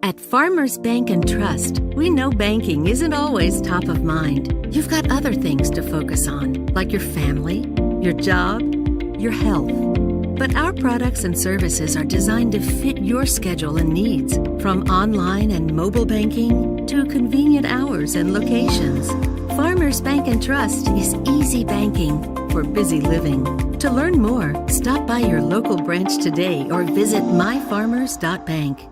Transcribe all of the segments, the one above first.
At Farmers Bank and Trust, we know banking isn't always top of mind. You've got other things to focus on, like your family, your job, your health. But our products and services are designed to fit your schedule and needs, from online and mobile banking to convenient hours and locations. Farmers Bank and Trust is easy banking for busy living. To learn more, stop by your local branch today or visit myfarmers.bank.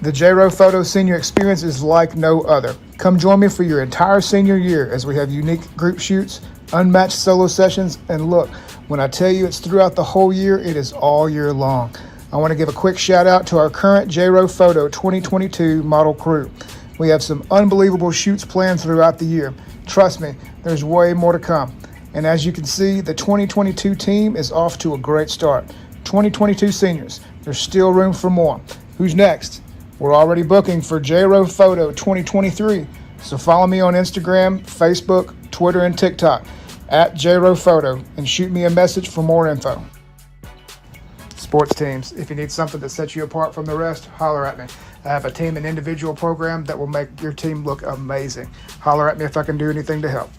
The J-Row Photo Senior Experience is like no other. Come join me for your entire senior year as we have unique group shoots, unmatched solo sessions, and look, when I tell you it's throughout the whole year, it is all year long. I want to give a quick shout out to our current J-Row Photo 2022 model crew. We have some unbelievable shoots planned throughout the year. Trust me, there's way more to come. And as you can see, the 2022 team is off to a great start. 2022 seniors, there's still room for more. Who's next? We're already booking for J-Row Photo 2023, so follow me on Instagram, Facebook, Twitter, and TikTok at J-Row Photo and shoot me a message for more info. Sports teams, if you need something that sets you apart from the rest, holler at me. I have a team and individual program that will make your team look amazing. Holler at me if I can do anything to help.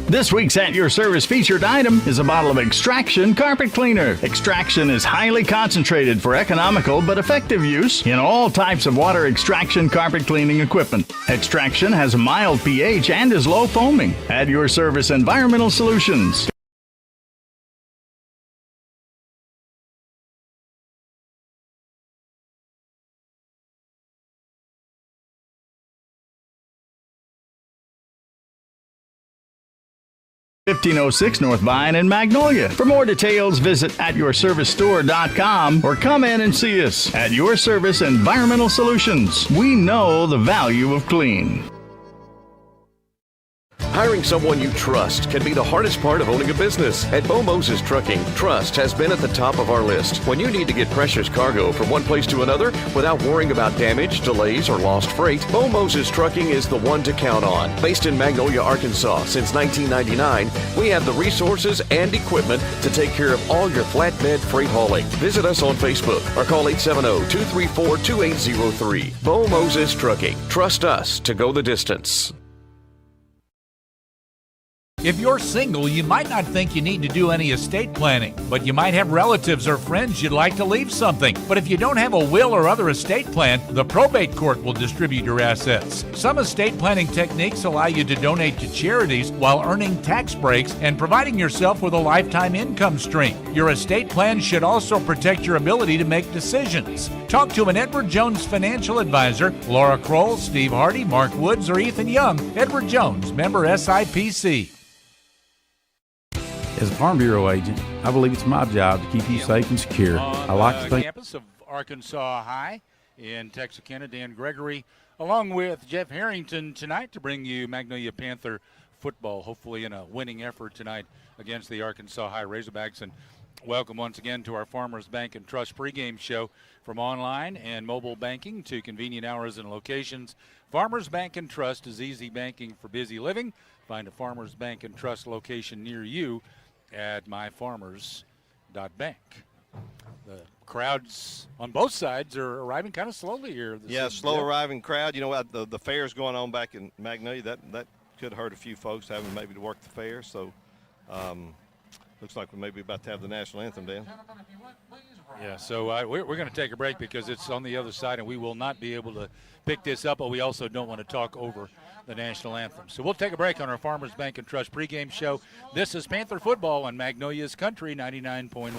This week's At Your Service featured item is a bottle of Extraction Carpet Cleaner. Extraction is highly concentrated for economical but effective use in all types of water extraction carpet cleaning equipment. Extraction has a mild pH and is low foaming. At Your Service Environmental Solutions. $1506 North Vine in Magnolia. For more details, visit atyourservicestore.com or come in and see us. At Your Service Environmental Solutions. We know the value of clean. Hiring someone you trust can be the hardest part of owning a business. At Bo Moses Trucking, trust has been at the top of our list. When you need to get precious cargo from one place to another without worrying about damage, delays, or lost freight, Bo Moses Trucking is the one to count on. Based in Magnolia, Arkansas since 1999, we have the resources and equipment to take care of all your flatbed freight hauling. Visit us on Facebook or call 870-234-2803. Bo Moses Trucking. Trust us to go the distance. If you're single, you might not think you need to do any estate planning, but you might have relatives or friends you'd like to leave something. But if you don't have a will or other estate plan, the probate court will distribute your assets. Some estate planning techniques allow you to donate to charities while earning tax breaks and providing yourself with a lifetime income stream. Your estate plan should also protect your ability to make decisions. Talk to an Edward Jones financial advisor, Laura Kroll, Steve Hardy, Mark Woods, or Ethan Young. Edward Jones, member SIPC. As a Farm Bureau agent, I believe it's my job to keep you safe and secure. I like to think Campus of Arkansas High in Texarkana, Dan Gregory, along with Jeff Harrington tonight to bring you Magnolia Panther football, hopefully in a winning effort tonight against the Arkansas High Razorbacks. And welcome once again to our Farmers Bank and Trust pregame show. From online and mobile banking to convenient hours and locations, Farmers Bank and Trust is easy banking for busy living. Find a Farmers Bank and Trust location near you at myfarmers.bank. The crowds on both sides are arriving kind of slowly here. Slow arriving crowd. You know what, the fair's going on back in Magnolia. That could hurt a few folks having maybe to work the fair. So looks like we may be about to have the national anthem, Dan. Yeah, so we're going to take a break because it's on the other side and we will not be able to pick this up, but we also don't want to talk over the national anthem. So we'll take a break on our Farmers Bank and Trust pregame show. This is Panther Football on Magnolia's Country 99.1.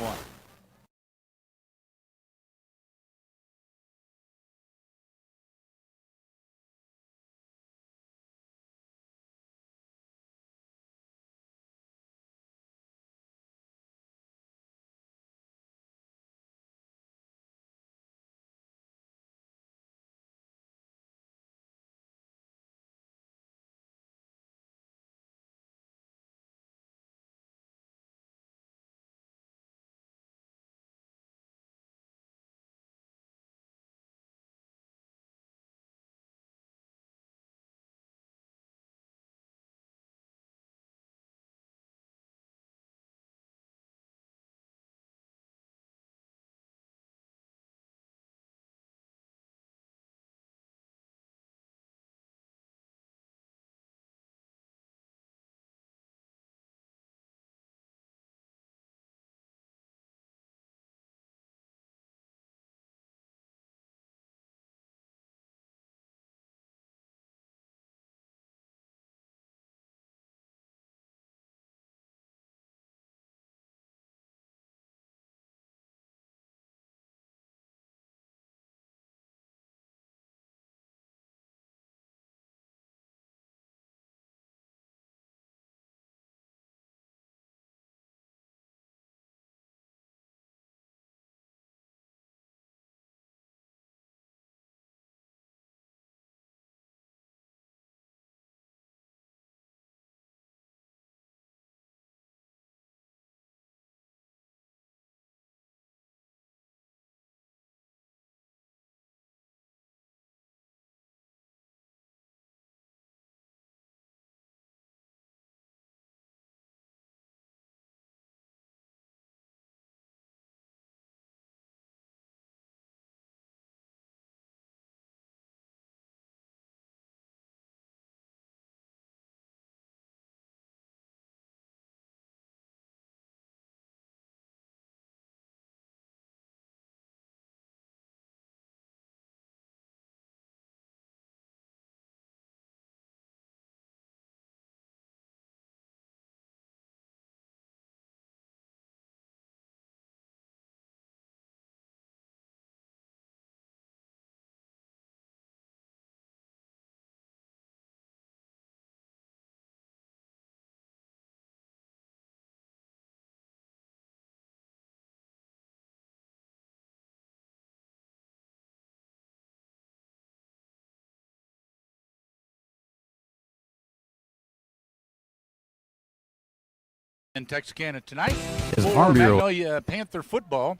in Texarkana tonight As a for Farm Bureau Magnolia Panther football.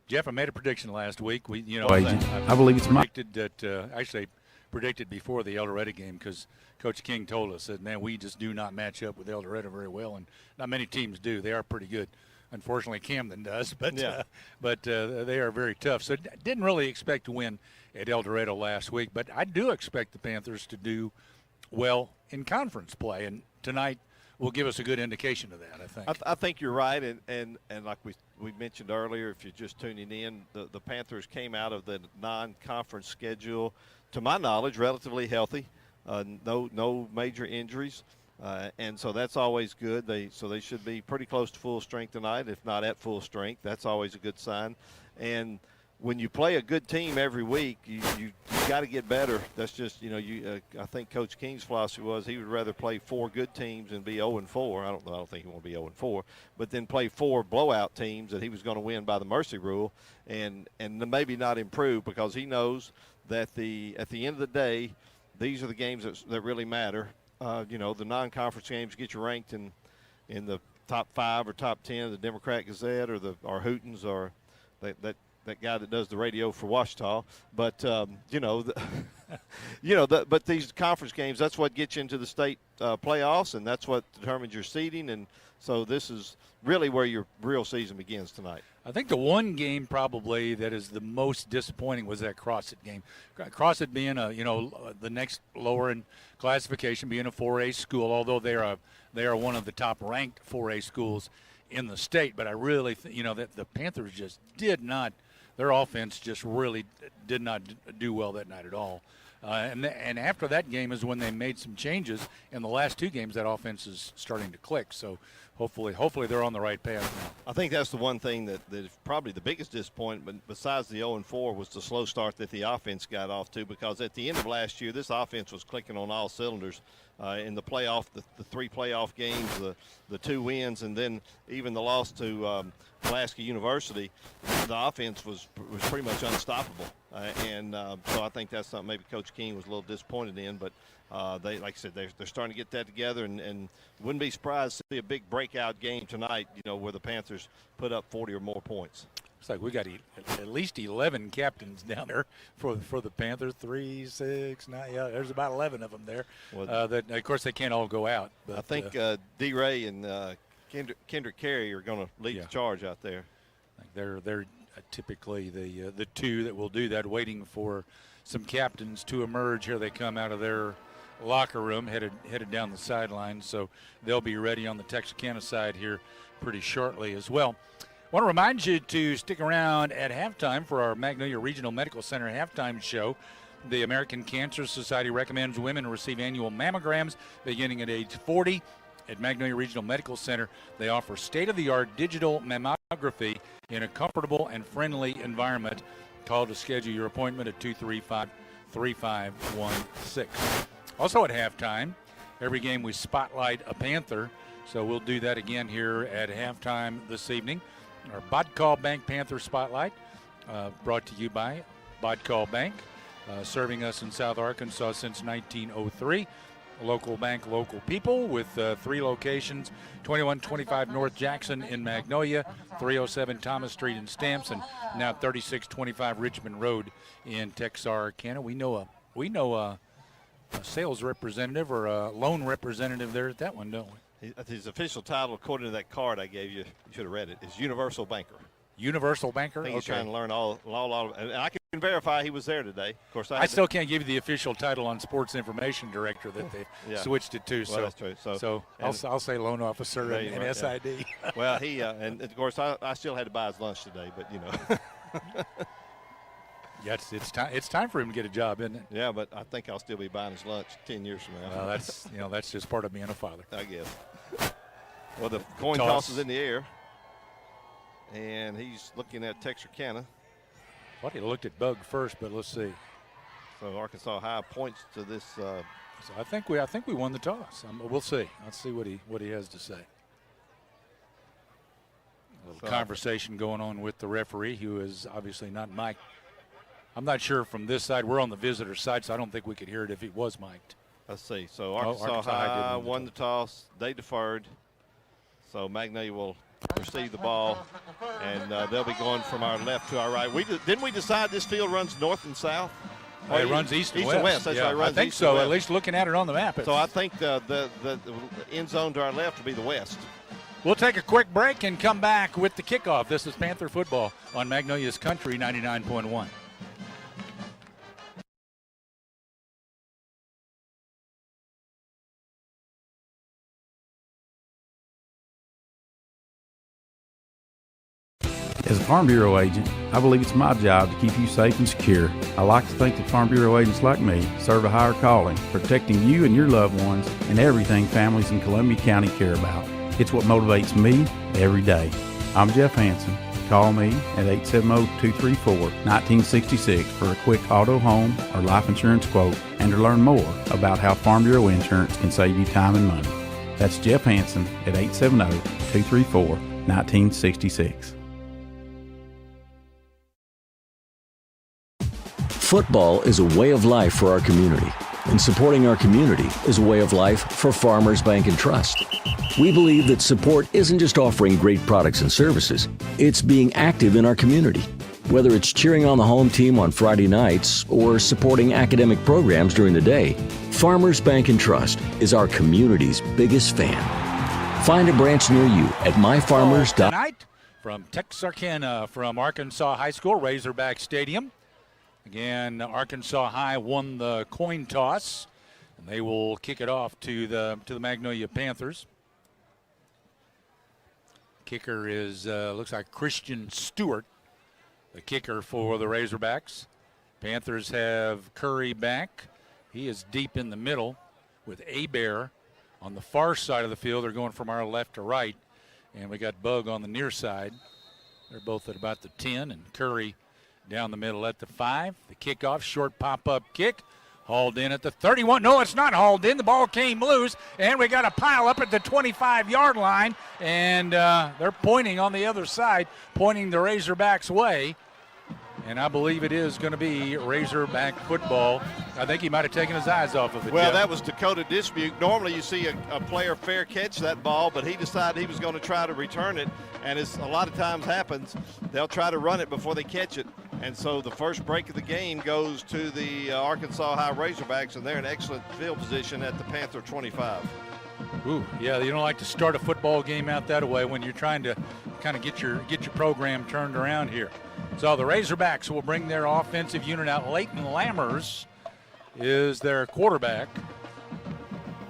Jeff, I made a prediction last week. agent, I believe it's my. Predicted that actually predicted before the El Dorado game because Coach King told us that, man, we just do not match up with El Dorado very well, and not many teams do. They are pretty good. Unfortunately, Camden does, but they are very tough. So didn't really expect to win at El Dorado last week, but I do expect the Panthers to do well in conference play, and tonight will give us a good indication of that, I think. I think you're right, and like we mentioned earlier, if you're just tuning in, the Panthers came out of the non-conference schedule, to my knowledge, relatively healthy, no major injuries. And so that's always good. They should be pretty close to full strength tonight, if not at full strength. That's always a good sign. And when you play a good team every week, you got to get better. That's just, I think Coach King's philosophy was he would rather play 4 good teams and be 0-4. I don't think he want to be 0-4, but then play 4 blowout teams that he was going to win by the mercy rule and maybe not improve, because he knows that at the end of the day, these are the games that really matter. The non-conference games get you ranked in the top 5 or top 10 of the Democrat Gazette or Hootens or that guy that does the radio for Ouachita. But but these conference games, that's what gets you into the state playoffs, and that's what determines your seeding. And so this is really where your real season begins tonight. I think the one game probably that is the most disappointing was that Crossit game. Crossit being the next lower in classification, being a 4A school, although they are one of the top ranked 4A schools in the state. But I really that the Panthers just did not. Their offense just really did not do well that night at all. And after that game is when they made some changes. In the last 2 games, that offense is starting to click. So hopefully they're on the right path now. I think that's the one thing that is probably the biggest disappointment besides the 0-4 was the slow start that the offense got off to, because at the end of last year, this offense was clicking on all cylinders. In the playoff, the 3 playoff games, the 2 wins, and then even the loss to Alaska University, the offense was pretty much unstoppable. So I think that's something maybe Coach King was a little disappointed in. But they, like I said, they're starting to get that together, and wouldn't be surprised to see a big breakout game tonight, where the Panthers put up 40 or more points. Looks like we got at least 11 captains down there for the Panthers. 3, 6, 9. Yeah, there's about 11 of them there. Well, that of course they can't all go out. But I think D. Ray and Kendrick Carey are going to lead the charge out there. They're typically the 2 that will do that, waiting for some captains to emerge. Here they come out of their locker room, headed down the sideline. So they'll be ready on the Texarkana side here pretty shortly as well. I want to remind you to stick around at halftime for our Magnolia Regional Medical Center halftime show. The American Cancer Society recommends women receive annual mammograms beginning at age 40. At Magnolia Regional Medical Center, they offer state-of-the-art digital mammography in a comfortable and friendly environment. Call to schedule your appointment at 235-3516. Also at halftime, every game we spotlight a Panther, so we'll do that again here at halftime this evening. Our Bodcall Bank Panther Spotlight, brought to you by Bodcall Bank, serving us in South Arkansas since 1903. Local bank, local people, with 3 locations: 2125 North Jackson in Magnolia, 307 Thomas Street in Stamps, and now 3625 Richmond Road in Texarkana. We know a sales representative or a loan representative there at that one, don't we? His official title, according to that card I gave you, you should have read it, is Universal Banker. Universal Banker? I think he's trying to learn all and I can verify he was there today. Of course, I still can't give you the official title on Sports Information Director that they switched it to. Well, so that's true. So I'll say loan officer and SID. Well, he and of course I still had to buy his lunch today, but Yeah, it's time for him to get a job, isn't it? Yeah, but I think I'll still be buying his lunch 10 years from now. That's just part of being a father, I guess. Well, the coin toss is in the air, and he's looking at Texarkana. I thought he looked at Bug first, but let's see. So Arkansas High points to this. So I think we won the toss. We'll see. Let's see what he has to say. A little conversation going on with the referee, who is obviously not mic'd. I'm not sure from this side. We're on the visitor side, so I don't think we could hear it if he was mic'd. Let's see. So Arkansas High won the toss. They deferred. So Magnolia will receive the ball, and they'll be going from our left to our right. Didn't we decide this field runs north and south? It runs east and west. That's yeah, right. It runs I think east so, and west. at least looking at it on the map. So I think the end zone to our left will be the west. We'll take a quick break and come back with the kickoff. This is Panther football on Magnolia's Country 99.1. As a Farm Bureau agent, I believe it's my job to keep you safe and secure. I like to think that Farm Bureau agents like me serve a higher calling, protecting you and your loved ones and everything families in Columbia County care about. It's what motivates me every day. I'm Jeff Hansen. Call me at 870-234-1966 for a quick auto, home, or life insurance quote and to learn more about how Farm Bureau insurance can save you time and money. That's Jeff Hansen at 870-234-1966. Football is a way of life for our community, and supporting our community is a way of life for Farmers Bank and Trust. We believe that support isn't just offering great products and services, it's being active in our community. Whether it's cheering on the home team on Friday nights or supporting academic programs during the day, Farmers Bank and Trust is our community's biggest fan. Find a branch near you at myfarmers.com. Tonight from Texarkana, from Arkansas High School, Razorback Stadium. Again, Arkansas High won the coin toss, and they will kick it off to the Magnolia Panthers. Kicker is looks like Christian Stewart, the kicker for the Razorbacks. Panthers have Curry back. He is deep in the middle with Abear on the far side of the field. They're going from our left to right, and we got Bug on the near side. They're both at about the 10, and Curry down the middle at the 5. The kickoff, short pop-up kick, hauled in at the 31. No, it's not hauled in. The ball came loose, and we got a pile up at the 25-yard line, and they're pointing on the other side, pointing the Razorbacks' way. And I believe it is going to be Razorback football. I think he might have taken his eyes off of it. Well, Jeff. that was Dakota Dispute. Normally you see a player fair catch that ball, but he decided he was going to try to return it. And as a lot of times happens, they'll try to run it before they catch it. And so the first break of the game goes to the Arkansas High Razorbacks, and they're in excellent field position at the Panther 25. Ooh, yeah, you don't like to start a football game out that way when you're trying to kind of get your program turned around here. So the Razorbacks will bring their offensive unit out. Leighton Lammers is their quarterback.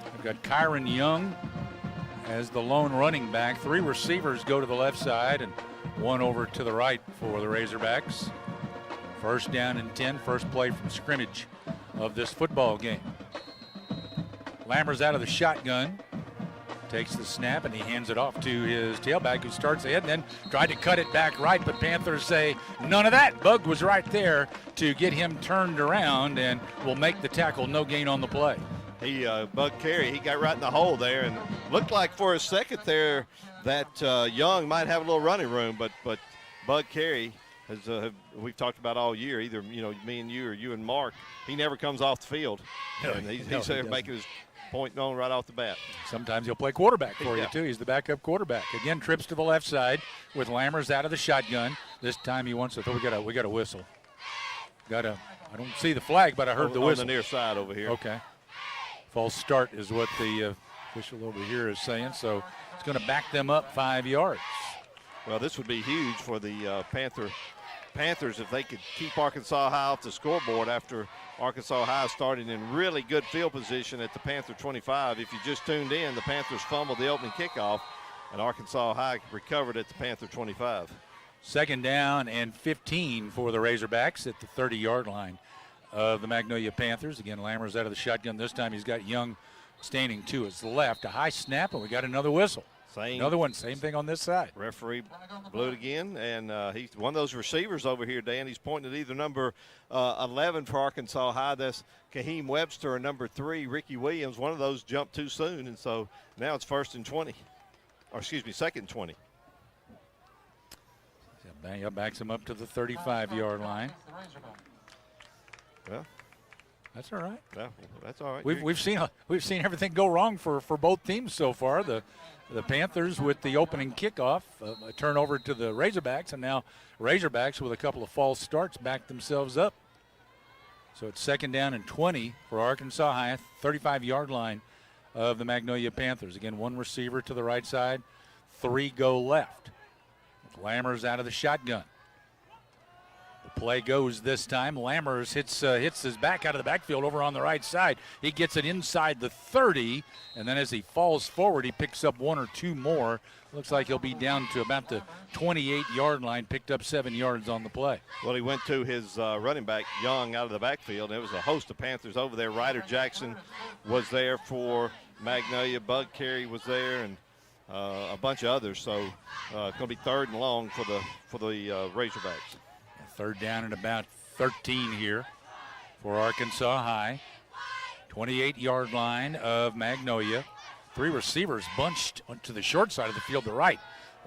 They've got Kyron Young as the lone running back. 3 receivers go to the left side and 1 over to the right for the Razorbacks. First down and 10, first play from scrimmage of this football game. Lammers out of the shotgun, takes the snap, and he hands it off to his tailback, who starts ahead and then tried to cut it back right, but Panthers say none of that. Bug was right there to get him turned around and will make the tackle. No gain on the play. Bug Carey, he got right in the hole there, and looked like for a second there that Young might have a little running room, but Bug Carey, as we've talked about all year, either me and you or you and Mark, he never comes off the field. And he's making his point known right off the bat. Sometimes he'll play quarterback for you too. He's the backup quarterback. Again, trips to the left side with Lammers out of the shotgun. This time he wants to throw. We got a whistle. I don't see the flag, but I heard the whistle on the near side over here. Okay. False start is what the official over here is saying. So it's going to back them up 5 yards. Well, this would be huge for the Panthers if they could keep Arkansas High off the scoreboard after Arkansas High started in really good field position at the Panther 25. If you just tuned in, the Panthers fumbled the opening kickoff, and Arkansas High recovered at the Panther 25. Second down and 15 for the Razorbacks at the 30-yard line of the Magnolia Panthers. Again, Lammers out of the shotgun. This time he's got Young standing to his left. A high snap, and we got another whistle. Another one, same thing on this side. Referee blew it again, and he's one of those receivers over here, Dan. He's pointing at either number 11 for Arkansas High. That's Kaheem Webster, or number 3, Ricky Williams. One of those jumped too soon, and so now it's second and 20. Backs him up to the 35-yard line. Well, That's all right. Yeah, that's all right. We've seen everything go wrong for both teams so far. The Panthers with the opening kickoff, a turnover to the Razorbacks, and now Razorbacks with a couple of false starts back themselves up. So it's 2nd down and 20 for Arkansas High, 35-yard line of the Magnolia Panthers. Again, 1 receiver to the right side, 3 go left. Lammers out of the shotgun. The play goes this time. Lammers hits his back out of the backfield over on the right side. He gets it inside the 30, and then as he falls forward, he picks up 1 or 2 more. Looks like he'll be down to about the 28-yard line, picked up 7 yards on the play. Well, he went to his running back, Young, out of the backfield. There was a host of Panthers over there. Ryder Jackson was there for Magnolia. Bug Carey was there, and a bunch of others. So it's going to be 3rd and long for the Razorbacks. 3rd down and about 13 here for Arkansas High. 28-yard line of Magnolia. 3 receivers bunched to the short side of the field to right.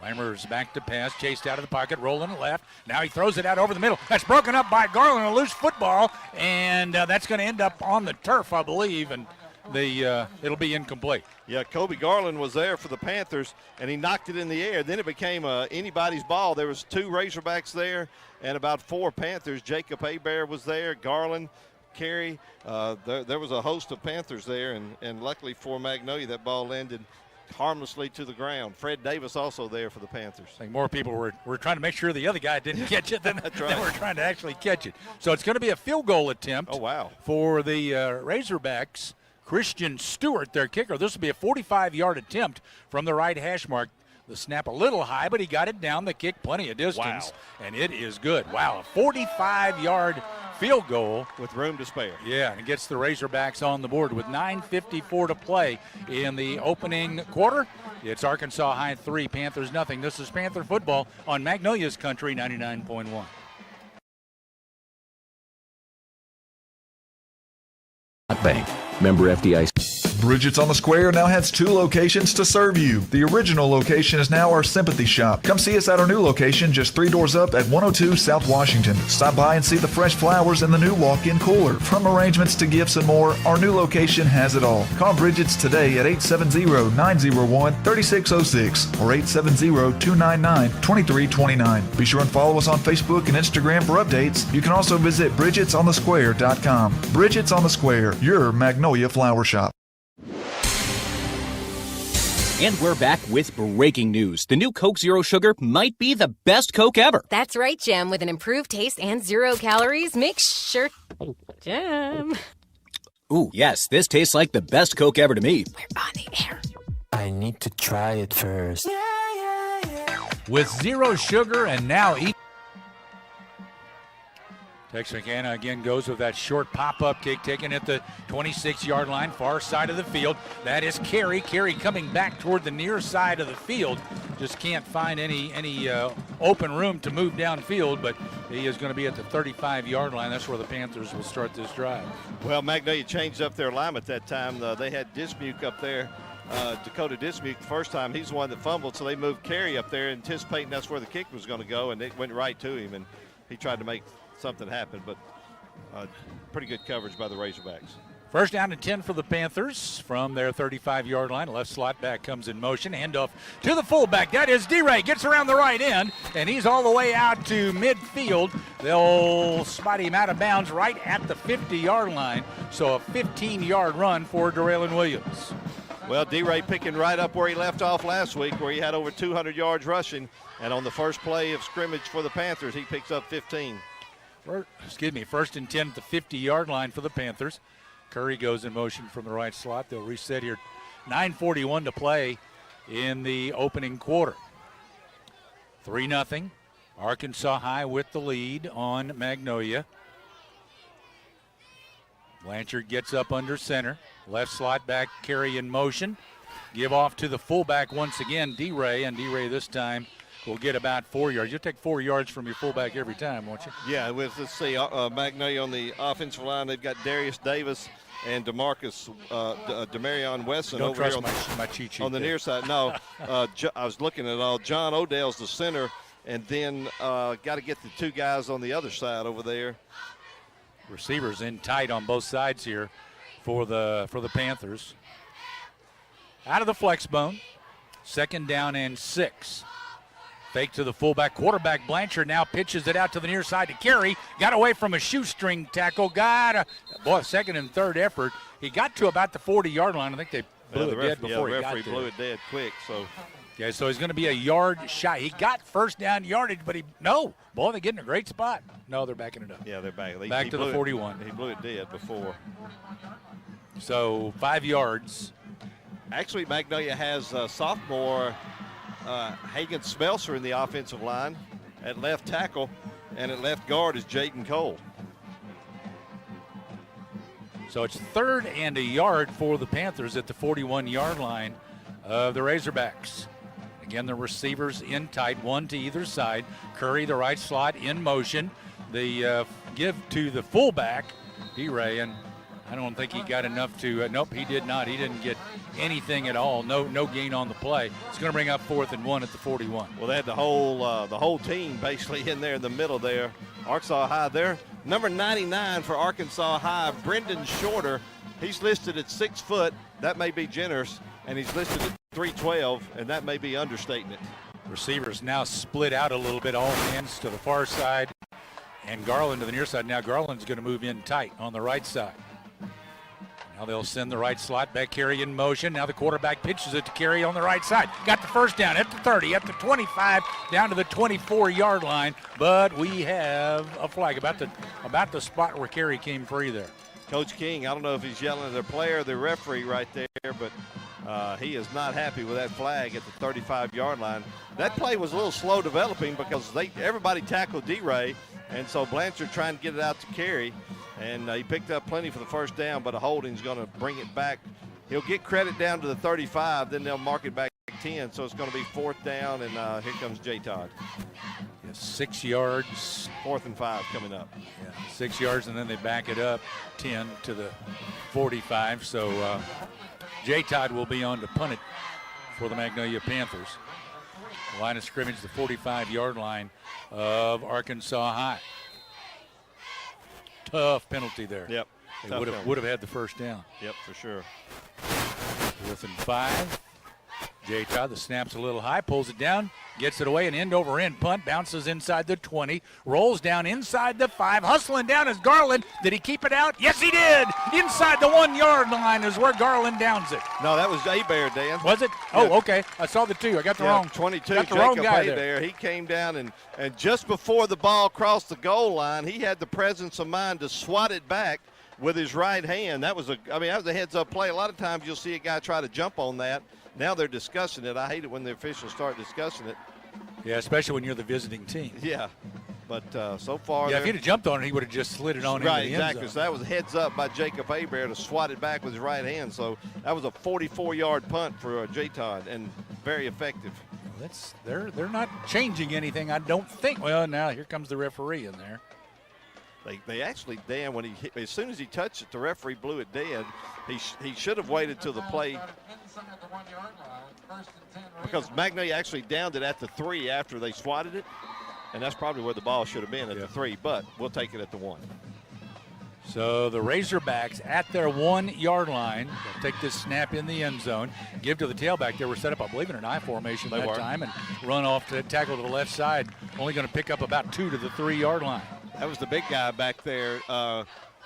Lammers back to pass, chased out of the pocket, rolling left. Now he throws it out over the middle. That's broken up by Garland, a loose football, and that's going to end up on the turf, I believe, and it'll be incomplete. Yeah, Kobe Garland was there for the Panthers, and he knocked it in the air. Then it became anybody's ball. There was 2 Razorbacks there and about 4 Panthers. Jacob Hebert was there, Garland, Carey. There was a host of Panthers there, and luckily for Magnolia, that ball landed harmlessly to the ground. Fred Davis also there for the Panthers. I think more people were trying to make sure the other guy didn't catch it than they were trying to actually catch it. So it's going to be a field goal attempt for the Razorbacks. Christian Stewart, their kicker. This will be a 45-yard attempt from the right hash mark. The snap a little high, but he got it down. The kick plenty of distance, and it is good. Wow, a 45-yard field goal. With room to spare. Yeah, and gets the Razorbacks on the board with 9:54 to play in the opening quarter. It's Arkansas High 3, Panthers nothing. This is Panther football on Magnolia's Country 99.1. Bank. Member FDIC. Bridget's on the Square now has 2 locations to serve you. The original location is now our Sympathy Shop. Come see us at our new location just 3 doors up at 102 South Washington. Stop by and see the fresh flowers and the new walk-in cooler. From arrangements to gifts and more, our new location has it all. Call Bridget's today at 870-901-3606 or 870-299-2329. Be sure and follow us on Facebook and Instagram for updates. You can also visit bridgetsonthesquare.com. Bridget's on the Square, your Magnolia Flower Shop. And we're back with breaking news. The new Coke Zero Sugar might be the best Coke ever. That's right, Jim. With an improved taste and 0 calories, make sure... Jim. Ooh, yes, this tastes like the best Coke ever to me. We're on the air. I need to try it first. With 0 sugar and now eat. Texarkana again goes with that short pop-up kick taken at the 26-yard line, far side of the field. That is Carey. Carey coming back toward the near side of the field. Just can't find any open room to move downfield, but he is going to be at the 35-yard line. That's where the Panthers will start this drive. Well, Magnolia changed up their alignment that time. They had Dismuke up there. Dakota Dismuke the first time. He's the one that fumbled, so they moved Carey up there anticipating that's where the kick was going to go, and it went right to him, and he tried to make something happen, but pretty good coverage by the Razorbacks. First down and 10 for the Panthers from their 35-yard line. Left slot back comes in motion. Handoff to the fullback. That is D-Ray. Gets around the right end, and he's all the way out to midfield. They'll spot him out of bounds right at the 50-yard line. So a 15-yard run for Darrellin Williams. Well, D-Ray picking right up where he left off last week, where he had over 200 yards rushing. And on the first play of scrimmage for the Panthers, he picks up 15. First and 10 at the 50-yard line for the Panthers. Curry goes in motion from the right slot. They'll reset here. 9:41 to play in the opening quarter. 3-0. Arkansas High with the lead on Magnolia. Blanchard gets up under center. Left slot back, Carey in motion. Give off to the fullback once again, D-Ray, and D-Ray this time will get about 4 yards. You'll take 4 yards from your fullback every time, won't you? Yeah, let's see, Magnolia on the offensive line. They've got Darius Davis and Demarion Wesson Don't over trust here my cheat sheet on the near side. No, I was looking at all. John Odell's the center, and then got to get the 2 guys on the other side over there. Receivers in tight on both sides here for the Panthers. Out of the flex bone. 2nd down and 6. Fake to the fullback. Quarterback Blanchard now pitches it out to the near side to Carey. Got away from a shoestring tackle. Got a second and third effort. He got to about the 40-yard line. I think they blew it dead before he got there. The referee blew it dead quick. So he's going to be a yard shy. He got first down yardage, but they're getting a great spot. No, they're backing it up. Yeah, they're back. Back to the 41. He blew it dead before. So 5 yards. Actually, Magnolia has sophomore Hagen Smelser in the offensive line at left tackle, and at left guard is Jaden Cole. So it's 3rd and a yard for the Panthers at the 41-yard line of the Razorbacks. Again, the receivers in tight, one to either side. Curry, the right slot, in motion. The give to the fullback, D-Ray, and I don't think he got enough to. Nope, he did not. He didn't get anything at all. No gain on the play. It's going to bring up 4th and 1 at the 41. Well, they had the whole team basically in there in the middle there. Arkansas High there. Number 99 for Arkansas High, Brendan Shorter. He's listed at 6 foot. That may be generous, and he's listed at 312, and that may be understatement. Receivers now split out a little bit. All hands to the far side, and Garland to the near side. Now Garland's going to move in tight on the right side. Now they'll send the right slot back. Carey in motion. Now the quarterback pitches it to Carey on the right side. Got the first down at the 30, at the 25, down to the 24-yard line. But we have a flag about the spot where Carey came free there. Coach King, I don't know if he's yelling at the player or the referee right there, but he is not happy with that flag at the 35-yard line. That play was a little slow developing because everybody tackled D-Ray, and so Blanchard trying to get it out to Carey. And he picked up plenty for the first down, but a holding's going to bring it back. He'll get credit down to the 35, then they'll mark it back 10, so it's going to be 4th down, and here comes J. Todd. 6 yards. 4th and 5 coming up. Yeah, 6 yards, and then they back it up 10 to the 45. So J. Todd will be on to punt it for the Magnolia Panthers. The line of scrimmage, the 45-yard line of Arkansas High. Tough penalty there. Yep. They would have had the first down. Yep, for sure. 4th and 5. J. Todd, the snap's a little high, pulls it down, gets it away, an end-over-end punt, bounces inside the 20, rolls down inside the 5, hustling down is Garland. Did he keep it out? Yes, he did! Inside the 1-yard line is where Garland downs it. No, that was Abear, Dan. Was it? Yeah. Oh, okay. I saw the 2. I got the wrong. 22, got the Jacob wrong guy there. He came down, and just before the ball crossed the goal line, he had the presence of mind to swat it back with his right hand. That was a heads-up play. A lot of times you'll see a guy try to jump on that. Now they're discussing it. I hate it when the officials start discussing it. Yeah, especially when you're the visiting team. Yeah, but so far. Yeah, if he'd have jumped on it, he would have just slid it on right, into the exactly. end zone. So that was a heads up by Jacob Abear to swat it back with his right hand. So that was a 44-yard punt for J. Todd, and very effective. They're not changing anything, I don't think. Well, now here comes the referee in there. They actually, Dan, when as soon as he touched it, the referee blew it dead. He should have waited till the play, because Magnolia actually downed it at the 3 after they swatted it, and that's probably where the ball should have been at the 3. But we'll take it at the 1. So the Razorbacks at their 1-yard line. They'll take this snap in the end zone, give to the tailback. They were set up, I believe, in an I formation that time, and run off to tackle to the left side. Only going to pick up about 2 to the 3-yard line. That was the big guy back there.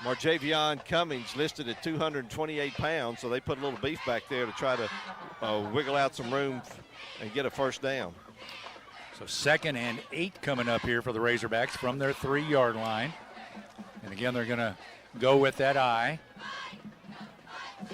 Marjavion Cummings listed at 228 pounds, so they put a little beef back there to try to wiggle out some room and get a first down. So 2nd and 8 coming up here for the Razorbacks from their 3-yard line. And again, they're going to go with that I.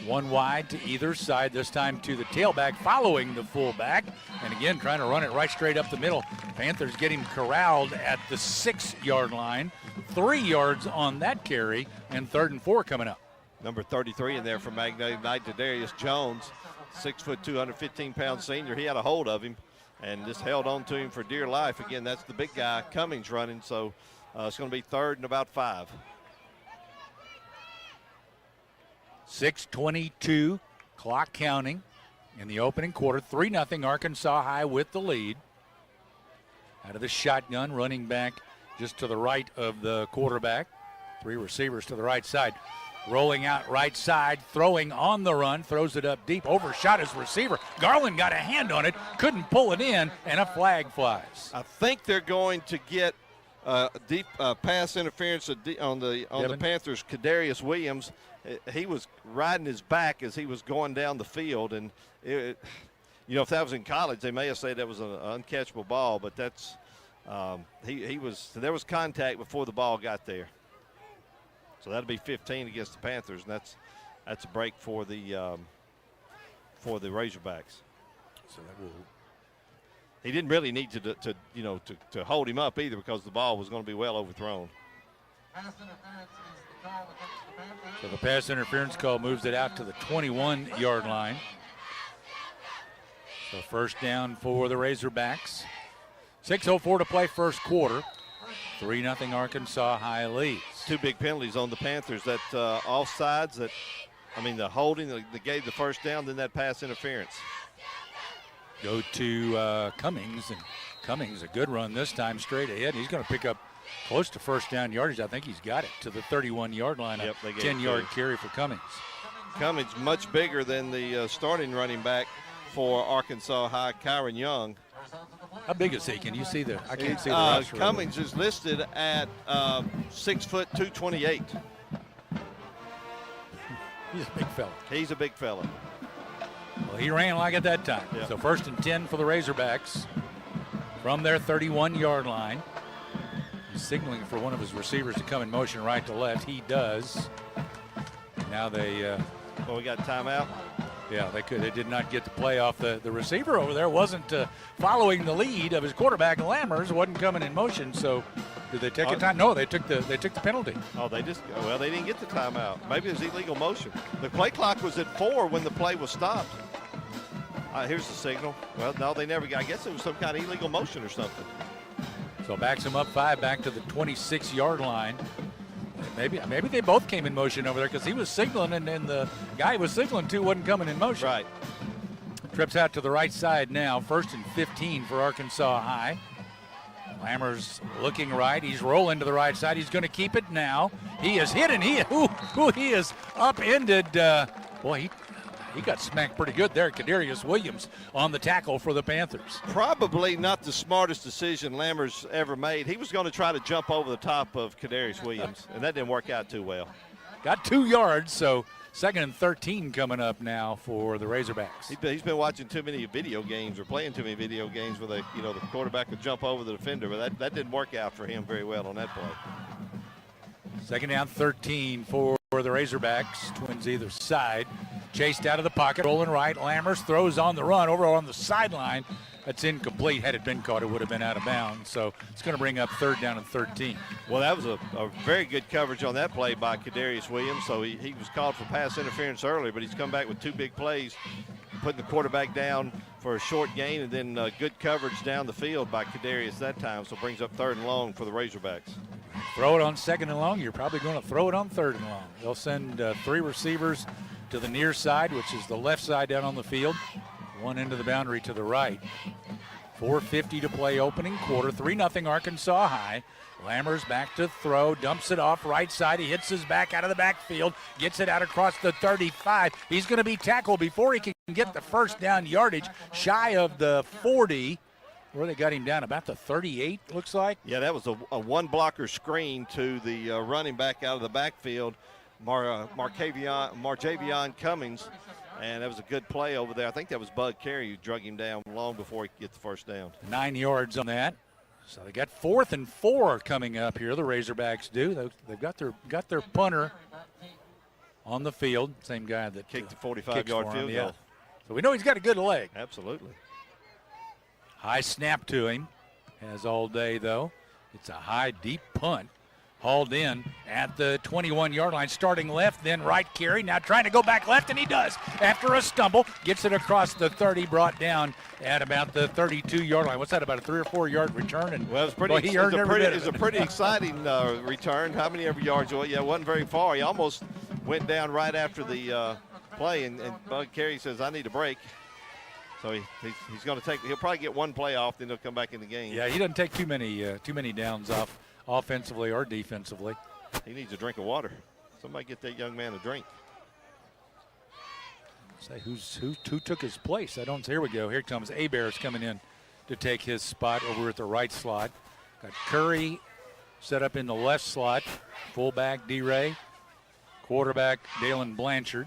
1 wide to either side, this time to the tailback following the fullback. And again, trying to run it right straight up the middle. Panthers get him corralled at the 6-yard line. 3 yards on that carry, and 3rd and 4 coming up. Number 33 in there for Magnolia Knight, Darius Jones, 6 foot, 215-pound senior. He had a hold of him and just held on to him for dear life. Again, that's the big guy, Cummings, running, so it's going to be 3rd and about 5. 6:22, clock counting in the opening quarter. 3-0 Arkansas High with the lead. Out of the shotgun, running back just to the right of the quarterback. Three receivers to the right side. Rolling out right side, throwing on the run, throws it up deep, overshot his receiver. Garland got a hand on it, couldn't pull it in, and a flag flies. I think they're going to get deep pass interference on the Panthers. Kadarius Williams, he was riding his back as he was going down the field, and if that was in college, they may have said that was an uncatchable ball, but that's there was contact before the ball got there. So that'll be 15 against the Panthers, and that's a break for the Razorbacks. So that will. He didn't really need to hold him up either because the ball was going to be well overthrown. So the pass interference call moves it out to the 21-yard line. So first down for the Razorbacks. 6:04 to play first quarter. 3-0 Arkansas High leads. Two big penalties on the Panthers. That offsides, the holding that gave the first down, then that pass interference. Go to Cummings, and Cummings, a good run this time, straight ahead. He's going to pick up close to first down yardage. I think he's got it to the 31-yard line. Yep, a 10-yard carry for Cummings. Cummings much bigger than the starting running back for Arkansas High, Kyron Young. How big is he? Can you see I can't see the roster. Cummings is listed at 6 foot 228. He's a big fella. He's a big fella. Well, he ran like at that time. Yeah. So 1st and 10 for the Razorbacks from their 31-yard line. He's signaling for one of his receivers to come in motion right to left. He does. Now they. We got timeout. Yeah, they did not get the play off. The receiver over there wasn't following the lead of his quarterback, Lammers, wasn't coming in motion. So did they take a time? No, they took the penalty. Oh, they didn't get the timeout. Maybe it was illegal motion. The play clock was at 4 when the play was stopped. Here's the signal. Well, no, they never got. I guess it was some kind of illegal motion or something. So backs him up 5 back to the 26-yard line. Maybe they both came in motion over there because he was signaling and the guy he was signaling to wasn't coming in motion. Right. Trips out to the right side now. 1st and 15 for Arkansas High. Lammers looking right. He's rolling to the right side. He's going to keep it now. He is hit and he is upended. He got smacked pretty good there. Kadarius Williams on the tackle for the Panthers. Probably not the smartest decision Lammers ever made. He was going to try to jump over the top of Kadarius Williams, and that didn't work out too well. Got 2 yards, so 2nd and 13 coming up now for the Razorbacks. He's been watching too many video games or playing too many video games where the quarterback would jump over the defender, but that didn't work out for him very well on that play. 2nd down 13 for the Razorbacks. Twins either side. Chased out of the pocket, rolling right. Lammers throws on the run over on the sideline. That's incomplete. Had it been caught, it would have been out of bounds. So it's going to bring up 3rd down and 13. Well, that was a very good coverage on that play by Kadarius Williams. So he was called for pass interference earlier, but he's come back with 2 big plays, putting the quarterback down for a short gain, and then good coverage down the field by Kadarius that time. So it brings up 3rd and long for the Razorbacks. Throw it on 2nd and long. You're probably going to throw it on 3rd and long. They'll send 3 receivers to the near side, which is the left side down on the field. 1 into the boundary to the right. 4:50 to play opening quarter. 3-0 Arkansas High. Lammers back to throw, dumps it off right side. He hits his back out of the backfield, gets it out across the 35. He's going to be tackled before he can get the first down yardage, shy of the 40. Where they got him down, about the 38, looks like. Yeah, that was a one-blocker screen to the running back out of the backfield, Marjavion Cummings, and that was a good play over there. I think that was Bud Carey who drug him down long before he could get the first down. 9 yards on that. So they got 4th and 4 coming up here. The Razorbacks do. They've got their punter on the field. Same guy that kicked the 45-yard field goal. Yeah. So we know he's got a good leg. Absolutely. High snap to him. Has all day, though. It's a high, deep punt. Hauled in at the 21-yard line, starting left, then right carry. Now trying to go back left, and he does. After a stumble, gets it across the 30, brought down at about the 32-yard line. What's that, about a 3 or 4 yard return? And well, it was a pretty exciting return. How many yards? Well, yeah, it wasn't very far. He almost went down right after the play, and Bud Carey says, I need a break. So he's going to he'll probably get 1 play off, then he'll come back in the game. Yeah, he doesn't take too many downs off offensively or defensively. He needs a drink of water. Somebody get that young man a drink. Say who took his place? I don't. Here we go. Here comes Hebert's coming in to take his spot over at the right slot. Got Curry set up in the left slot. Fullback D-Ray. Quarterback Dalen Blanchard.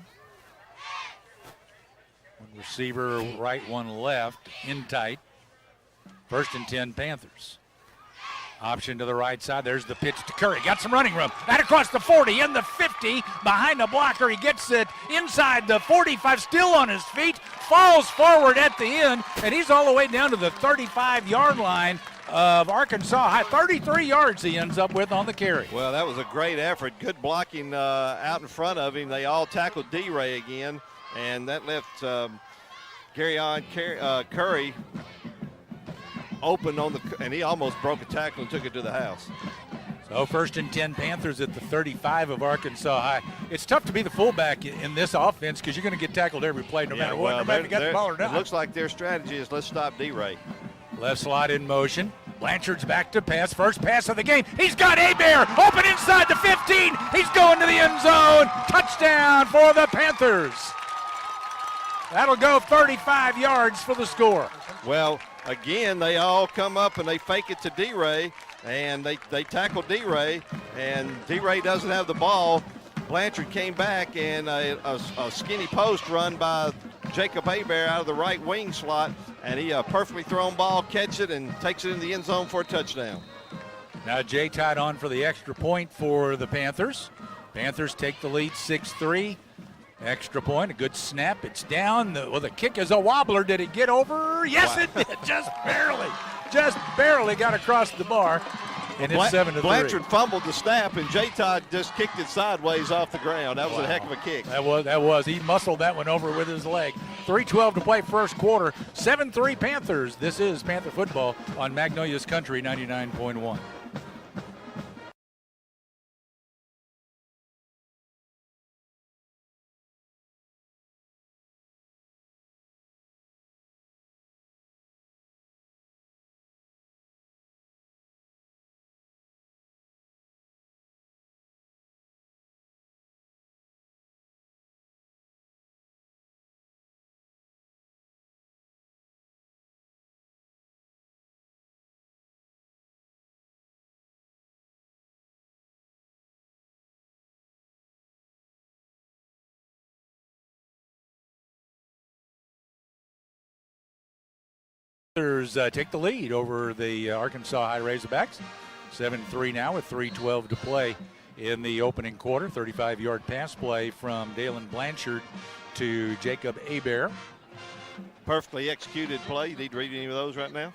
One receiver right, one left. In tight. 1st and 10 Panthers. Option to the right side. There's the pitch to Curry. Got some running room. That across the 40, in the 50, behind the blocker. He gets it inside the 45, still on his feet, falls forward at the end, and he's all the way down to the 35-yard line of Arkansas High. 33 yards he ends up with on the carry. Well, that was a great effort. Good blocking out in front of him. They all tackled D-Ray again, and that left Curry open on the, and he almost broke a tackle and took it to the house. So 1st and 10 Panthers at the 35 of Arkansas High. It's tough to be the fullback in this offense because you're going to get tackled every play no matter what, no matter if you got the ball or not. It looks like their strategy is let's stop D-Ray. Left slot in motion. Blanchard's back to pass. First pass of the game. He's got Hebert open inside the 15. He's going to the end zone. Touchdown for the Panthers. That'll go 35 yards for the score. Well, again, they all come up and they fake it to D-Ray, and they tackle D-Ray, and D-Ray doesn't have the ball. Blanchard came back, and a skinny post run by Jacob Hebert out of the right wing slot, and he perfectly thrown ball, catch it, and takes it in the end zone for a touchdown. Now Jay tied on for the extra point for the Panthers. Panthers take the lead 6-3. Extra point, a good snap. It's down. The kick is a wobbler. Did it get over? Yes, it did. Just barely got across the bar. And it's 7-3. Blanchard fumbled the snap, and J. Todd just kicked it sideways off the ground. That was a heck of a kick. That was. He muscled that one over with his leg. 3:12 to play first quarter. 7-3 Panthers. This is Panther football on Magnolia's Country 99.1. Take the lead over the Arkansas High Razorbacks. 7-3 now with 3:12 to play in the opening quarter. 35-yard pass play from Dalen Blanchard to Jacob Hebert. Perfectly executed play. You need to read any of those right now?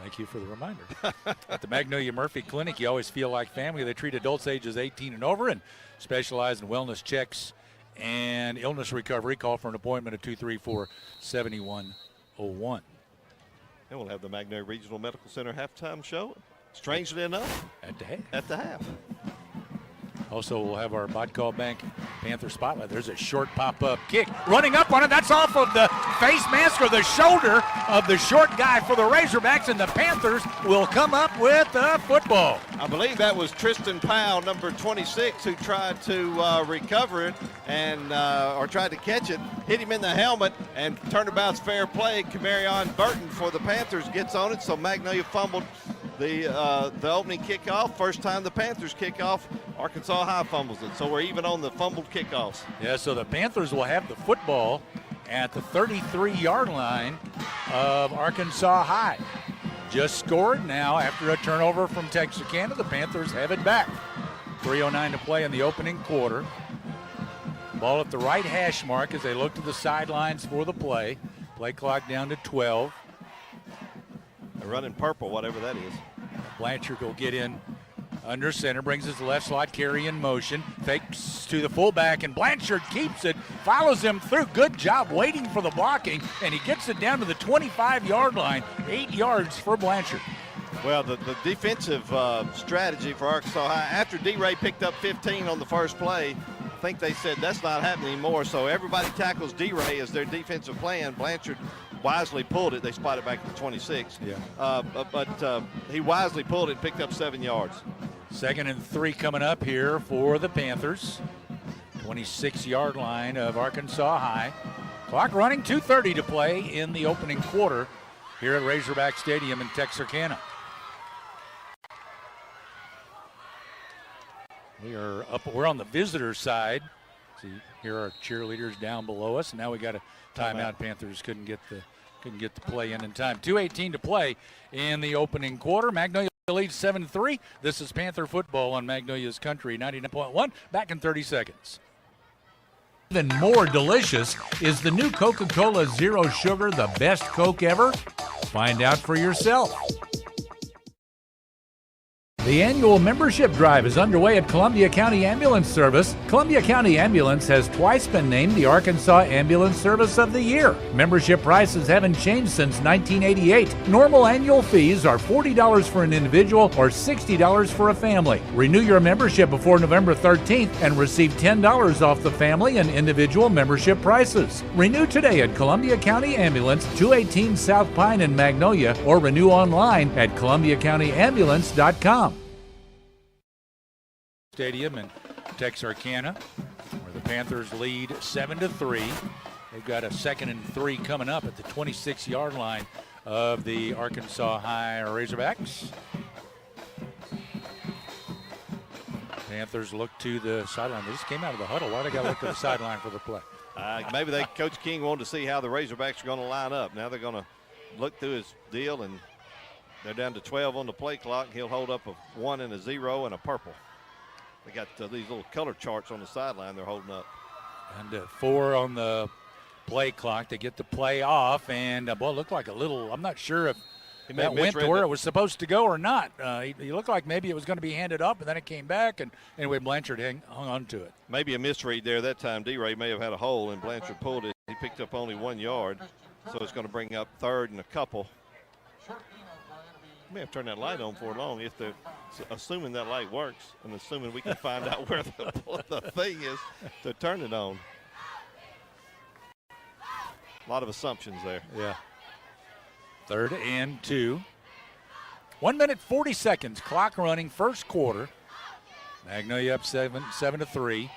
Thank you for the reminder. At the Magnolia Murphy Clinic, you always feel like family. They treat adults ages 18 and over and specialize in wellness checks and illness recovery. Call for an appointment at 234-7101. And we'll have the Magnolia Regional Medical Center halftime show, strangely enough, at the half. Also, we'll have our Bodcall Bank Panther Spotlight. There's a short pop-up kick. Running up on it. That's off of the face mask or the shoulder of the short guy for the Razorbacks, and the Panthers will come up with the football. I believe that was Tristan Powell, number 26, who tried to recover it and or tried to catch it. Hit him in the helmet, and turnabout's fair play. Camarion Burton for the Panthers gets on it, so Magnolia fumbled the opening kickoff. First time the Panthers kick off, Arkansas High fumbles it. So we're even on the fumbled kickoffs. Yeah, so the Panthers will have the football at the 33-yard line of Arkansas High. Just scored now after a turnover from Texarkana. The Panthers have it back. 3:09 to play in the opening quarter. Ball at the right hash mark as they look to the sidelines for the play. Play clock down to 12. They're running purple, whatever that is. Blanchard will get in under center, brings his left slot, carry in motion, fakes to the fullback, and Blanchard keeps it, follows him through. Good job waiting for the blocking, and he gets it down to the 25-yard line, 8 yards for Blanchard. Well, the defensive strategy for Arkansas High, after D-Ray picked up 15 on the first play, I think they said that's not happening anymore, so everybody tackles D-Ray as their defensive plan. Blanchard wisely pulled it. They spotted back at the 26. Yeah. But he wisely pulled it and picked up 7 yards. 2nd and 3 coming up here for the Panthers. 26-yard line of Arkansas High. Clock running, 2:30 to play in the opening quarter here at Razorback Stadium in Texarkana. We're on the visitor side. See, here are cheerleaders down below us. Now we got a timeout. Panthers couldn't get the play in time. 2:18 to play in the opening quarter. Magnolia leads 7-3. This is Panther football on Magnolia's Country 99.1. Back in 30 seconds. Even more delicious is the new Coca-Cola Zero Sugar, the best Coke ever? Find out for yourself. The annual membership drive is underway at Columbia County Ambulance Service. Columbia County Ambulance has twice been named the Arkansas Ambulance Service of the Year. Membership prices haven't changed since 1988. Normal annual fees are $40 for an individual or $60 for a family. Renew your membership before November 13th and receive $10 off the family and individual membership prices. Renew today at Columbia County Ambulance, 218 South Pine in Magnolia, or renew online at ColumbiaCountyAmbulance.com. Stadium in Texarkana, where the Panthers lead 7-3. They've got a 2nd and 3 coming up at the 26-yard line of the Arkansas High Razorbacks. Panthers look to the sideline. They just came out of the huddle. Why they got to look to the sideline for the play? Maybe Coach King wanted to see how the Razorbacks are going to line up. Now they're going to look through his deal, and they're down to 12 on the play clock. He'll hold up a 1 and a 0 and a purple. They got these little color charts on the sideline they're holding up. And 4 on the play clock. They get the play off, and boy, it looked like a little, I'm not sure if that went to where it was supposed to go or not. He looked like maybe it was going to be handed up, and then it came back, and anyway, Blanchard hung on to it. Maybe a misread there that time. D-Ray may have had a hole, and Blanchard pulled it. He picked up only 1 yard, so it's going to bring up 3rd and a couple. May have turned that light on for long if they're assuming that light works and assuming we can find out where the thing is to turn it on. A lot of assumptions there. Yeah. 3rd and 2. 1 minute, 40 seconds. Clock running, first quarter. Magnolia up 7-3.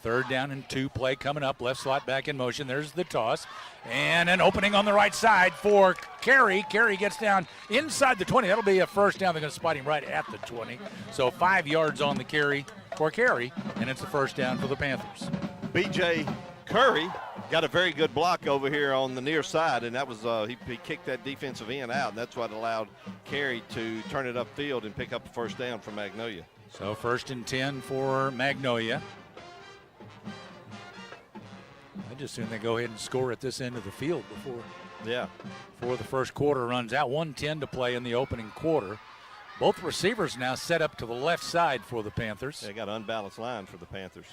3rd down and 2. Play coming up. Left slot back in motion. There's the toss. And an opening on the right side for Carey. Carey gets down inside the 20. That'll be a first down. They're going to spot him right at the 20. So 5 yards on the carry for Carey, and it's a first down for the Panthers. B.J. Curry got a very good block over here on the near side, and that was he kicked that defensive end out, and that's what allowed Carey to turn it upfield and pick up a first down for Magnolia. So 1st and 10 for Magnolia. I just assume they go ahead and score at this end of the field before the first quarter runs out. 1:10 to play in the opening quarter. Both receivers now set up to the left side for the Panthers. They got an unbalanced line for the Panthers.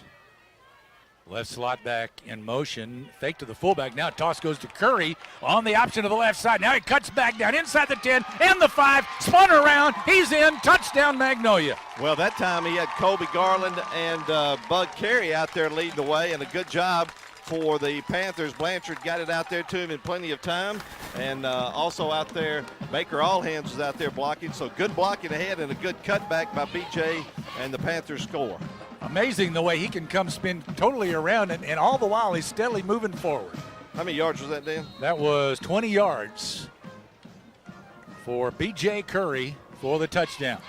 Left slot back in motion. Fake to the fullback. Now toss goes to Curry on the option of the left side. Now he cuts back down inside the 10 and the 5. Spun around. He's in. Touchdown Magnolia. Well, that time he had Colby Garland and Bud Carey out there leading the way, and a good job for the Panthers. Blanchard got it out there to him in plenty of time. And also out there, Baker Allhands was out there blocking. So good blocking ahead and a good cutback by BJ, and the Panthers score. Amazing the way he can come spin totally around, and all the while he's steadily moving forward. How many yards was that, Dan? That was 20 yards for B.J. Curry for the touchdown.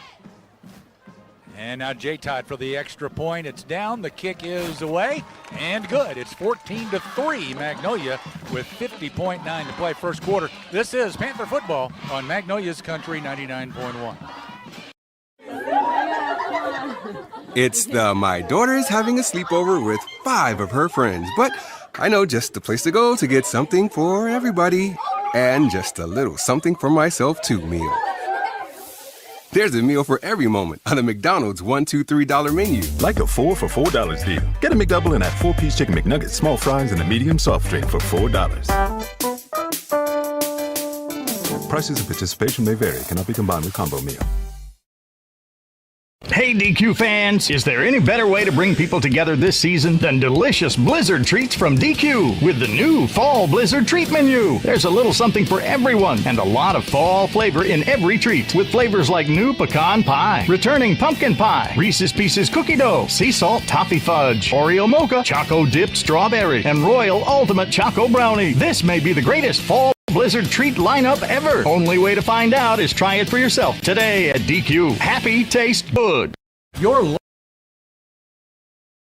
And now J-Todd for the extra point. It's down. The kick is away and good. It's 14-3 Magnolia with 50.9 to play first quarter. This is Panther football on Magnolia's Country 99.1. It's my daughter's having a sleepover with 5 of her friends, but I know just the place to go to get something for everybody and just a little something for myself too meal. There's a meal for every moment on the McDonald's $1, $2, $3 menu. Like a 4 for $4 deal. Get a McDouble and add 4-piece chicken McNuggets, small fries, and a medium soft drink for $4. Prices and participation may vary. Cannot be combined with combo meal. Hey, Hey, DQ fans, is there any better way to bring people together this season than delicious Blizzard treats from DQ with the new Fall Blizzard Treat Menu? There's a little something for everyone and a lot of fall flavor in every treat with flavors like new pecan pie, returning pumpkin pie, Reese's Pieces cookie dough, sea salt toffee fudge, Oreo mocha, choco dipped strawberry, and Royal Ultimate Choco Brownie. This may be the greatest fall Blizzard treat lineup ever. Only way to find out is try it for yourself today at DQ. Happy taste good.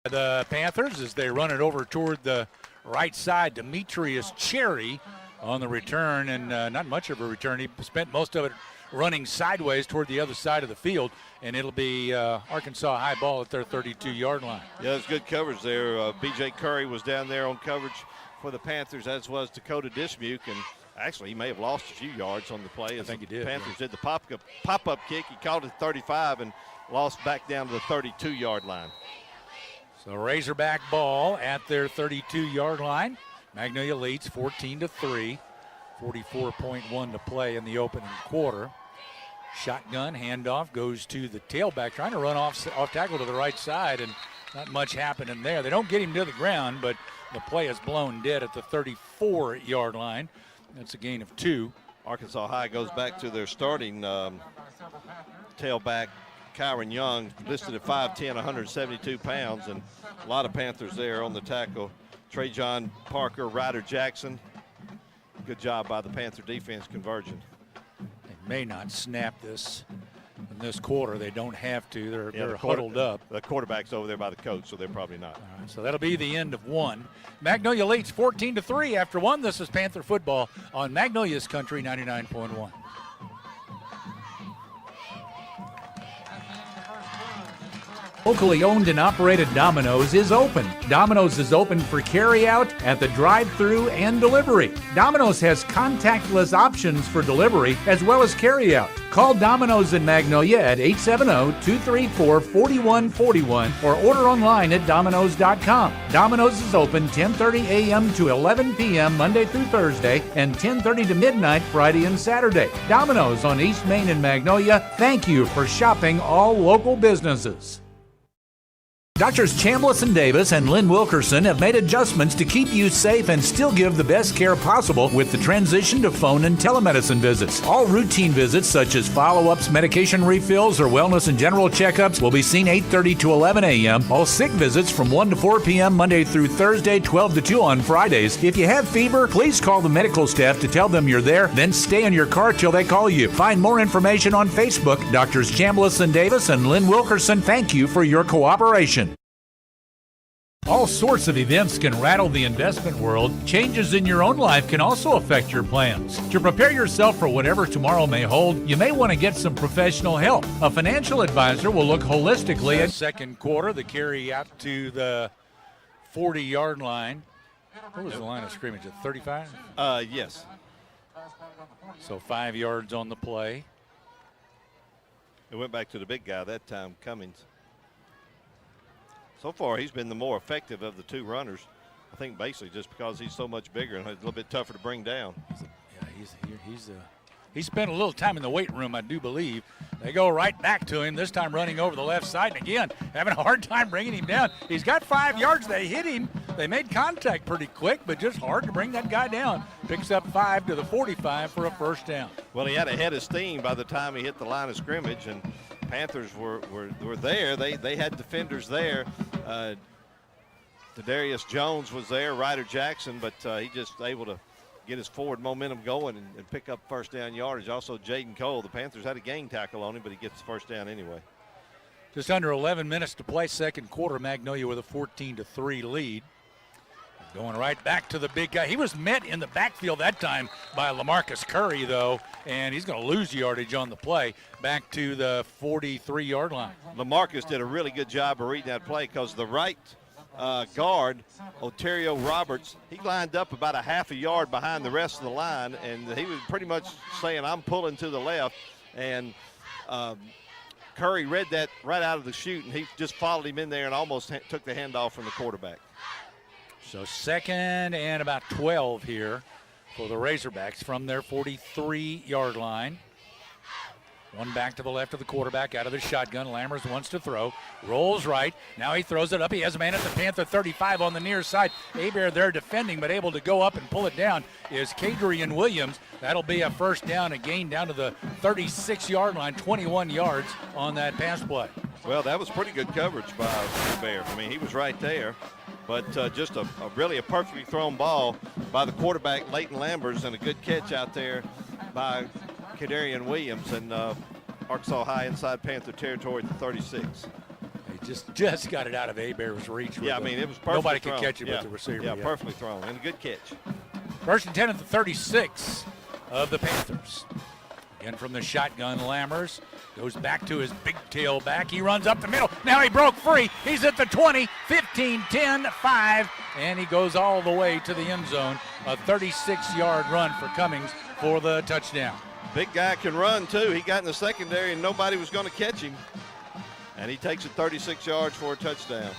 The Panthers as they run it over toward the right side. Demetrius Cherry on the return, and not much of a return. He spent most of it running sideways toward the other side of the field, and it'll be Arkansas high ball at their 32-yard line. Yeah, there's good coverage there. B.J. Curry was down there on coverage for the Panthers, as was Dakota Dismuke, and actually he may have lost a few yards on the play. I think he did. Panthers did the pop-up kick. He caught it at 35 and lost back down to the 32-yard line. So Razorback ball at their 32-yard line. Magnolia leads 14-3. 44.1 to play in the opening quarter. Shotgun handoff goes to the tailback, trying to run off tackle to the right side, and not much happening there. They don't get him to the ground, but the play is blown dead at the 34-yard line. That's a gain of 2. Arkansas High goes back to their starting tailback, Kyron Young, listed at 5'10", 172 pounds, and a lot of Panthers there on the tackle. Trajan Parker, Ryder Jackson. Good job by the Panther defense converging. They may not snap this in this quarter. They don't have to. They're huddled up. The quarterback's over there by the coach, so they're probably not. All right, so that'll be the end of one. Magnolia leads 14-3 after one. This is Panther football on Magnolia's Country 99.1. Locally owned and operated Domino's is open. Domino's is open for carry-out at the drive-thru and delivery. Domino's has contactless options for delivery as well as carry-out. Call Domino's in Magnolia at 870-234-4141 or order online at Domino's.com. Domino's is open 10:30 a.m. to 11 p.m. Monday through Thursday and 10:30 to midnight Friday and Saturday. Domino's on East Main in Magnolia. Thank you for shopping all local businesses. Doctors Chambliss and Davis and Lynn Wilkerson have made adjustments to keep you safe and still give the best care possible with the transition to phone and telemedicine visits. All routine visits such as follow-ups, medication refills, or wellness and general checkups will be seen 8:30 to 11 a.m. All sick visits from 1 to 4 p.m. Monday through Thursday, 12 to 2 on Fridays. If you have fever, please call the medical staff to tell them you're there, then stay in your car till they call you. Find more information on Facebook. Doctors Chambliss and Davis and Lynn Wilkerson, thank you for your cooperation. All sorts of events can rattle the investment world. Changes in your own life can also affect your plans. To prepare yourself for whatever tomorrow may hold, you may want to get some professional help. A financial advisor will look holistically at second quarter. The carry out to the 40-yard line. What was the line of scrimmage at 35? Yes. So 5 yards on the play. It went back to the big guy that time, Cummings. So far, he's been the more effective of the two runners. I think basically just because he's so much bigger and a little bit tougher to bring down. He spent a little time in the weight room, I do believe. They go right back to him, this time running over the left side. And again, having a hard time bringing him down. He's got 5 yards. They hit him. They made contact pretty quick, but just hard to bring that guy down. Picks up 5 to the 45 for a first down. Well, he had a head of steam by the time he hit the line of scrimmage, and Panthers were there. They had defenders there. Darius Jones was there, Ryder Jackson, but he just able to get his forward momentum going and pick up first down yardage. Also, Jaden Cole, the Panthers had a gang tackle on him, but he gets the first down anyway. Just under 11 minutes to play second quarter. Magnolia with a 14-3 lead. Going right back to the big guy. He was met in the backfield that time by LaMarcus Curry, though, and he's going to lose yardage on the play back to the 43-yard line. LaMarcus did a really good job of reading that play because the right guard, Ontario Roberts, he lined up about a half a yard behind the rest of the line, and he was pretty much saying, I'm pulling to the left, and Curry read that right out of the chute, and he just followed him in there and almost took the handoff from the quarterback. So second and about 12 here for the Razorbacks from their 43-yard line. One back to the left of the quarterback out of the shotgun. Lammers wants to throw. Rolls right. Now he throws it up. He has a man at the Panther 35 on the near side. Hebert there defending, but able to go up and pull it down is Kadrian Williams. That'll be a first down, a gain down to the 36-yard line, 21 yards on that pass play. Well, that was pretty good coverage by Hebert. I mean, he was right there. But just a really perfectly thrown ball by the quarterback, Leighton Lambers, and a good catch out there by Kadarian Williams, and Arkansas High inside Panther territory at the 36. He just got it out of Hebert's reach. Yeah, I mean, it was perfectly nobody thrown. could catch it with the receiver. Yeah, perfectly thrown, and a good catch. First and 10 at the 36 of the Panthers. Again from the shotgun, Lammers goes back to his big tailback. He runs up the middle. Now he broke free. He's at the 20, 15, 10, 5, and he goes all the way to the end zone. A 36-yard run for Cummings for the touchdown. Big guy can run, too. He got in the secondary, and nobody was going to catch him. And he takes it 36 yards for a touchdown.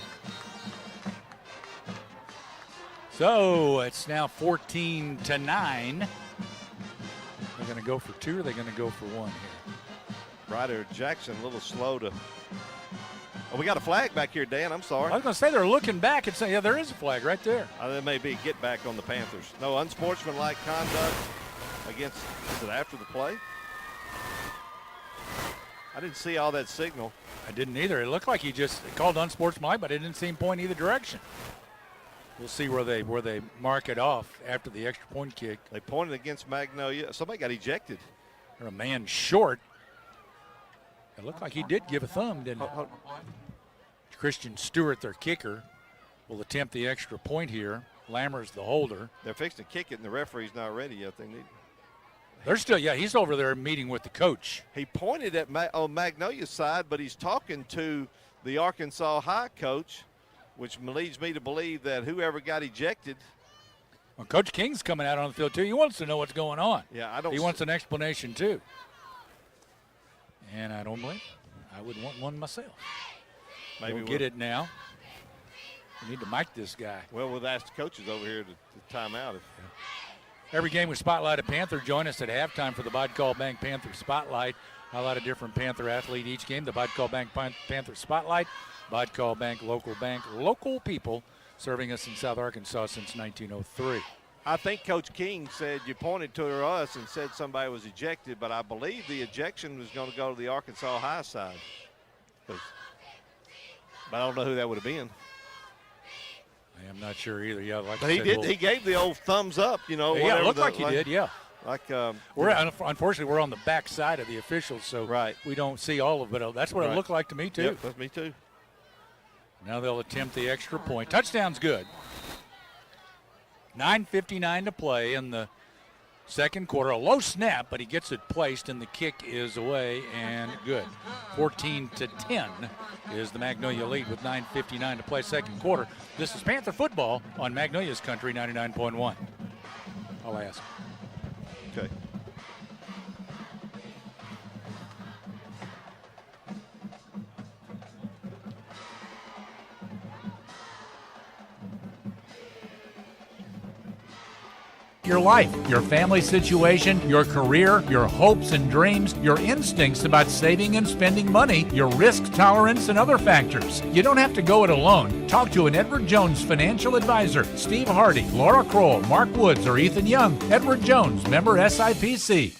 So it's now 14-9. They're going to go for two, or they're going to go for one here? Ryder Jackson a little slow to. Oh, we got a flag back here, Dan. I'm sorry. I was going to say they're looking back and say, yeah, there is a flag right there. There may be a get back on the Panthers. No unsportsmanlike conduct against. Is it after the play? I didn't see all that signal. I didn't either. It looked like he just called unsportsmanlike, but it didn't seem point either direction. We'll see where they mark it off after the extra point kick. They pointed against Magnolia. Somebody got ejected. They're a man short. It looked like he did give a thumb, didn't it? Christian Stewart, their kicker, will attempt the extra point here. Lammers the holder. They're fixing to kick it, and the referee's not ready yet. They're still, yeah, he's over there meeting with the coach. He pointed at on Magnolia's side, but he's talking to the Arkansas High coach, which leads me to believe that whoever got ejected. Well, Coach King's coming out on the field, too. He wants to know what's going on. Yeah, He wants an explanation, too. And I don't blame him. I would want one myself. Maybe we'll get it now. We need to mic this guy. Well, we'll ask the coaches over here to time out. Every game we spotlight a Panther. Join us at halftime for the Vodcall Bank Panther Spotlight. Highlight a different Panther athlete each game. The Vodcall Bank Panther Spotlight. Vodcall Bank, local people serving us in South Arkansas since 1903. I think Coach King said you pointed to us and said somebody was ejected, but I believe the ejection was going to go to the Arkansas High side. But I don't know who that would have been. I am not sure either. Yeah, like but he did. He gave the old thumbs up. You know. Yeah, it looked like he did. Yeah. Unfortunately, we're on the back side of the officials, so we don't see all of it. That's what it looked like to me too. Yep, that's me too. Now they'll attempt the extra point. Touchdown's good. 9:59 to play in the second quarter. A low snap, but he gets it placed, and the kick is away and good. 14-10 is the Magnolia lead with 9:59 to play second quarter. This is Panther football on Magnolia's Country 99.1. I'll ask. Okay. Your life, your family situation, your career, your hopes and dreams, your instincts about saving and spending money, your risk tolerance, and other factors. You don't have to go it alone. Talk to an Edward Jones financial advisor. Steve Hardy, Laura Kroll, Mark Woods, or Ethan Young. Edward Jones, member SIPC.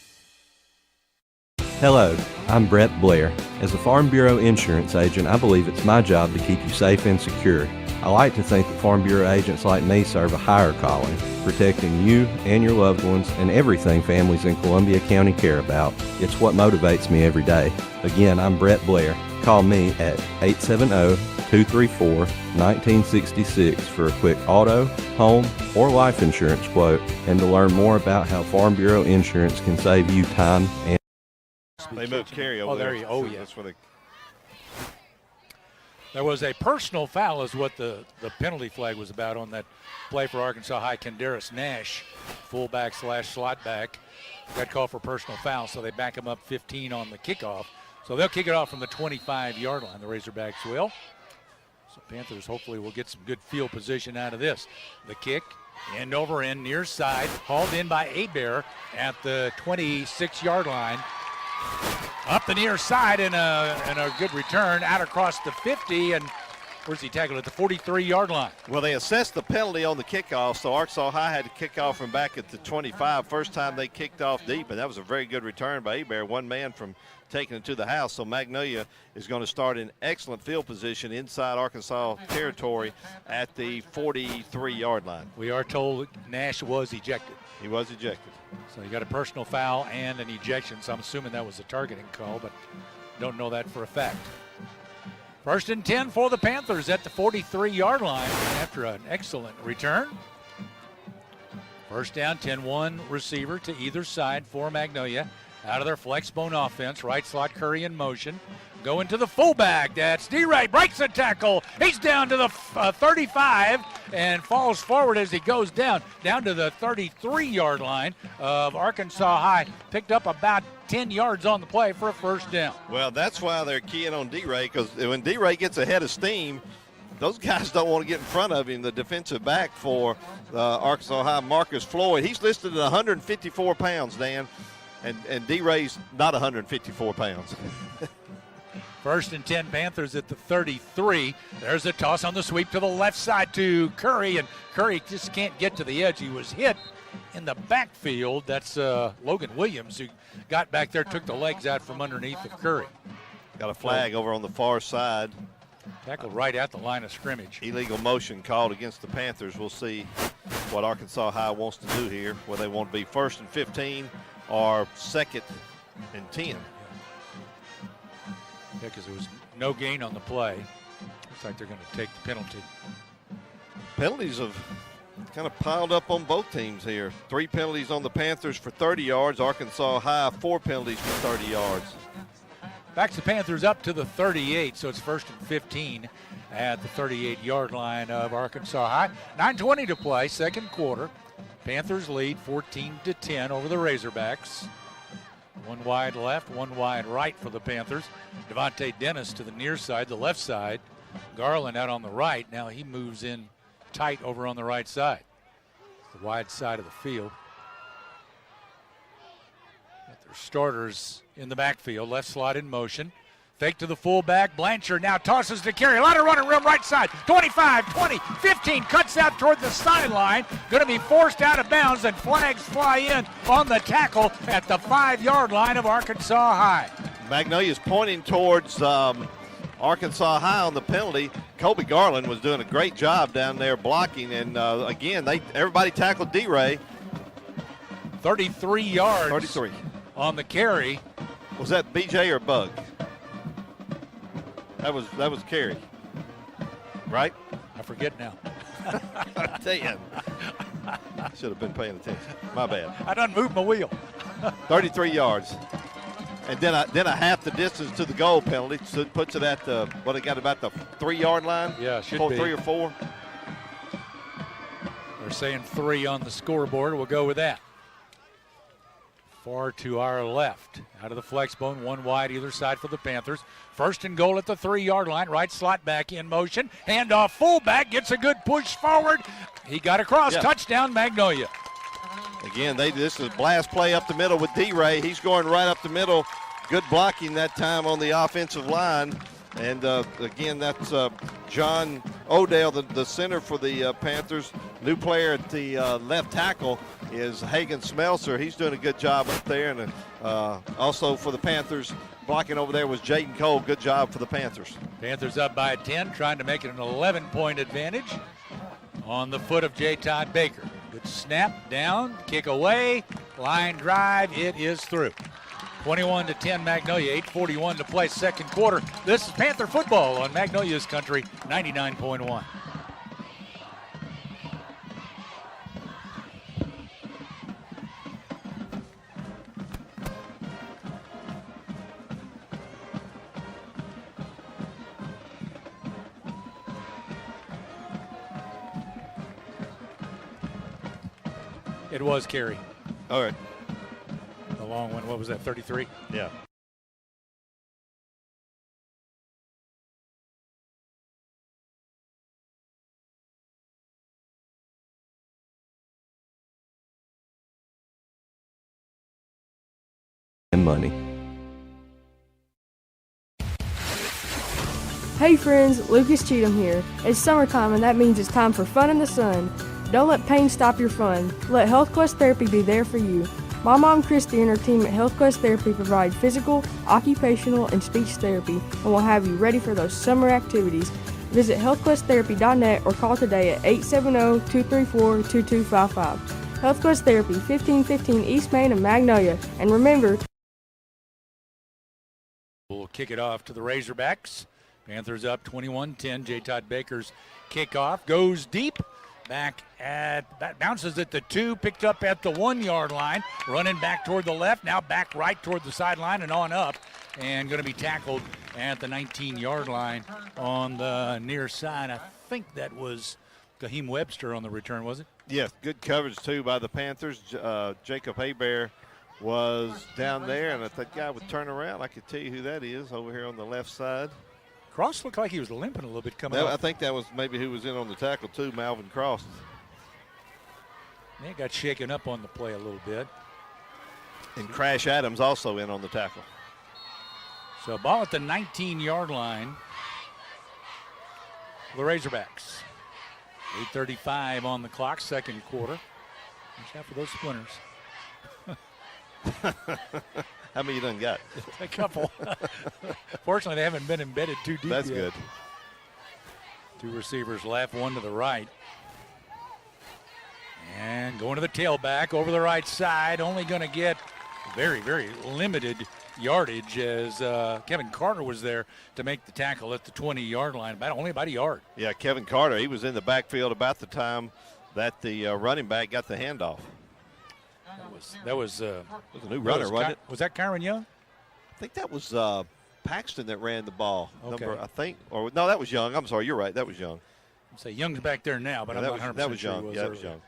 Hello, I'm Brett Blair. As a Farm Bureau insurance agent, I believe it's my job to keep you safe and secure. I like to think that Farm Bureau agents like me serve a higher calling, protecting you and your loved ones and everything families in Columbia County care about. It's what motivates me every day. Again, I'm Brett Blair. Call me at 870-234-1966 for a quick auto, home, or life insurance quote, and to learn more about how Farm Bureau insurance can save you time and... They moved Carey over there. Oh, yeah. That's what There was a personal foul is what the penalty flag was about on that play for Arkansas High. Kendaris Nash, fullback / slot back, got called for personal foul, so they back him up 15 on the kickoff. So they'll kick it off from the 25-yard line, the Razorbacks will. So Panthers hopefully will get some good field position out of this. The kick, end over end, near side, hauled in by Hebert at the 26-yard line. Up the near side and a good return out across the 50, and where's he tackled at the 43-yard line? Well, they assessed the penalty on the kickoff, so Arkansas High had to kick off from back at the 25. First time they kicked off deep, and that was a very good return by Hebert. One man from taking it to the house. So Magnolia is going to start in excellent field position inside Arkansas territory at the 43-yard line. We are told Nash was ejected. He was ejected. So you got a personal foul and an ejection, so I'm assuming that was a targeting call, but don't know that for a fact. 1st and 10 for the Panthers at the 43-yard line after an excellent return. First down, 10-1 receiver to either side for Magnolia. Out of their flex bone offense, right slot Curry in motion. Going to the fullback, that's D-Ray, breaks a tackle. He's down to the 35 and falls forward as he goes down to the 33-yard line of Arkansas High. Picked up about 10 yards on the play for a first down. Well, that's why they're keying on D-Ray, because when D-Ray gets ahead of steam, those guys don't want to get in front of him. The defensive back for Arkansas High, Marcus Floyd, he's listed at 154 pounds, Dan, and D-Ray's not 154 pounds. 1st and 10, Panthers at the 33. There's a toss on the sweep to the left side to Curry, and Curry just can't get to the edge. He was hit in the backfield. That's Logan Williams who got back there, took the legs out from underneath of Curry. Got a flag over on the far side. Tackled right at the line of scrimmage. Illegal motion called against the Panthers. We'll see what Arkansas High wants to do here, whether they want to be 1st and 15 or 2nd and 10. Yeah, because there was no gain on the play. Looks like they're going to take the penalty. Penalties have kind of piled up on both teams here. 3 penalties on the Panthers for 30 yards. Arkansas High, 4 penalties for 30 yards. Backs the Panthers up to the 38, so it's 1st and 15 at the 38-yard line of Arkansas High. 9:20 to play, second quarter. Panthers lead 14-10 over the Razorbacks. One wide left, one wide right for the Panthers. Devontae Dennis to the near side, the left side. Garland out on the right. Now he moves in tight over on the right side. The wide side of the field. Got their starters in the backfield. Left slot in motion. Fake to the fullback. Blanchard now tosses to Carey. A lot of running room right side. 25, 20, 15. Cuts out toward the sideline. Going to be forced out of bounds, and flags fly in on the tackle at the 5-yard line of Arkansas High. Magnolia's pointing towards Arkansas High on the penalty. Kobe Garland was doing a great job down there blocking, and again, everybody tackled D-Ray. 33 yards 33 on the carry. Was that BJ or Bug? That was Carey, right? I forget now. Damn. Should have been paying attention. My bad. I done moved my wheel. 33 yards. And then a half the distance to the goal penalty. So it puts it at the, it got about the 3-yard line? Yeah, should be. 3 or 4. They're saying 3 on the scoreboard. We'll go with that. Far to our left. Out of the flex bone, one wide either side for the Panthers. 1st and goal at the 3-yard line. Right slot back in motion. Handoff fullback. Gets a good push forward. He got across. Yeah. Touchdown, Magnolia. Again, this is a blast play up the middle with D-Ray. He's going right up the middle. Good blocking that time on the offensive line. And again, that's John Odell, the center for the Panthers. New player at the left tackle is Hagen Smelser. He's doing a good job up there. And also for the Panthers, blocking over there was Jaden Cole. Good job for the Panthers. Panthers up by 10, trying to make it an 11-point advantage on the foot of J. Todd Baker. Good snap, down, kick away, line drive, it is through. 21-10 Magnolia, 8:41 to play, second quarter. This is Panther football on Magnolia's Country, 99.1. It was Carey. All right. The long one, what was that, 33? Yeah. And money. Hey friends, Lucas Cheatham here. It's summertime and that means it's time for fun in the sun. Don't let pain stop your fun. Let HealthQuest Therapy be there for you. My mom, Christy, and her team at HealthQuest Therapy provide physical, occupational, and speech therapy and will have you ready for those summer activities. Visit healthquesttherapy.net or call today at 870-234-2255. HealthQuest Therapy, 1515 East Main in Magnolia. And remember, we'll kick it off to the Razorbacks. Panthers up 21-10. J. Todd Baker's kickoff goes deep. Bounces at the 2, picked up at the 1-yard line, running back toward the left, now back right toward the sideline and on up, and going to be tackled at the 19-yard line on the near side. I think that was Kaheem Webster on the return, was it? Yes, good coverage, too, by the Panthers. Jacob Hebert was down there, and if that guy would turn around, I could tell you who that is over here on the left side. Cross looked like he was limping a little bit coming up. I think that was maybe who was in on the tackle, too, Malvin Cross. He got shaken up on the play a little bit. And Crash Adams also in on the tackle. So ball at the 19-yard line. The Razorbacks. 8:35 on the clock, second quarter. Watch out for those splinters. How many you done got? A couple. Fortunately, they haven't been embedded too deep That's yet. good. 2 receivers left, 1 to the right. And going to the tailback over the right side. Only going to get very, very limited yardage as Kevin Carter was there to make the tackle at the 20-yard line. Only about a yard. Yeah, Kevin Carter, he was in the backfield about the time that the running back got the handoff. That was a new runner, wasn't it? Was that Kyron Young? I think that was Paxton that ran the ball. Okay. No, that was Young. I'm sorry, you're right. That was Young. Say Young's back there now, but I'm not 100% that was sure Young. he That was Young.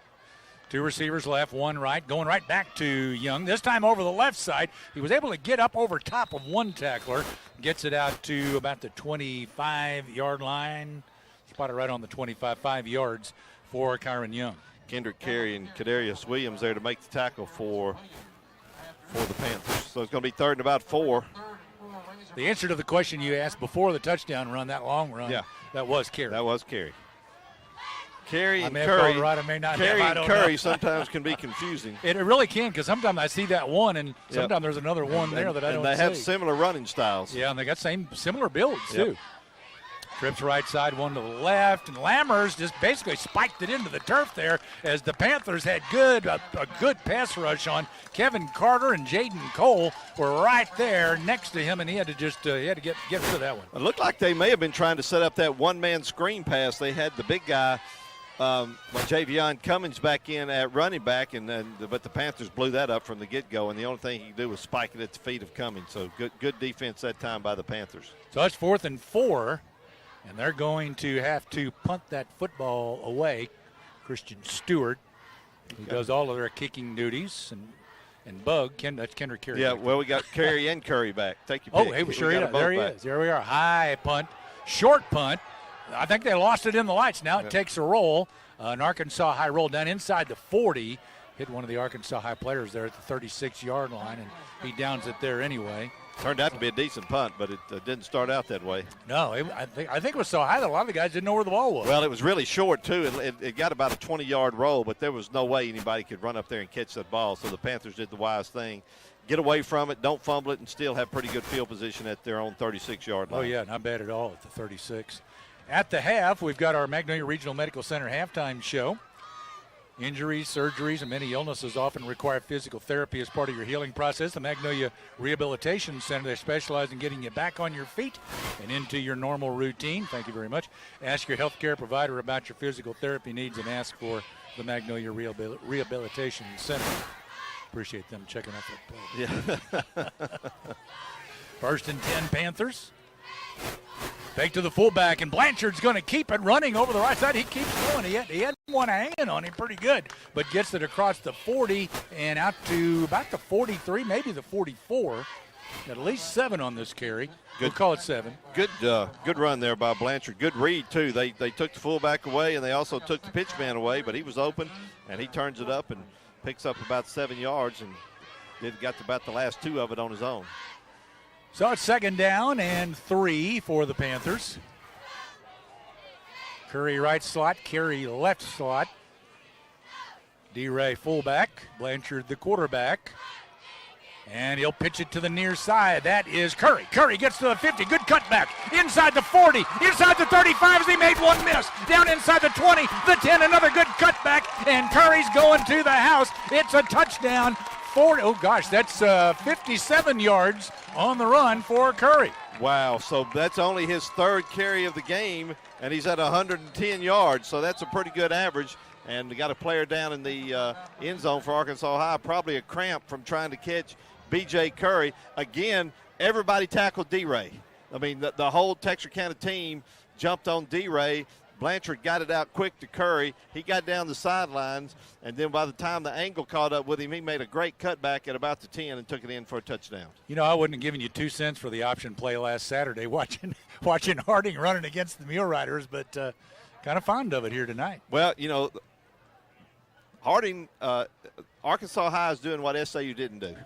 2 receivers left, 1 right, going right back to Young. This time over the left side. He was able to get up over top of 1 tackler, gets it out to about the 25-yard line. Spotted right on the 25, 5 yards for Kyron Young. Kendrick Carey and Kadarius Williams there to make the tackle for the Panthers. So it's going to be 3rd and about 4. The answer to the question you asked before the touchdown run, that long run, that was Carey. That was Carey. Carey and Curry, Curry sometimes can be confusing. It really can, because sometimes I see that one, and sometimes there's another one there that I don't see. And they have similar running styles. Yeah, and they got similar builds, too. Trips right side, 1 to the left, and Lammers just basically spiked it into the turf there as the Panthers had a good pass rush on Kevin Carter, and Jaden Cole were right there next to him, and he had to get rid of that one. It looked like they may have been trying to set up that one-man screen pass. They had the big guy, Javion Cummings, back in at running back, but the Panthers blew that up from the get-go, and the only thing he could do was spike it at the feet of Cummings. So good defense that time by the Panthers. So it's 4th and 4. And they're going to have to punt that football away. Christian Stewart, who does all of their kicking duties, and Bug, that's Kendrick Carey. Yeah, well, we got Carey and Curry back. Take your pick. Oh, hey, sure, there he is. There we are. High punt, short punt. I think they lost it in the lights. Now it takes a roll. An Arkansas high roll down inside the 40. Hit one of the Arkansas high players there at the 36-yard line, and he downs it there anyway. Turned out to be a decent punt, but it didn't start out that way. No, I think it was so high that a lot of the guys didn't know where the ball was. Well, it was really short, too. It got about a 20-yard roll, but there was no way anybody could run up there and catch that ball, so the Panthers did the wise thing. Get away from it, don't fumble it, and still have pretty good field position at their own 36-yard line. Oh, yeah, not bad at all at the 36. At the half, we've got our Magnolia Regional Medical Center halftime show. Injuries, surgeries, and many illnesses often require physical therapy as part of your healing process. The Magnolia Rehabilitation Center, they specialize in getting you back on your feet and into your normal routine. Thank you very much. Ask your healthcare provider about your physical therapy needs and ask for the Magnolia Rehabilitation Center. Appreciate them checking out that play. Yeah. 1st and 10 Panthers. Fake to the fullback, and Blanchard's going to keep it running over the right side. He keeps going. He had one hanging on him pretty good, but gets it across the 40 and out to about the 43, maybe the 44. At least 7 on this carry. We'll call it 7. Good run there by Blanchard. Good read, too. They took the fullback away, and they also took the pitch man away, but he was open, and he turns it up and picks up about 7 yards and got to about the last 2 of it on his own. So it's 2nd down and 3 for the Panthers. Curry right slot, Carey left slot. D-Ray fullback, Blanchard the quarterback. And he'll pitch it to the near side. That is Curry. Curry gets to the 50. Good cutback. Inside the 40. Inside the 35 as he made one miss. Down inside the 20. The 10. Another good cutback. And Curry's going to the house. It's a touchdown. 40. Oh, gosh, that's 57 yards on the run for Curry. Wow, so that's only his third carry of the game, and he's at 110 yards. So that's a pretty good average. And we got a player down in the end zone for Arkansas High. Probably a cramp from trying to catch B.J. Curry. Again, everybody tackled D-Ray. I mean, the whole Texarkana team jumped on D-Ray. Blanchard got it out quick to Curry. He got down the sidelines, and then by the time the angle caught up with him, he made a great cutback at about the 10 and took it in for a touchdown. You know, I wouldn't have given you 2 cents for the option play last Saturday watching Harding running against the Mule Riders, but kind of fond of it here tonight. Well, you know, Harding, Arkansas High is doing what SAU didn't do.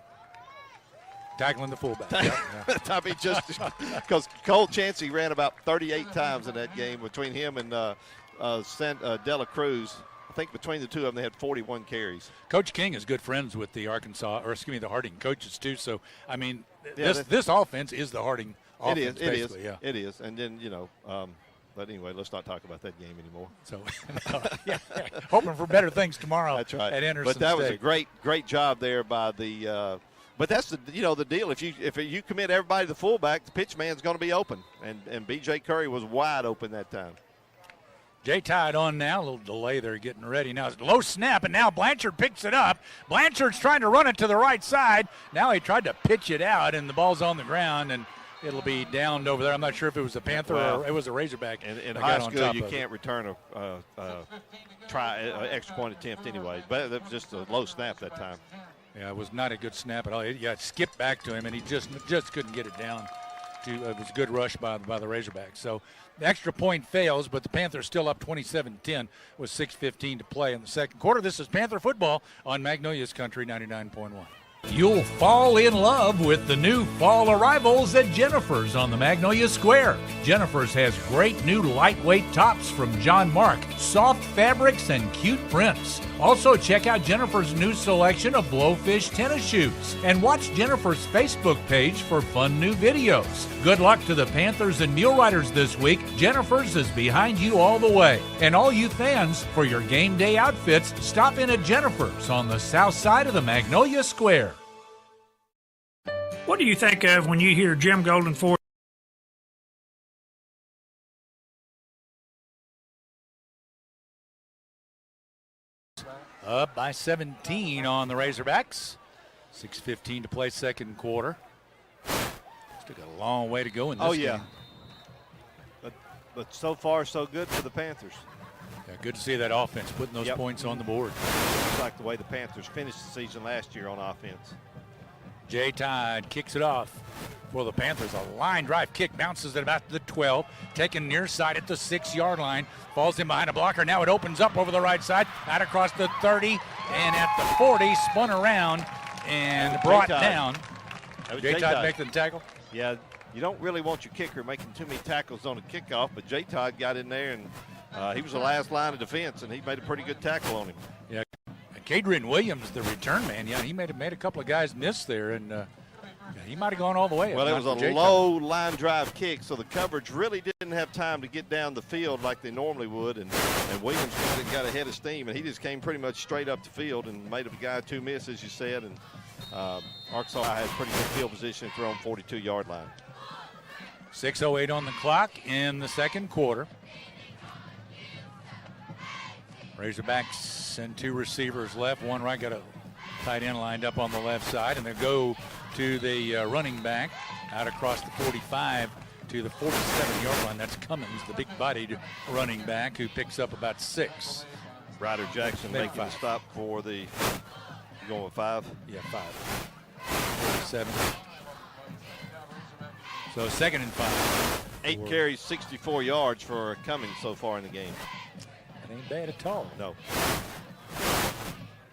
Tackling the fullback. I mean, just because Cole Chansey ran about 38 times in that game between him and Dela Cruz. I think between the two of them, they had 41 carries. Coach King is good friends with the the Harding coaches too. So I mean, this offense is the Harding offense. It is. And then but anyway, let's not talk about that game anymore. So, hoping for better things tomorrow. That's right. At Anderson But that State. was a great job there by the. But that's the deal. If you commit everybody to the fullback, the pitch man's going to be open, and B.J. Curry was wide open that time. Jay tied on now. A little delay there getting ready. Now it's low snap, and now Blanchard picks it up. Blanchard's trying to run it to the right side. Now he tried to pitch it out, and the ball's on the ground, and it'll be downed over there. I'm not sure if it was a Panther or it was a Razorback. In high school, you can't return a extra point attempt anyway. But it was just a low snap that time. Yeah, it was not a good snap at all. It skipped back to him, and he just couldn't get it down. It was a good rush by the Razorbacks. So the extra point fails, but the Panthers still up 27-10 with 6:15 to play in the second quarter. This is Panther football on Magnolia's Country 99.1. You'll fall in love with the new fall arrivals at Jennifer's on the Magnolia Square. Jennifer's has great new lightweight tops from John Mark, soft fabrics, and cute prints. Also, check out Jennifer's new selection of Blowfish tennis shoes. And watch Jennifer's Facebook page for fun new videos. Good luck to the Panthers and Mule Riders this week. Jennifer's is behind you all the way. And all you fans, for your game day outfits, stop in at Jennifer's on the south side of the Magnolia Square. What do you think of when you hear Jim Golden Ford? Up by 17 on the Razorbacks. 6:15 to play second quarter. Still got a long way to go in this game. But so far so good for the Panthers. Yeah, good to see that offense putting those points on the board. Just like the way the Panthers finished the season last year on offense. Jay Todd kicks it off for the Panthers. A line drive kick, bounces at about the 12, taken near side at the 6-yard line, falls in behind a blocker. Now it opens up over the right side, out across the 30, and at the 40, spun around and brought down. Jay Todd making the tackle. Yeah, you don't really want your kicker making too many tackles on a kickoff, but Jay Todd got in there, and he was the last line of defense, and he made a pretty good tackle on him. Yeah. Kadrian Williams, the return man, he made a couple of guys miss there, and he might have gone all the way. Well, it was a low line drive kick, so the coverage really didn't have time to get down the field like they normally would, and Williams got ahead of steam, and he just came pretty much straight up the field and made a guy 2 miss, as you said, and Arkansas had pretty good field position to throw on 42-yard line. 6:08 on the clock in the second quarter. Razorbacks and 2 receivers left, 1 right, got a tight end lined up on the left side, and they go to the running back out across the 45 to the 47-yard line. That's Cummins, the big-bodied running back, who picks up about 6. Ryder Jackson making a stop for the, you going with 5? Yeah, 5. 47. So 2nd and 5. 8 carries, 64 yards for Cummins so far in the game. That ain't bad at all. No.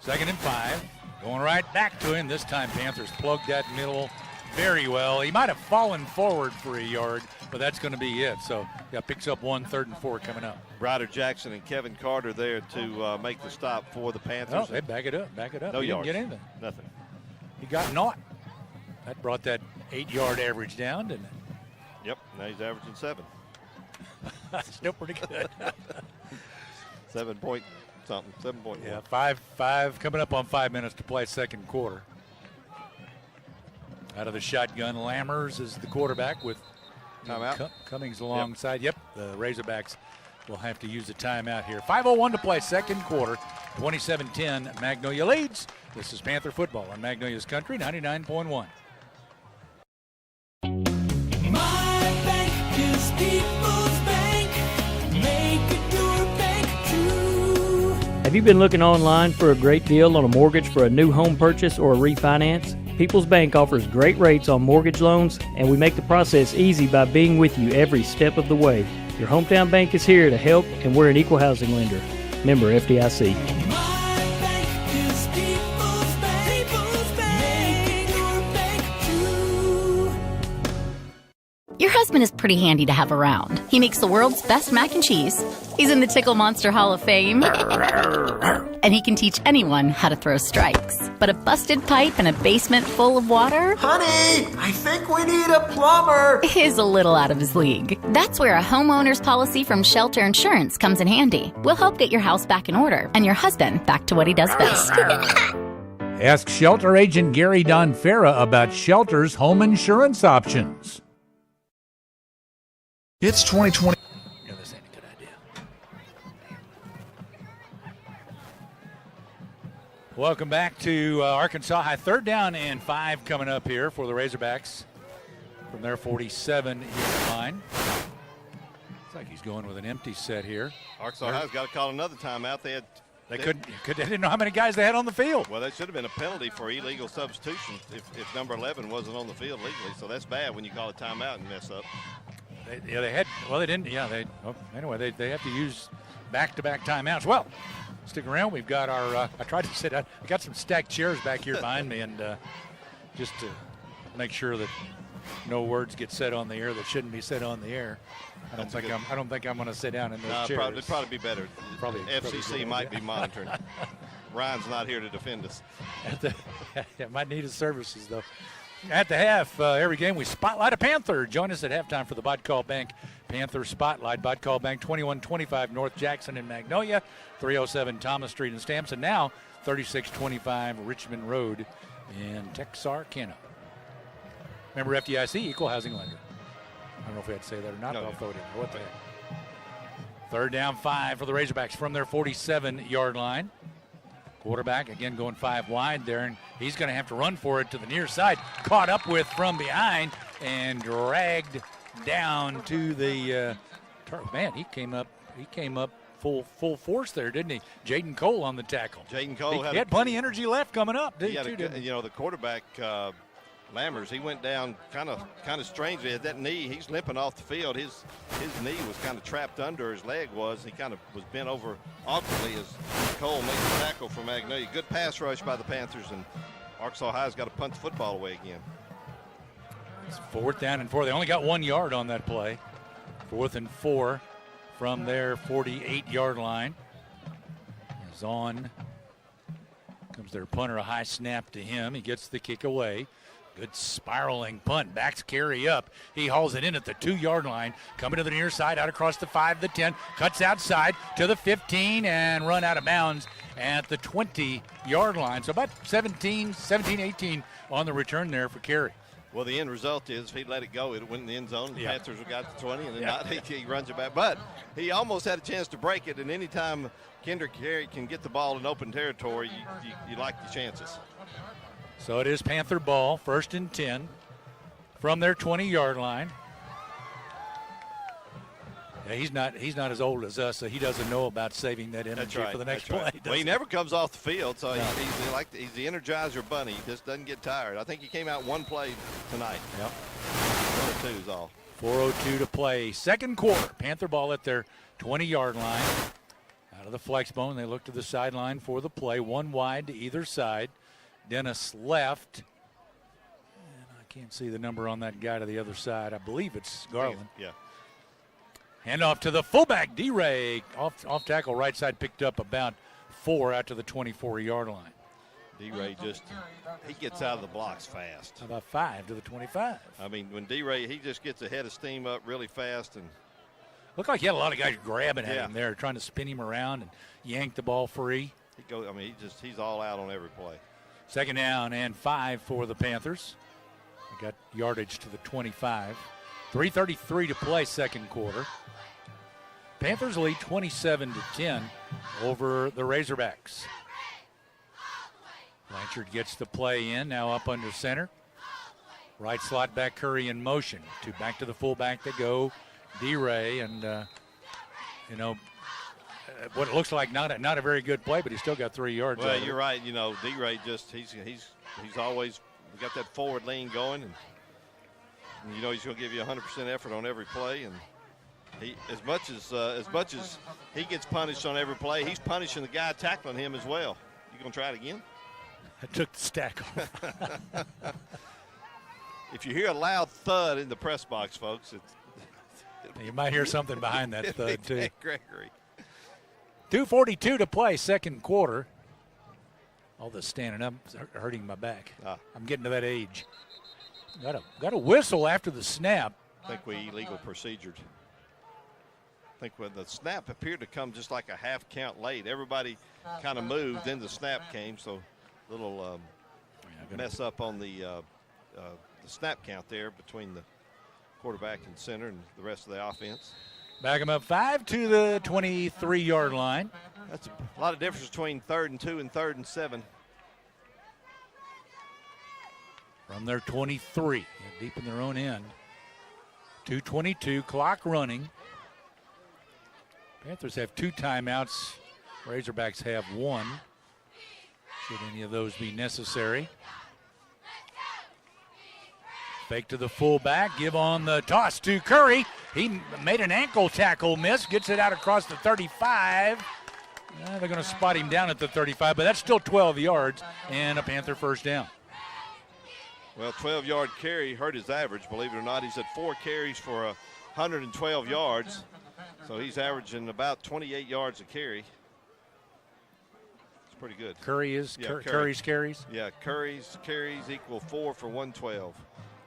2nd and 5. Going right back to him. This time Panthers plugged that middle very well. He might have fallen forward for a yard, but that's going to be it. So, yeah, picks up 1, 3rd and 4 coming up. Ryder Jackson and Kevin Carter there to make the stop for the Panthers. Oh, they back it up. No he yards. Didn't get anything. Nothing. He got naught. That brought that 8-yard average down, didn't it? Yep, now he's averaging 7. Still pretty good. 7 point something, 7.1. Yeah, 5 coming up on 5 minutes to play second quarter. Out of the shotgun, Lammers is the quarterback with timeout. Cummings alongside. Yep, the Razorbacks will have to use a timeout here. 5:01 to play second quarter. 27-10, Magnolia leads. This is Panther football on Magnolia's Country 99.1. Have you been looking online for a great deal on a mortgage for a new home purchase or a refinance? People's Bank offers great rates on mortgage loans, and we make the process easy by being with you every step of the way. Your hometown bank is here to help, and we're an equal housing lender. Member FDIC. Your husband is pretty handy to have around. He makes the world's best mac and cheese. He's in the Tickle Monster Hall of Fame. And he can teach anyone how to throw strikes. But a busted pipe in a basement full of water? Honey, I think we need a plumber. Is a little out of his league. That's where a homeowner's policy from Shelter Insurance comes in handy. We'll help get your house back in order and your husband back to what he does best. Ask Shelter Agent Gary Donfera about Shelter's home insurance options. It's 2020. Yeah, this ain't a good idea. Welcome back to Arkansas High. 3rd down and 5 coming up here for the Razorbacks from their 47-yard line. Looks like he's going with an empty set here. Arkansas High's got to call another timeout. They didn't know how many guys they had on the field. Well, that should have been a penalty for illegal substitution if number 11 wasn't on the field legally. So that's bad when you call a timeout and mess up. They didn't. Yeah, anyway, they have to use back-to-back timeouts. Well, stick around. We've got our, I tried to sit out. I got some stacked chairs back here behind me, and just to make sure that no words get said on the air that shouldn't be said on the air. I don't think I'm going to sit down in those chairs. It'd probably be better. FCC might be monitoring. Ryan's not here to defend us. Might need his services, though. At the half, every game we spotlight a Panther. Join us at halftime for the Bodcall Bank Panther Spotlight. Bodcall Bank, 2125 North Jackson in Magnolia, 307 Thomas Street in Stamps, and now 3625 Richmond Road in Texarkana. Remember, FDIC, equal housing lender. I don't know if we had to say that or not, but I'll throw it in there. What the heck? 3rd down 5 for the Razorbacks from their 47-yard line. Quarterback, again, going 5 wide there, and he's going to have to run for it to the near side. Caught up with from behind and dragged down to the man, he came up full force there, didn't he? Jaden Cole on the tackle. Jaden Cole he had plenty of energy left coming up, didn't he? The quarterback, Lammers, he went down kind of strangely at that knee. He's limping off the field. His knee was kind of trapped under his leg was. He kind of was bent over awkwardly as Cole made the tackle for Magnolia. Good pass rush by the Panthers, and Arkansas High's got to punt the football away again. It's 4th down and 4. They only got 1 yard on that play. 4th and 4 from their 48-yard line. Is on. Comes their punter, a high snap to him. He gets the kick away. Good spiraling punt. Backs carry up. He hauls it in at the 2-yard line. Coming to the near side, out across the 5, the 10. Cuts outside to the 15 and run out of bounds at the 20-yard line. So about 17, 18 on the return there for carry. Well, the end result is if he let it go, it went in the end zone. The Panthers got to 20, and then he runs it back. But he almost had a chance to break it, and anytime Kendrick Carey can get the ball in open territory, you like the chances. So it is Panther ball, 1st and 10 from their 20-yard line. Yeah, he's not as old as us, so he doesn't know about saving that energy for the next play. Well, he never comes off the field, so he's the Energizer Bunny. He just doesn't get tired. I think he came out 1 play tonight. Yep. 4:02 is all. 4:02 to play. Second quarter. Panther ball at their 20-yard line. Out of the flex bone, they look to the sideline for the play. 1 wide to either side. Dennis left. And I Can't see the number on that guy to the other side. I believe it's Garland. Yeah. Hand off to the fullback, D-Ray. Off tackle, right side, picked up about 4 out to the 24-yard line. D-Ray he gets out of the blocks fast. How about 5 to the 25? I mean, when D-Ray, he just gets ahead of steam up really fast. And looked like he had a lot of guys grabbing at him there, trying to spin him around and yank the ball free. He's all out on every play. 2nd down and 5 for the Panthers. They got yardage to the 25. 3:33 to play, second quarter. Panthers lead 27-10 over the Razorbacks. Blanchard gets the play in, now up under center. Right slot back, Curry in motion. Back to the fullback they go. D-Ray, and what it looks like not a very good play, but he still got 3 yards. Well, you're right. D-Ray he's always got that forward lean going, and he's going to give you 100% effort on every play. And he, as much as he gets punished on every play, he's punishing the guy tackling him as well. You going to try it again? I took the stack off. If you hear a loud thud in the press box, folks, you might hear something behind that thud too. Gregory. 2:42 to play, second quarter. All this standing up is hurting my back. I'm getting to that age. Got a whistle after the snap. I think we illegal procedured. I think when the snap appeared to come just like a half count late, everybody kind of moved, then the snap came, so a little mess up on the snap count there between the quarterback and center and the rest of the offense. Back them up 5 to the 23-yard line. That's a lot of difference between 3rd and 2 and 3rd and 7. From their 23, deep in their own end. 2:22, clock running. Panthers have 2 timeouts. Razorbacks have 1. Should any of those be necessary. Fake to the fullback, give on the toss to Curry. He made an ankle tackle miss, gets it out across the 35. They're going to spot him down at the 35, but that's still 12 yards and a Panther first down. Well, 12-yard carry hurt his average, believe it or not. He's at 4 carries for 112 yards, so he's averaging about 28 yards a carry. It's pretty good. Curry's carries? Yeah, Curry's carries equal 4 for 112.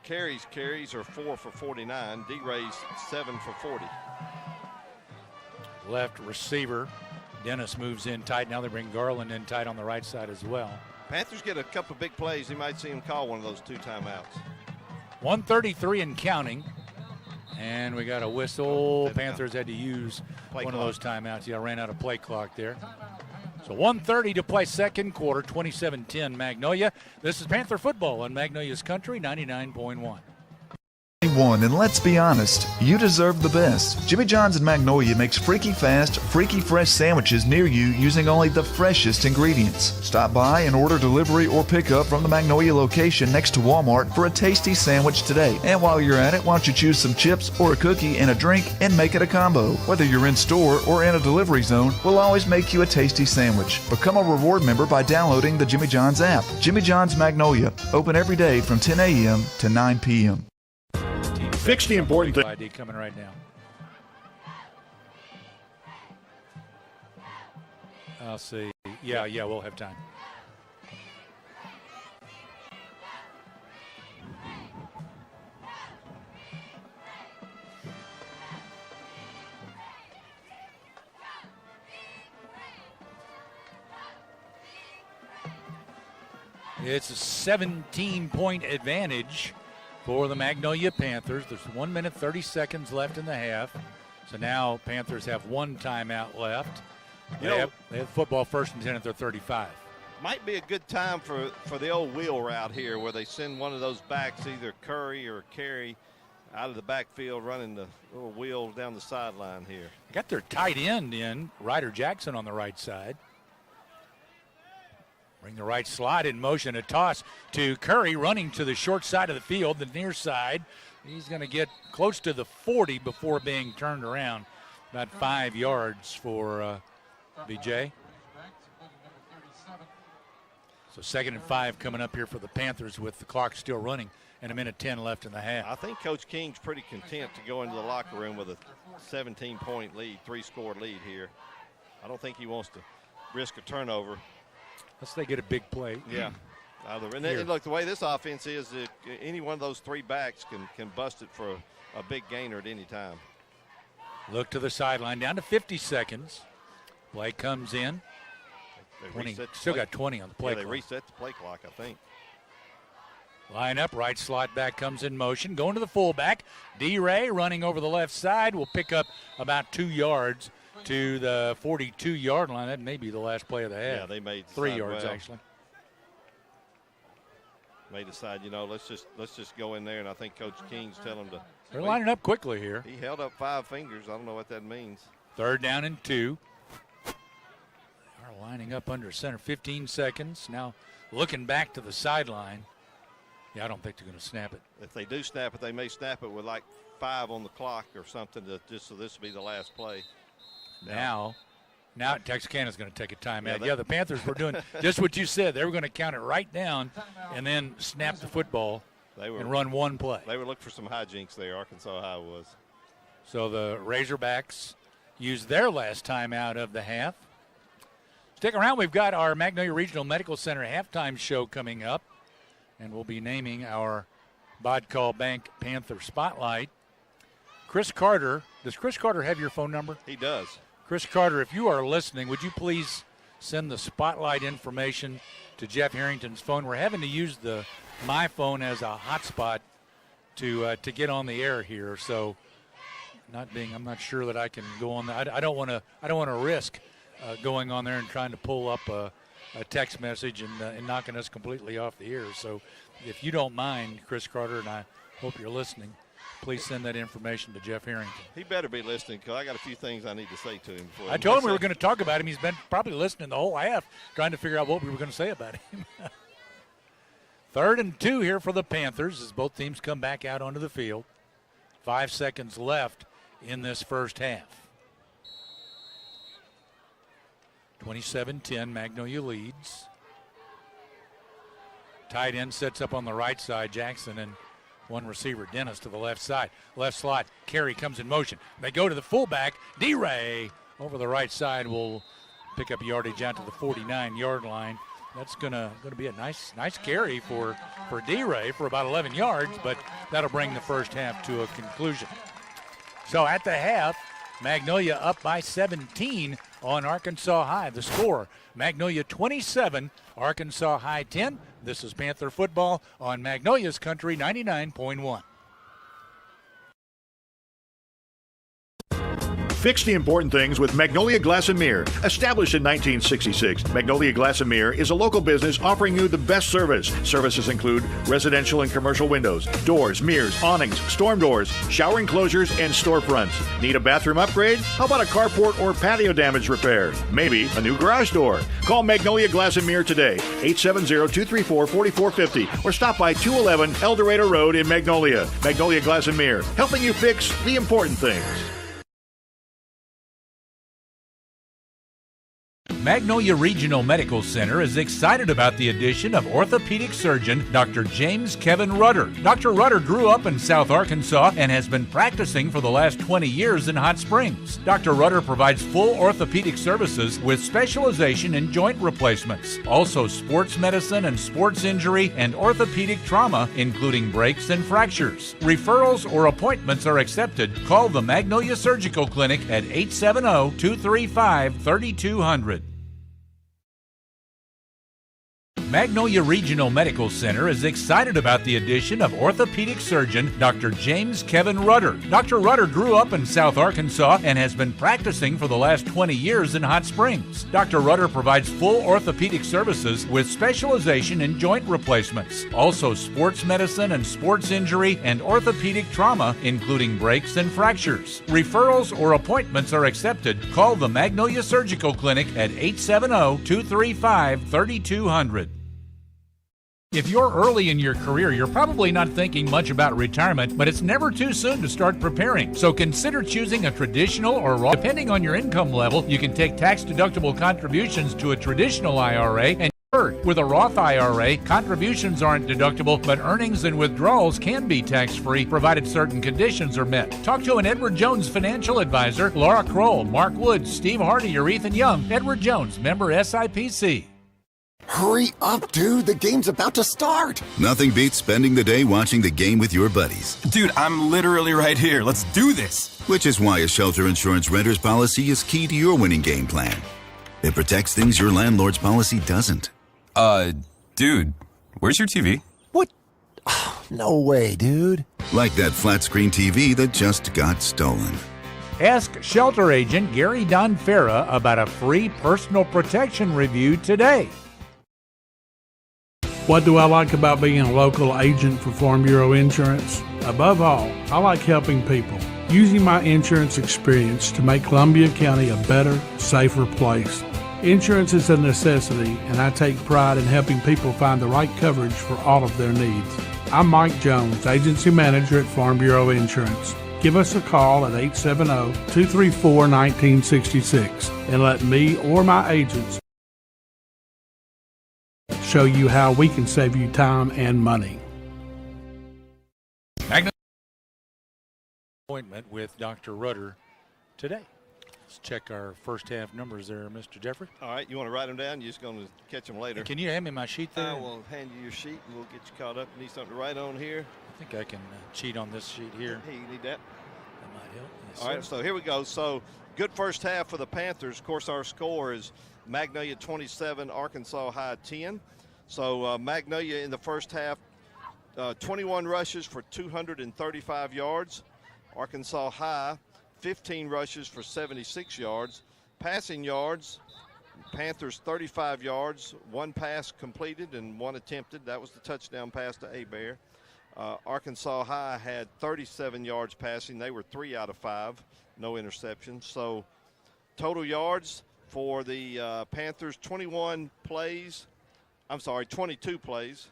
Carries are 4 for 49. D-Ray's 7 for 40. Left receiver. Dennis moves in tight. Now they bring Garland in tight on the right side as well. Panthers get a couple of big plays. You might see him call one of those 2 timeouts. 1:33 and counting. And we got a whistle. Panthers had to use one of those timeouts. Yeah, ran out of play clock there. So 1:30 to play, second quarter, 27-10 Magnolia. This is Panther football on Magnolia's Country 99.1. And let's be honest, you deserve the best. Jimmy John's in Magnolia makes freaky fast, freaky fresh sandwiches near you using only the freshest ingredients. Stop by and order delivery or pickup from the Magnolia location next to Walmart for a tasty sandwich today. And while you're at it, why don't you choose some chips or a cookie and a drink and make it a combo. Whether you're in store or in a delivery zone, we'll always make you a tasty sandwich. Become a reward member by downloading the Jimmy John's app. Jimmy John's Magnolia, open every day from 10 a.m. to 9 p.m. Fix the important thing. ID coming right now. I'll see. Yeah, we'll have time. It's a 17-point advantage for the Magnolia Panthers. There's 1 minute, 30 seconds left in the half. So now Panthers have 1 timeout left. They have football first and 10 at their 35. Might be a good time for the old wheel route here where they send one of those backs, either Curry or Carey, out of the backfield running the little wheel down the sideline here. Got their tight end in, Ryder Jackson on the right side. Bring the right slot in motion, a toss to Curry running to the short side of the field, the near side. He's going to get close to the 40 before being turned around. About 5 yards for BJ. So 2nd and 5 coming up here for the Panthers with the clock still running and 1:10 left in the half. I think Coach King's pretty content to go into the locker room with a 17-point lead, 3-score lead here. I don't think he wants to risk a turnover. Unless they get a big play. Yeah. And look, the way this offense is, any one of those 3 backs can bust it for a big gainer at any time. Look to the sideline, down to 50 seconds. Play comes in. They still got 20 on the play clock. They reset the play clock, I think. Line up, right slot back comes in motion. Going to the fullback. D-Ray running over the left side will pick up about 2 yards to the 42-yard line. That may be the last play of the half. Yeah, they made 3 yards, actually. May decide, let's just go in there, and I think Coach King's telling them to. They're lining up quickly here. He held up 5 fingers. I don't know what that means. 3rd down and 2. Are lining up under center. 15 seconds. Now looking back to the sideline. Yeah, I don't think they're going to snap it. If they do snap it, they may snap it with like 5 on the clock or something, just so this will be the last play. Now Texarkana's going to take a timeout. Yeah, the Panthers were doing just what you said. They were going to count it right down and then snap the football and run 1 play. They were looking for some hijinks there, Arkansas High was. So the Razorbacks used their last timeout of the half. Stick around. We've got our Magnolia Regional Medical Center halftime show coming up, and we'll be naming our Bodcall Bank Panther Spotlight. Chris Carter. Does Chris Carter have your phone number? He does. Chris Carter, if you are listening, would you please send the spotlight information to Jeff Harrington's phone? We're having to use my phone as a hotspot to get on the air here. So, I'm not sure that I can go on. I don't want to risk going on there and trying to pull up a text message and knocking us completely off the air. So, if you don't mind, Chris Carter, and I hope you're listening, please send that information to Jeff Harrington. He better be listening, because I got a few things I need to say to him. I told him we were going to talk about him. He's been probably listening the whole half, trying to figure out what we were going to say about him. 3rd and 2 here for the Panthers as both teams come back out onto the field. 5 seconds left in this first half. 27-10, Magnolia leads. Tight end sets up on the right side, Jackson, and one receiver, Dennis, to the left side. Left slot, Carey comes in motion. They go to the fullback. D-Ray over the right side will pick up yardage out to the 49-yard line. That's gonna be a nice carry for D-Ray for about 11 yards, but that'll bring the first half to a conclusion. So at the half, Magnolia up by 17 on Arkansas High. The score, Magnolia 27, Arkansas High 10. This is Panther football on Magnolia's Country 99.1. Fix the important things with Magnolia Glass and Mirror. Established in 1966, Magnolia Glass and Mirror is a local business offering you the best service. Services include residential and commercial windows, doors, mirrors, awnings, storm doors, shower enclosures, and storefronts. Need a bathroom upgrade? How about a carport or patio damage repair? Maybe a new garage door. Call Magnolia Glass and Mirror today, 870-234-4450, or stop by 211 El Dorado Road in Magnolia. Magnolia Glass and Mirror, helping you fix the important things. Magnolia Regional Medical Center is excited about the addition of orthopedic surgeon Dr. James Kevin Rudder. Dr. Rudder grew up in South Arkansas and has been practicing for the last 20 years in Hot Springs. Dr. Rudder provides full orthopedic services with specialization in joint replacements, also sports medicine and sports injury and orthopedic trauma, including breaks and fractures. Referrals or appointments are accepted. Call the Magnolia Surgical Clinic at 870-235-3200. Magnolia Regional Medical Center is excited about the addition of orthopedic surgeon Dr. James Kevin Rudder. Dr. Rudder grew up in South Arkansas and has been practicing for the last 20 years in Hot Springs. Dr. Rudder provides full orthopedic services with specialization in joint replacements, also sports medicine and sports injury and orthopedic trauma, including breaks and fractures. Referrals or appointments are accepted. Call the Magnolia Surgical Clinic at 870-235-3200. If you're early in your career, you're probably not thinking much about retirement, but it's never too soon to start preparing. So consider choosing a traditional or Roth. Depending on your income level, you can take tax-deductible contributions to a traditional IRA and With a Roth IRA, contributions aren't deductible, but earnings and withdrawals can be tax-free, provided certain conditions are met. Talk to an Edward Jones financial advisor, Laura Kroll, Mark Woods, Steve Hardy, or Ethan Young. Edward Jones, member SIPC. Hurry up, dude. The game's about to start. Nothing beats spending the day watching the game with your buddies. Dude, I'm literally right here. Let's do this. Which is why a shelter insurance renter's policy is key to your winning game plan. It protects things your landlord's policy doesn't. Dude, where's your TV? What? Oh, no way, dude. Like that flat screen TV that just got stolen. Ask shelter agent Gary Donfera about a free personal protection review today. What do I like about being a local agent for Farm Bureau Insurance? Above all, I like helping people, using my insurance experience to make Columbia County a better, safer place. Insurance is a necessity, and I take pride in helping people find the right coverage for all of their needs. I'm Mike Jones, Agency Manager at Farm Bureau Insurance. Give us a call at 870-234-1966 and let me or my agents show you how we can save you time and money. Appointment with Dr. Rudder today. Let's check our first half numbers there, Mr. Jeffrey. All right, you want to write them down? You're just going to catch them later. Can you hand me my sheet there? I will hand you your sheet, and we'll get you caught up. You need something to write on here? I think I can cheat on this sheet here. Hey, you need that? That might help. Yes, all right, so here we go. So good first half for the Panthers. Of course, our score is Magnolia 27, Arkansas High 10. So Magnolia in the first half, 21 rushes for 235 yards. Arkansas High, 15 rushes for 76 yards. Passing yards, Panthers 35 yards, one pass completed and one attempted. That was the touchdown pass to Abear. Arkansas High had 37 yards passing. They were 3 out of 5, no interceptions. So total yards for the Panthers, 22 plays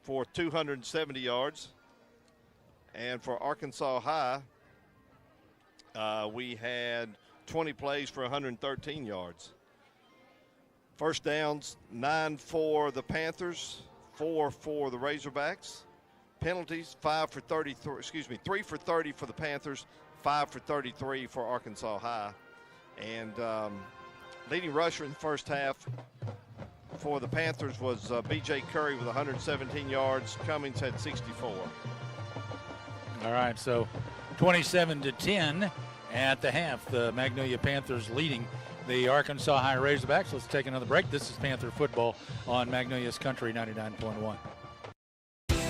for 270 yards. And for Arkansas High, we had 20 plays for 113 yards. First downs, 9 for the Panthers, 4 for the Razorbacks. Penalties, 3 for 30 for the Panthers, 5 for 33 for Arkansas High. And leading rusher in the first half for the Panthers was B.J. Curry with 117 yards. Cummings had 64. All right, so 27-10 at the half. The Magnolia Panthers leading the Arkansas High Razorbacks. Let's take another break. This is Panther Football on Magnolia's Country 99.1.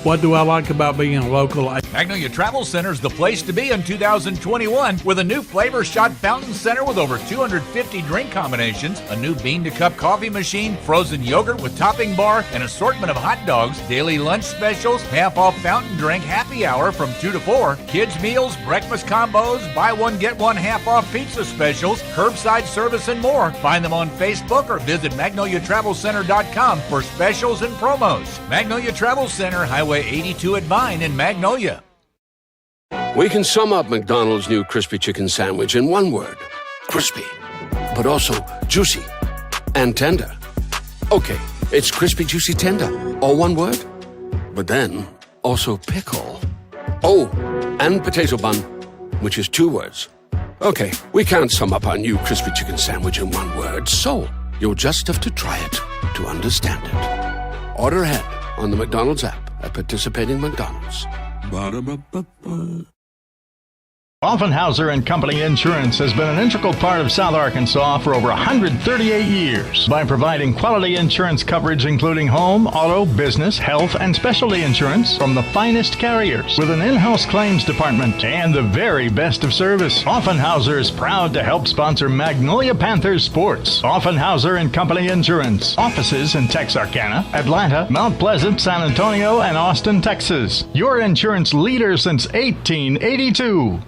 What do I like about being a local? Magnolia Travel Center is the place to be in 2021 with a new Flavor Shot Fountain Center with over 250 drink combinations, a new bean-to-cup coffee machine, frozen yogurt with topping bar, an assortment of hot dogs, daily lunch specials, half-off fountain drink happy hour from 2 to 4, kids meals, breakfast combos, buy one, get one half-off pizza specials, curbside service, and more. Find them on Facebook or visit MagnoliaTravelCenter.com for specials and promos. Magnolia Travel Center, Highway 82 at Vine in Magnolia. We can sum up McDonald's new crispy chicken sandwich in one word: crispy, but also juicy and tender. Okay, it's crispy, juicy, tender, all one word. But then also pickle. Oh, and potato bun, which is 2 words. Okay, we can't sum up our new crispy chicken sandwich in one word, so you'll just have to try it to understand it. Order ahead on the McDonald's app at participating McDonald's. Ba-da-ba-ba-ba. Offenhauser & Company Insurance has been an integral part of South Arkansas for over 138 years by providing quality insurance coverage including home, auto, business, health, and specialty insurance from the finest carriers with an in-house claims department and the very best of service. Offenhauser is proud to help sponsor Magnolia Panthers sports. Offenhauser & Company Insurance. Offices in Texarkana, Atlanta, Mount Pleasant, San Antonio, and Austin, Texas. Your insurance leader since 1882.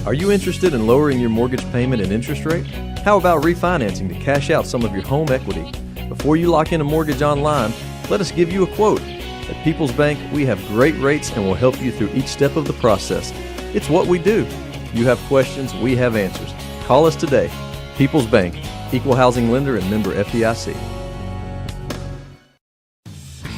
Are you interested in lowering your mortgage payment and interest rate? How about refinancing to cash out some of your home equity? Before you lock in a mortgage online, let us give you a quote. At People's Bank, we have great rates and will help you through each step of the process. It's what we do. You have questions, we have answers. Call us today. People's Bank, Equal Housing Lender and member FDIC.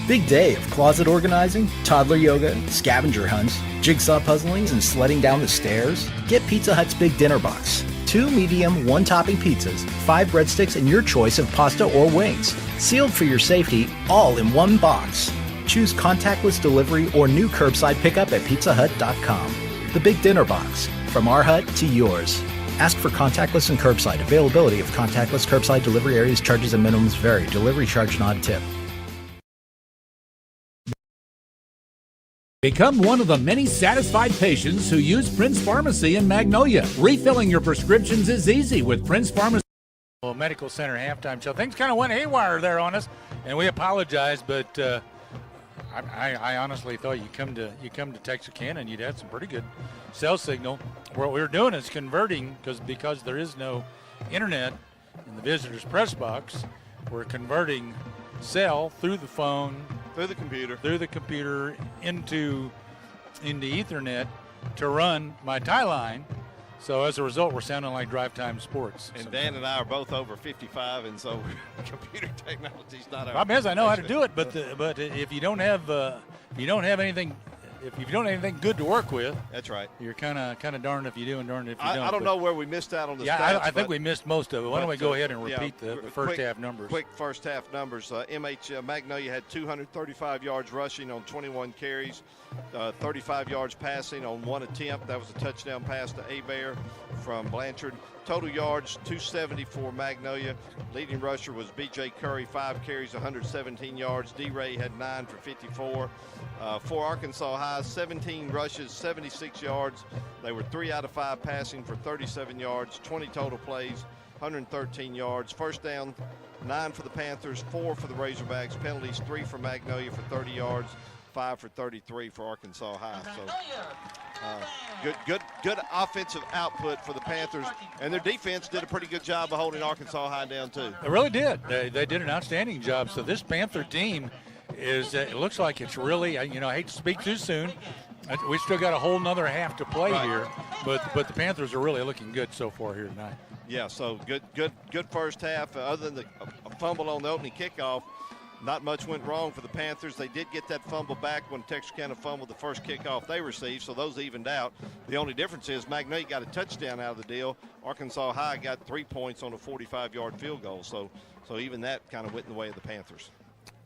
Big day of closet organizing, toddler yoga, scavenger hunts, jigsaw puzzlings, and sledding down the stairs? Get Pizza Hut's Big Dinner Box. 2 medium, 1-topping pizzas, 5 breadsticks, and your choice of pasta or wings. Sealed for your safety, all in one box. Choose contactless delivery or new curbside pickup at pizzahut.com. The Big Dinner Box. From our hut to yours. Ask for contactless and curbside. Availability of contactless curbside delivery areas, charges and minimums vary. Delivery charge not tip. Become one of the many satisfied patients who use Prince Pharmacy in Magnolia. Refilling your prescriptions is easy with Prince Pharmacy. Medical Center halftime show. Things kind of went haywire there on us, and we apologize, but I honestly thought you come to Texarkana and you'd had some pretty good cell signal. What we're doing is converting, because there is no internet in the visitors press box, we're converting cell through the phone, through the computer into Ethernet to run my tie line. So as a result, we're sounding like Drive Time Sports. And Dan and I are both over 55, and so computer technology is not our. Problem is, I know how to do it, but if you don't have anything good to work with, that's right. You're kind of darned if you do and darned if you don't. I don't know where we missed out on the stats. I think we missed most of it. Why don't we go ahead and repeat the first half numbers? Quick first half numbers. Magnolia had 235 yards rushing on 21 carries, 35 yards passing on 1 attempt. That was a touchdown pass to Abear from Blanchard. Total yards, 270 for Magnolia. Leading rusher was B.J. Curry, 5 carries, 117 yards. D-Ray had 9 for 54. For Arkansas High, 17 rushes, 76 yards. They were 3 out of 5 passing for 37 yards, 20 total plays, 113 yards. First down, 9 for the Panthers, 4 for the Razorbacks. Penalties, 3 for Magnolia for 30 yards, 5 for 33 for Arkansas High. So good offensive output for the Panthers, and their defense did a pretty good job of holding Arkansas High down too. They really did. They did an outstanding job. So this Panther team it looks like it's really, I hate to speak too soon. We still got a whole nother half to play here, but the Panthers are really looking good so far here tonight. Yeah, so good first half. Other than a fumble on the opening kickoff, not much went wrong for the Panthers. They did get that fumble back when Texarkana fumbled the first kickoff they received, so those evened out. The only difference is Magnolia got a touchdown out of the deal. Arkansas High got 3 points on a 45-yard field goal, so even that kind of went in the way of the Panthers.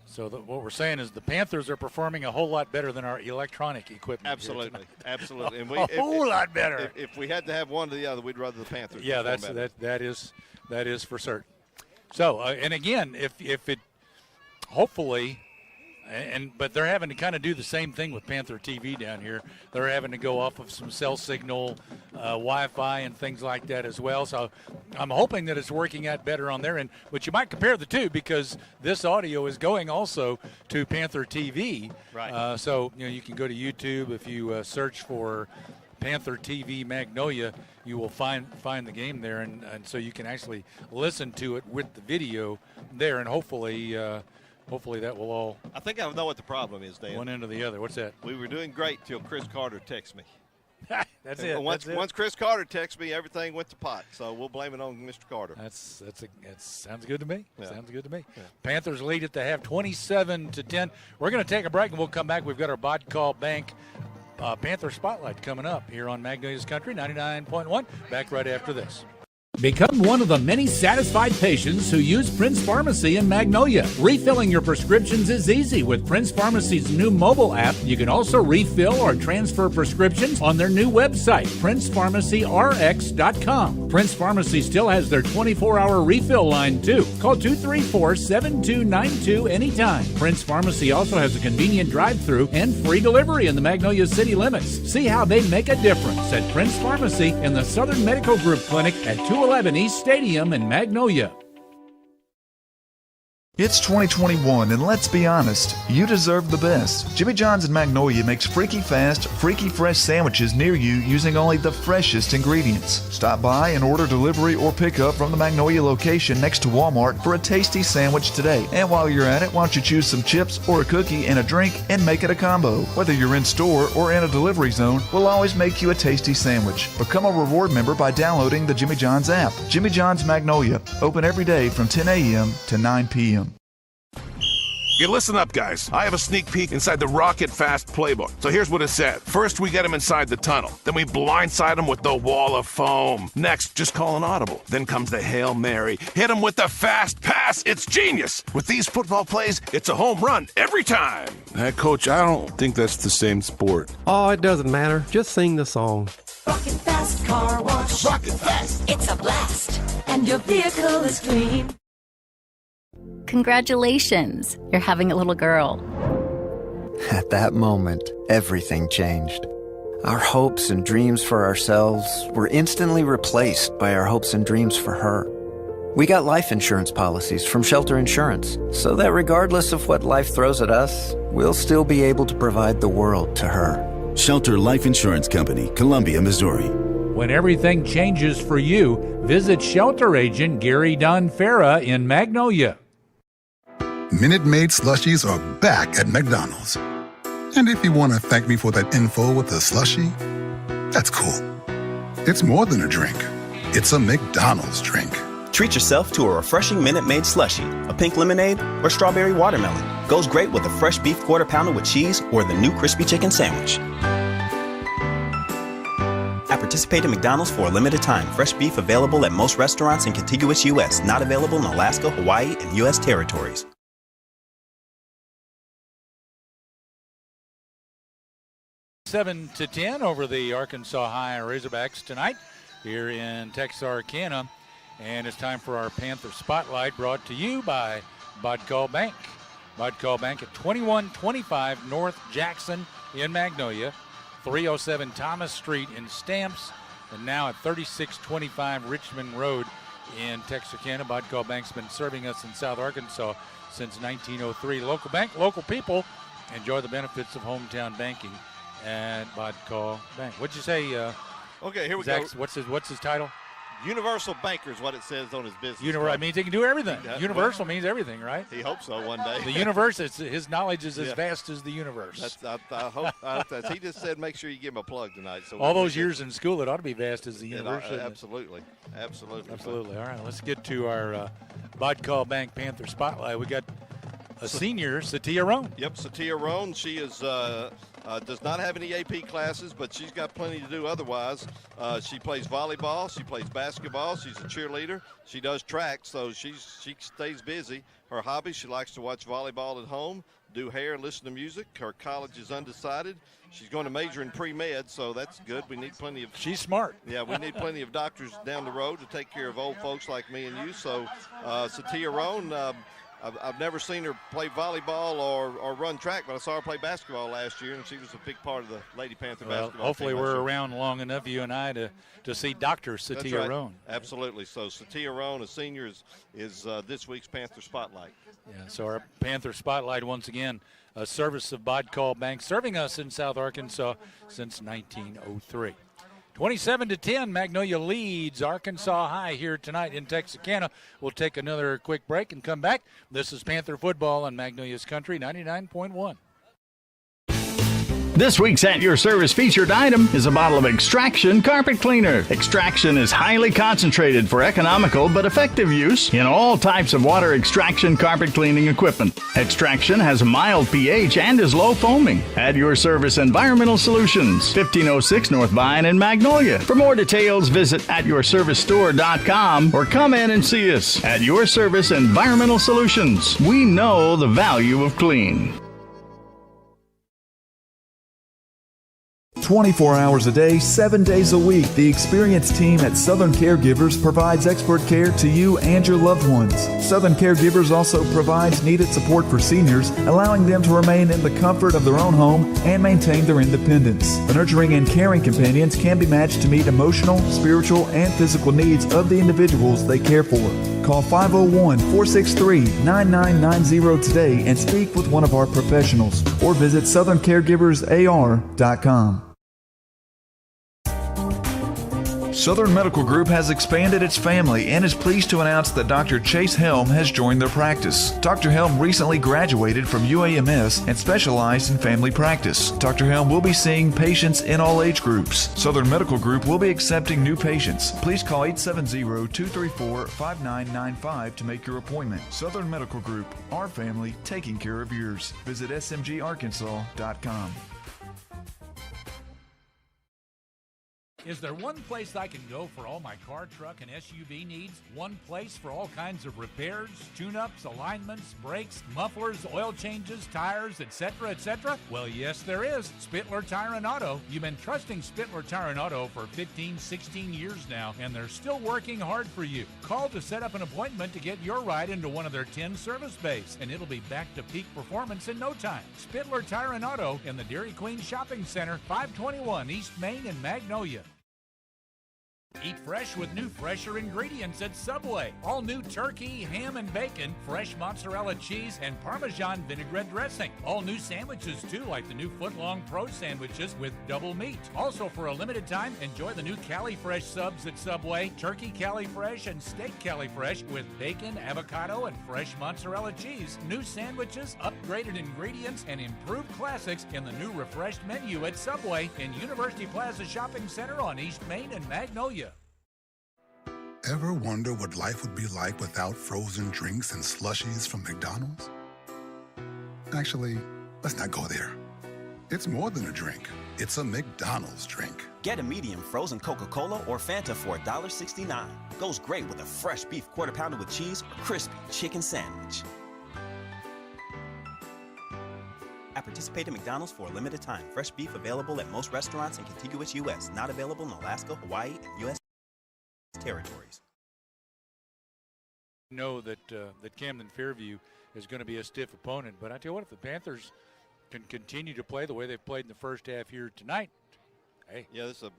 So what we're saying is the Panthers are performing a whole lot better than our electronic equipment. Absolutely. And a whole lot better. If we had to have one or the other, we'd rather the Panthers. Yeah, that is for certain. So and again, if it hopefully. But they're having to kind of do the same thing with Panther TV down here. They're having to go off of some cell signal, Wi-Fi, and things like that as well. So I'm hoping that it's working out better on their end. But you might compare the two because this audio is going also to Panther TV. Right. So you can go to YouTube if you search for Panther TV Magnolia. You will find the game there, and so you can actually listen to it with the video there, and hopefully that will all. I think I know what the problem is, Dan. One end or the other. What's that? We were doing great till Chris Carter texted me. That's it. Once Chris Carter texted me, everything went to pot. So we'll blame it on Mr. Carter. That sounds good to me. Yeah. Sounds good to me. Yeah. Panthers lead at the half, 27-10. We're going to take a break and we'll come back. We've got our Bod Call Bank Panther Spotlight coming up here on Magnolia's Country 99.1. Back right after this. Become one of the many satisfied patients who use Prince Pharmacy in Magnolia. Refilling your prescriptions is easy with Prince Pharmacy's new mobile app. You can also refill or transfer prescriptions on their new website, PrincePharmacyRx.com. Prince Pharmacy still has their 24-hour refill line, too. Call 234-7292 anytime. Prince Pharmacy also has a convenient drive-thru and free delivery in the Magnolia city limits. See how they make a difference at Prince Pharmacy in the Southern Medical Group Clinic at 211 East Stadium in Magnolia. It's 2021, and let's be honest, you deserve the best. Jimmy John's in Magnolia makes freaky fast, freaky fresh sandwiches near you using only the freshest ingredients. Stop by and order delivery or pickup from the Magnolia location next to Walmart for a tasty sandwich today. And while you're at it, why don't you choose some chips or a cookie and a drink and make it a combo. Whether you're in store or in a delivery zone, we'll always make you a tasty sandwich. Become a reward member by downloading the Jimmy John's app. Jimmy John's Magnolia, open every day from 10 a.m. to 9 p.m. You listen up, guys. I have a sneak peek inside the Rocket Fast playbook. So here's what it said. First, we get him inside the tunnel. Then we blindside him with the wall of foam. Next, just call an audible. Then comes the Hail Mary. Hit him with the fast pass. It's genius. With these football plays, it's a home run every time. Coach, I don't think that's the same sport. Oh, it doesn't matter. Just sing the song. Rocket Fast Car Wash. Rocket Fast. It's a blast. And your vehicle is clean. Congratulations, you're having a little girl. At that moment, everything changed. Our hopes and dreams for ourselves were instantly replaced by our hopes and dreams for her. We got life insurance policies from Shelter Insurance, so that regardless of what life throws at us, we'll still be able to provide the world to her. Shelter Life Insurance Company, Columbia, Missouri. When everything changes for you, visit Shelter Agent Gary Dunfarra in Magnolia. Minute Maid slushies are back at McDonald's. And if you want to thank me for that info with the slushie, that's cool. It's more than a drink. It's a McDonald's drink. Treat yourself to a refreshing Minute Maid slushie, a pink lemonade, or strawberry watermelon. Goes great with a fresh beef quarter pounder with cheese or the new crispy chicken sandwich. At participating McDonald's for a limited time. Fresh beef available at most restaurants in contiguous U.S. Not available in Alaska, Hawaii, and U.S. territories. 7-10 over the Arkansas High Razorbacks tonight here in Texarkana. And it's time for our Panther Spotlight, brought to you by Bodcall Bank. Bodcall Bank at 2125 North Jackson in Magnolia, 307 Thomas Street in Stamps, and now at 3625 Richmond Road in Texarkana. Bodcall Bank's been serving us in South Arkansas since 1903. Local bank, local people. Enjoy the benefits of hometown banking at Bodcall Bank. What'd you say? Okay, here we Zach's, go. What's his title? Universal Banker is what it says on his business. It means he can do everything. Universal means everything, right? He hopes so one day. The universe, his knowledge is as vast as the universe. I hope. He just said make sure you give him a plug tonight. So all those years in school, it ought to be vast as the universe. Absolutely. Absolutely. All right, let's get to our Bodcall Bank Panther Spotlight. We got a senior, Satia Roan. Yep, Satia Roan. She is does not have any AP classes, but she's got plenty to do otherwise. She plays volleyball. She plays basketball. She's a cheerleader. She does track, so she stays busy. Her hobby, she likes to watch volleyball at home, do hair, and listen to music. Her college is undecided. She's going to major in pre-med, so that's good. We need plenty of... She's smart. Yeah, we need plenty of doctors down the road to take care of old folks like me and you. So Satia Roan... I've never seen her play volleyball or run track, but I saw her play basketball last year, and she was a big part of the Lady Panther basketball hopefully team. We're around long enough, you and I, to see Dr. Satia Roan. Absolutely. So Satia Roan, a senior, is this week's Panther Spotlight. Yeah, so our Panther Spotlight, once again, a service of Bodcall Bank, serving us in South Arkansas since 1903. 27-10, Magnolia leads Arkansas High here tonight in Texarkana. We'll take another quick break and come back. This is Panther Football on Magnolia's Country 99.1. This week's At Your Service featured item is a bottle of Extraction Carpet Cleaner. Extraction is highly concentrated for economical but effective use in all types of water extraction carpet cleaning equipment. Extraction has a mild pH and is low foaming. At Your Service Environmental Solutions, 1506 North Vine in Magnolia. For more details, visit atyourservicestore.com or come in and see us. At Your Service Environmental Solutions, we know the value of clean. 24 hours a day, 7 days a week, the experienced team at Southern Caregivers provides expert care to you and your loved ones. Southern Caregivers also provides needed support for seniors, allowing them to remain in the comfort of their own home and maintain their independence. The nurturing and caring companions can be matched to meet emotional, spiritual, and physical needs of the individuals they care for. Call 501-463-9990 today and speak with one of our professionals, or visit southerncaregiversar.com. Southern Medical Group has expanded its family and is pleased to announce that Dr. Chase Helm has joined their practice. Dr. Helm recently graduated from UAMS and specialized in family practice. Dr. Helm will be seeing patients in all age groups. Southern Medical Group will be accepting new patients. Please call 870-234-5995 to make your appointment. Southern Medical Group, our family taking care of yours. Visit smgarkansas.com. Is there one place I can go for all my car, truck, and SUV needs? One place for all kinds of repairs, tune-ups, alignments, brakes, mufflers, oil changes, tires, etc., etc.? Well, yes, there is. Spittler Tire and Auto. You've been trusting Spittler Tire and Auto for 15, 16 years now, and they're still working hard for you. Call to set up an appointment to get your ride into one of their 10 service bays, and it'll be back to peak performance in no time. Spittler Tire and Auto in the Dairy Queen Shopping Center, 521 East Main in Magnolia. Eat fresh with new, fresher ingredients at Subway. All new turkey, ham and bacon, fresh mozzarella cheese, and Parmesan vinaigrette dressing. All new sandwiches, too, like the new Footlong Pro sandwiches with double meat. Also, for a limited time, enjoy the new Cali Fresh subs at Subway. Turkey Cali Fresh and steak Cali Fresh with bacon, avocado, and fresh mozzarella cheese. New sandwiches, upgraded ingredients, and improved classics in the new refreshed menu at Subway in University Plaza Shopping Center on East Main in Magnolia. Ever wonder what life would be like without frozen drinks and slushies from McDonald's? Actually, let's not go there. It's more than a drink. It's a McDonald's drink. Get a medium frozen Coca-Cola or Fanta for $1.69. Goes great with a fresh beef quarter pounder with cheese or crispy chicken sandwich. At participating McDonald's for a limited time. Fresh beef available at most restaurants in contiguous U.S. Not available in Alaska, Hawaii, and U.S. territories. Know that Camden Fairview is going to be a stiff opponent, but I tell you what, if the Panthers can continue to play the way they've played in the first half here tonight, hey, yeah, this is a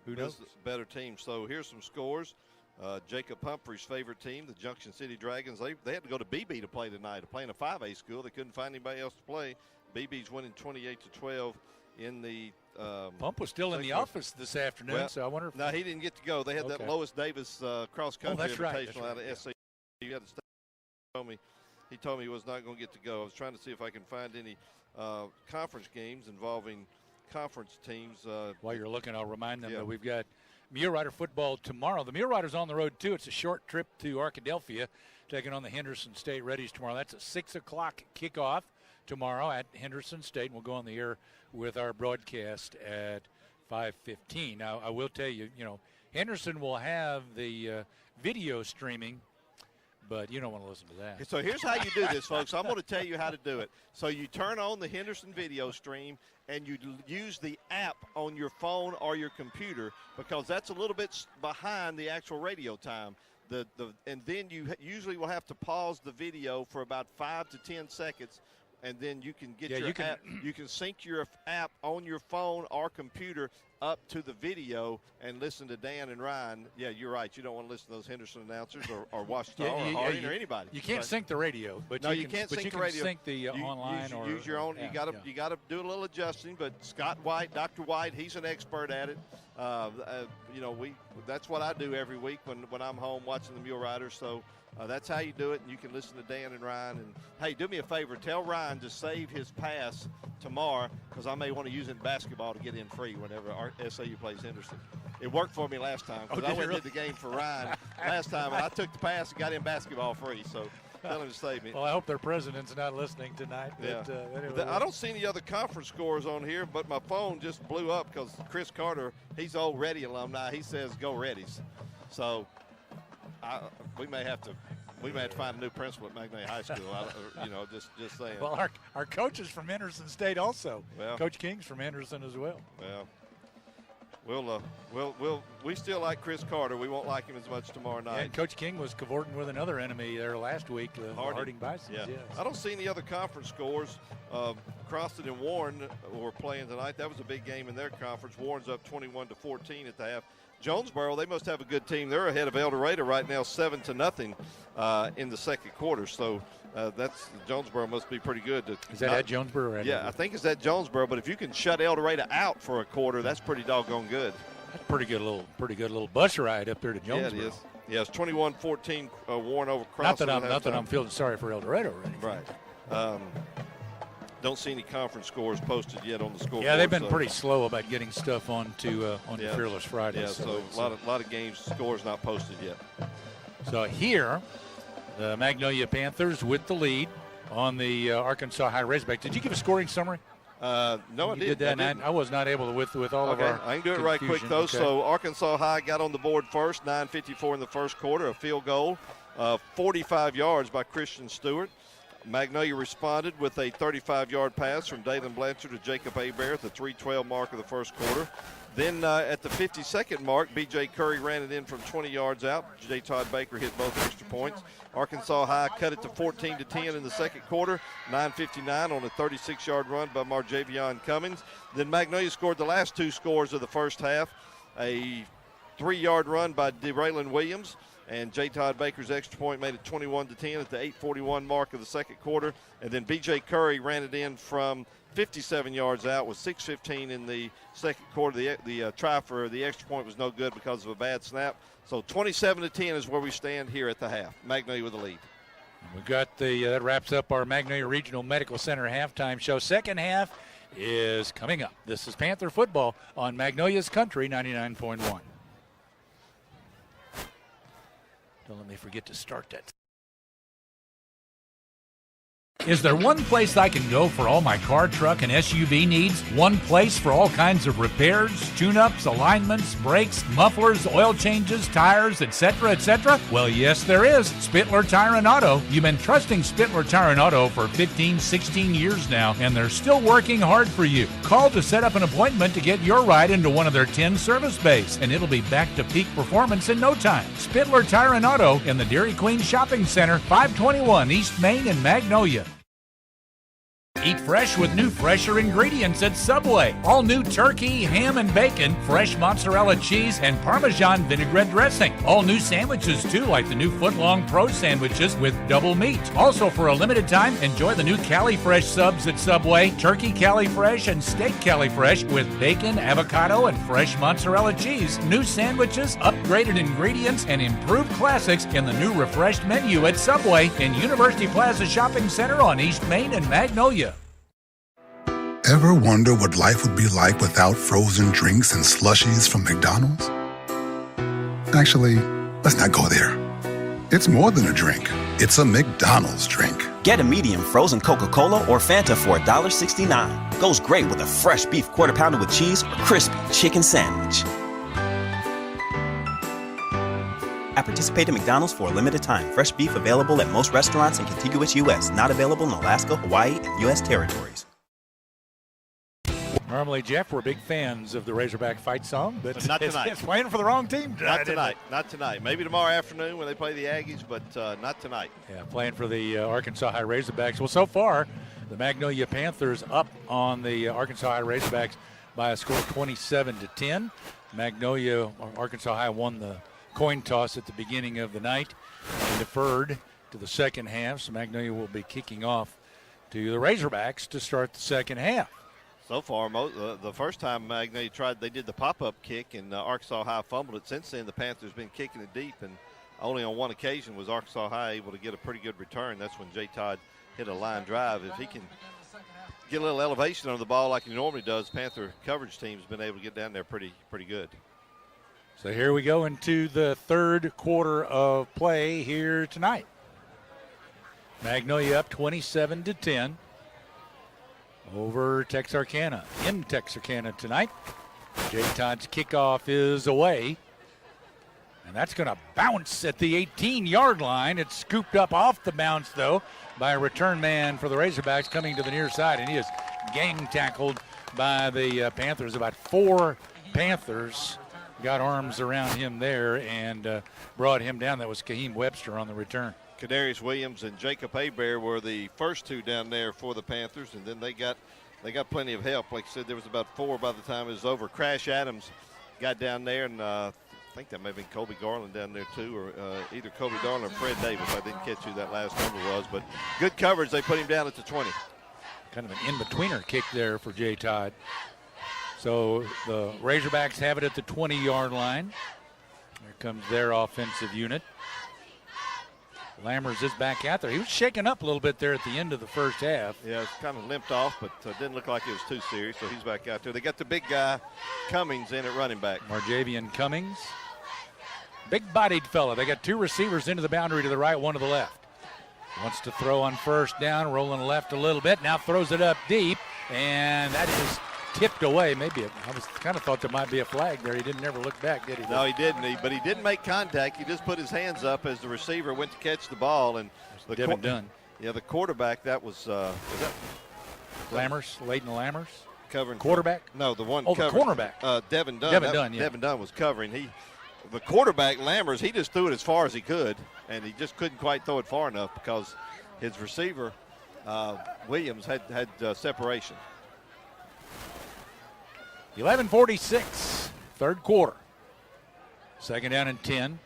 better team. So here's some scores. Jacob Humphrey's favorite team, the Junction City Dragons, they had to go to BB to play tonight. To play in a 5A school, they couldn't find anybody else to play. BB's winning 28-12 in the. Pump was still in the office this afternoon, well, so I wonder if. No, he didn't get to go. They had that Lois Davis cross country invitational out of SC. You had to stay. He told me he was not going to get to go. I was trying to see if I can find any conference games involving conference teams. While you're looking, I'll remind them that we've got Mule Rider football tomorrow. The Mule Riders on the road, too. It's a short trip to Arkadelphia, taking on the Henderson State Reddies tomorrow. That's a 6 o'clock kickoff tomorrow at Henderson State. And we'll go on the air with our broadcast at 5:15. Now, I will tell you, Henderson will have the video streaming, but you don't want to listen to that. So here's how you do this, folks. I'm going to tell you how to do it. So you turn on the Henderson video stream, and you use the app on your phone or your computer, because that's a little bit behind the actual radio time. And then you usually will have to pause the video for about 5 to 10 seconds, and then you can get app. You can sync your app on your phone or computer up to the video and listen to Dan and Ryan. Yeah, you're right. You don't want to listen to those Henderson announcers or watch or anybody. You can't sync the radio, but you can't sync the radio. Sync the online use your own. You got to do a little adjusting. But Scott White, Dr. White, he's an expert at it. That's what I do every week when I'm home watching the Mule Riders. So. That's how you do it, and you can listen to Dan and Ryan. And, hey, do me a favor. Tell Ryan to save his pass tomorrow, because I may want to use it in basketball to get in free whenever our SAU plays Henderson. It worked for me last time, because I went and did the game for Ryan last time, and I took the pass and got in basketball free. So tell him to save me. Well, I hope their president's not listening tonight. Yeah. I don't see any other conference scores on here, but my phone just blew up because Chris Carter, he's old Ready alumni. He says go Reddies. So we may have to find a new principal at Magnolia High School. Just saying. Well, our coach is from Henderson State also. Well, Coach King's from Henderson as well. Well, we still like Chris Carter. We won't like him as much tomorrow night. Yeah, and Coach King was cavorting with another enemy there last week, the Harding Bisons. Yeah. I don't see any other conference scores. Croston and Warren were playing tonight. That was a big game in their conference. Warren's up 21-14 at the half. Jonesboro, they must have a good team. They're ahead of El Dorado right now, 7-0 in the second quarter. So that's Jonesboro must be pretty good. Is that at Jonesboro? Or I think it's at Jonesboro. But if you can shut El Dorado out for a quarter, that's pretty doggone good. That's pretty good little bus ride up there to Jonesboro. Yeah, it is. Yeah, it's 21-14 Warren over Croston. Not that I'm feeling sorry for El Dorado or anything. Right. Don't see any conference scores posted yet on the scoreboard. Yeah, they've been pretty slow about getting stuff onto Fearless Friday. Yeah, so a lot of games scores not posted yet. So here, the Magnolia Panthers with the lead on the Arkansas High Razorbacks. Did you give a scoring summary? No, I did that. I was not able to with all of our. I can do it right quick though. Okay. So Arkansas High got on the board first, 9:54 in the first quarter, a field goal, 45 yards by Christian Stewart. Magnolia responded with a 35-yard pass from Dalen Blanchard to Jacob Hebert at the 3:12 mark of the first quarter. Then at the 52nd mark, B.J. Curry ran it in from 20 yards out. J. Todd Baker hit both extra points. Arkansas High cut it to 14-10 in the second quarter, 9:59 on a 36-yard run by Marjavion Cummings. Then Magnolia scored the last two scores of the first half, a 3-yard run by DeRaylan Williams, and J. Todd Baker's extra point made it 21-10 at the 8:41 mark of the second quarter. And then B.J. Curry ran it in from 57 yards out with 6:15 in the second quarter. The try for the extra point was no good because of a bad snap. So 27-10 is where we stand here at the half. Magnolia with the lead. We got that wraps up our Magnolia Regional Medical Center halftime show. Second half is coming up. This is Panther football on Magnolia's Country 99.1. Don't let me forget to start that. Is there one place I can go for all my car, truck, and SUV needs? One place for all kinds of repairs, tune-ups, alignments, brakes, mufflers, oil changes, tires, etc., etc.? Well, yes, there is. Spittler Tire and Auto. You've been trusting Spittler Tire and Auto for 15, 16 years now, and they're still working hard for you. Call to set up an appointment to get your ride into one of their 10 service bays, and it'll be back to peak performance in no time. Spittler Tire and Auto in the Dairy Queen Shopping Center, 521 East Main in Magnolia. Eat fresh with new, fresher ingredients at Subway. All new turkey, ham, and bacon, fresh mozzarella cheese, and Parmesan vinaigrette dressing. All new sandwiches, too, like the new Footlong Pro sandwiches with double meat. Also, for a limited time, enjoy the new Cali Fresh subs at Subway. Turkey Cali Fresh and steak Cali Fresh with bacon, avocado, and fresh mozzarella cheese. New sandwiches, upgraded ingredients, and improved classics in the new refreshed menu at Subway in University Plaza Shopping Center on East Main and Magnolia. Ever wonder what life would be like without frozen drinks and slushies from McDonald's? Actually, let's not go there. It's more than a drink. It's a McDonald's drink. Get a medium frozen Coca-Cola or Fanta for $1.69. Goes great with a fresh beef quarter pounder with cheese or crispy chicken sandwich. At participating McDonald's for a limited time. Fresh beef available at most restaurants in contiguous U.S. Not available in Alaska, Hawaii, and U.S. territories. Normally, Jeff, we're big fans of the Razorback fight song, but not tonight. It's playing for the wrong team. Not tonight. Not tonight. Maybe tomorrow afternoon when they play the Aggies, but not tonight. Yeah, playing for the Arkansas High Razorbacks. Well, so far, the Magnolia Panthers up on the Arkansas High Razorbacks by a score of 27-10. Arkansas High won the coin toss at the beginning of the night and deferred to the second half, so Magnolia will be kicking off to the Razorbacks to start the second half. So far, the first time Magnolia tried, they did the pop-up kick, and Arkansas High fumbled it. Since then, the Panthers been kicking it deep, and only on one occasion was Arkansas High able to get a pretty good return. That's when J. Todd hit a line drive. If he can get a little elevation on the ball like he normally does, Panther coverage team's been able to get down there pretty good. So here we go into the third quarter of play here tonight. Magnolia up 27-10. Over Texarkana, in Texarkana tonight. J. Todd's kickoff is away. And that's going to bounce at the 18-yard line. It's scooped up off the bounce, though, by a return man for the Razorbacks coming to the near side. And he is gang tackled by the Panthers. About 4 Panthers got arms around him there and brought him down. That was Kaheem Webster on the return. Kadarius Williams and Jacob Hebert were the first two down there for the Panthers, and then they got they got plenty of help. Like I said, there was about 4 by the time it was over. Crash Adams got down there, and I think that may have been Kobe Garland down there too, or either Kobe Garland or Fred Davis. I didn't catch who that last number was, but good coverage. They put him down at the 20. Kind of an in-betweener kick there for Jay Todd. So the Razorbacks have it at the 20-yard line. Here comes their offensive unit. Lammers is back out there. He was shaken up a little bit there at the end of the first half. Yeah, it's kind of limped off, but didn't look like it was too serious, so he's back out there. They got the big guy, Cummings, in at running back. Marjavian Cummings. Big-bodied fella. They got 2 receivers into the boundary to the right, 1 to the left. Wants to throw on first down, rolling left a little bit. Now throws it up deep, and that is tipped away. Maybe I was kind of thought there might be a flag there. He didn't ever look back, did he? No, he didn't. But he didn't make contact. He just put his hands up as the receiver went to catch the ball. And done. Yeah, the quarterback, that was that Lammers, Leighton Lammers. Covering quarterback? No, the one. Oh, covering, the cornerback. Devin Dunn. Devin Dunn, yeah. Devin Dunn was covering. The quarterback, Lammers, he just threw it as far as he could, and he just couldn't quite throw it far enough because his receiver, Williams, had separation. 11:46, third quarter. Second down and 10.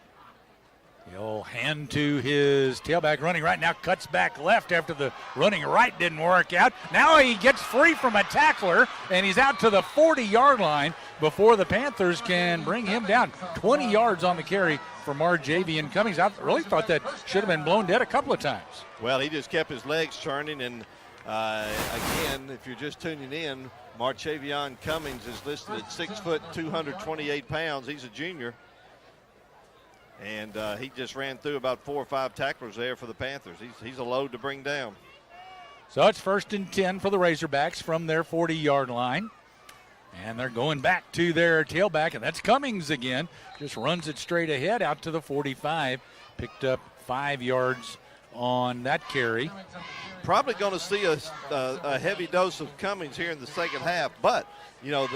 He'll hand to his tailback running right now, cuts back left after the running right didn't work out. Now he gets free from a tackler, and he's out to the 40-yard line before the Panthers can bring him down. 20 yards on the carry for Marjavian Cummings. I really thought that should have been blown dead a couple of times. Well, he just kept his legs churning, and again, if you're just tuning in, Marjavian Cummings is listed at 6 foot, 228 pounds. He's a junior. And he just ran through about 4 or 5 tacklers there for the Panthers. He's a load to bring down. So it's 1st and 10 for the Razorbacks from their 40-yard line. And they're going back to their tailback, and that's Cummings again. Just runs it straight ahead out to the 45. Picked up 5 yards on that carry. Probably going to see a heavy dose of Cummings here in the second half, but, you know,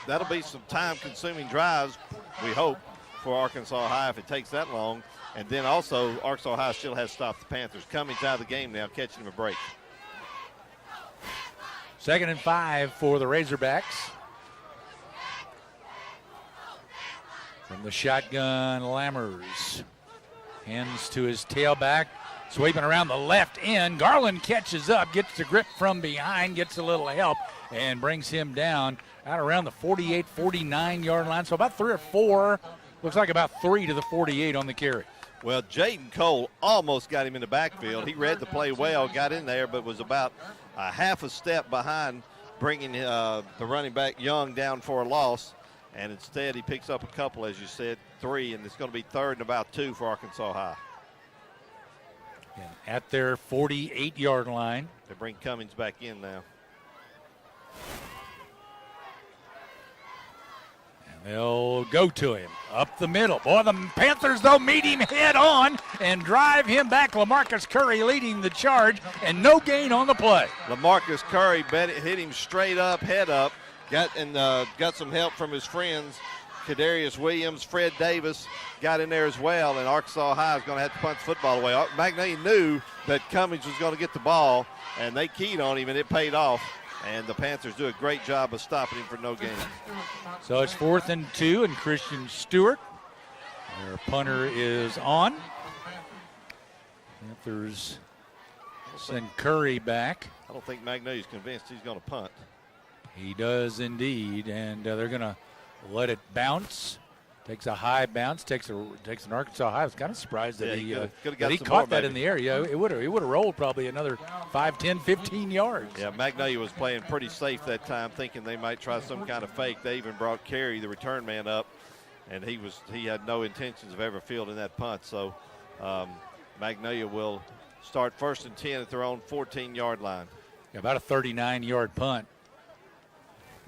that'll be some time-consuming drives, we hope, for Arkansas High if it takes that long. And then also Arkansas High still has stopped the Panthers. Cummings out of the game now, catching him a break. 2nd and 5 for the Razorbacks. From the shotgun, Lammers hands to his tailback, sweeping around the left end. Garland catches up, gets the grip from behind, gets a little help, and brings him down out around the 48, 49-yard line. So about 3 or 4. Looks like about 3 to the 48 on the carry. Well, Jaden Cole almost got him in the backfield. He read the play well, got in there, but was about a half a step behind bringing the running back Young down for a loss. And instead he picks up a couple, as you said, 3, and it's going to be 3rd and about 2 for Arkansas High. And at their 48-yard line. They bring Cummings back in now. They'll go to him up the middle. Boy, the Panthers, though, meet him head on and drive him back. LaMarcus Curry leading the charge, and no gain on the play. LaMarcus Curry hit him straight up, head up, got some help from his friends. Kadarius Williams, Fred Davis got in there as well, and Arkansas High is going to have to punt the football away. Magnolia knew that Cummings was going to get the ball, and they keyed on him, and it paid off. And the Panthers do a great job of stopping him for no gain. So it's 4th and 2, and Christian Stewart, their punter, is on. Panthers send Curry back. I don't think Magnolia's convinced he's going to punt. He does indeed, and they're going to let it bounce. Takes a high bounce, takes an Arkansas High. I was kind of surprised that he caught that in the air. Yeah, he would have rolled probably another 5, 10, 15 yards. Yeah, Magnolia was playing pretty safe that time, thinking they might try some kind of fake. They even brought Carey, the return man, up, and he had no intentions of ever fielding that punt. So Magnolia will start 1st and 10 at their own 14-yard line. Yeah, about a 39-yard punt.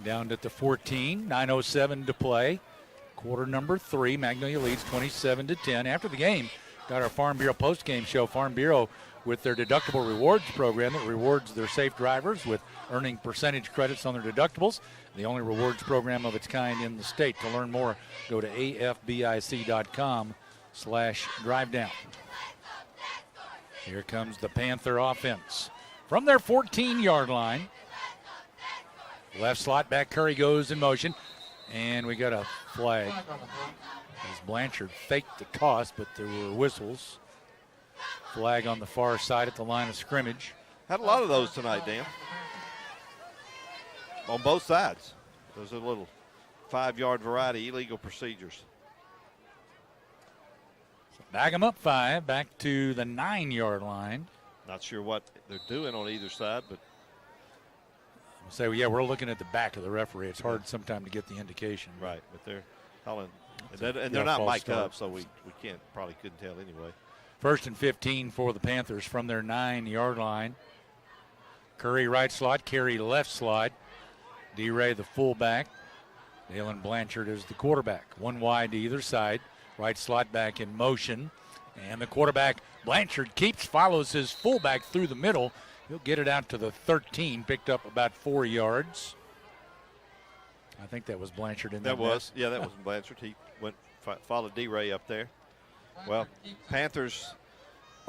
Down at the 14, 9:07 to play. Quarter number 3, Magnolia leads 27-10. After the game, got our Farm Bureau post-game show. Farm Bureau with their deductible rewards program that rewards their safe drivers with earning percentage credits on their deductibles. The only rewards program of its kind in the state. To learn more, go to afbic.com/drivedown. Here comes the Panther offense. from their 14-yard line. Left slot back, Curry goes in motion, and we got a flag. As Blanchard faked the toss, but there were whistles. Flag on the far side at the line of scrimmage. Had a lot of those tonight, Dan. On both sides. Those are little 5-yard variety illegal procedures. So back them up 5, back to the 9-yard line. Not sure what they're doing on either side, but. So, yeah, we're looking at the back of the referee. It's hard sometimes to get the indication. Right, but they're calling. And they're not mic'd up, so we couldn't tell anyway. 1st and 15 for the Panthers from their 9-yard line. Curry right slot, Carey left slot. D-Ray the fullback. Dalen Blanchard is the quarterback. One wide to either side. Right slot back in motion. And the quarterback, Blanchard, follows his fullback through the middle. He'll get it out to the 13, picked up about 4 yards. I think that was Blanchard in that mess. Yeah, that was Blanchard. He followed D-Ray up there. Well, Panthers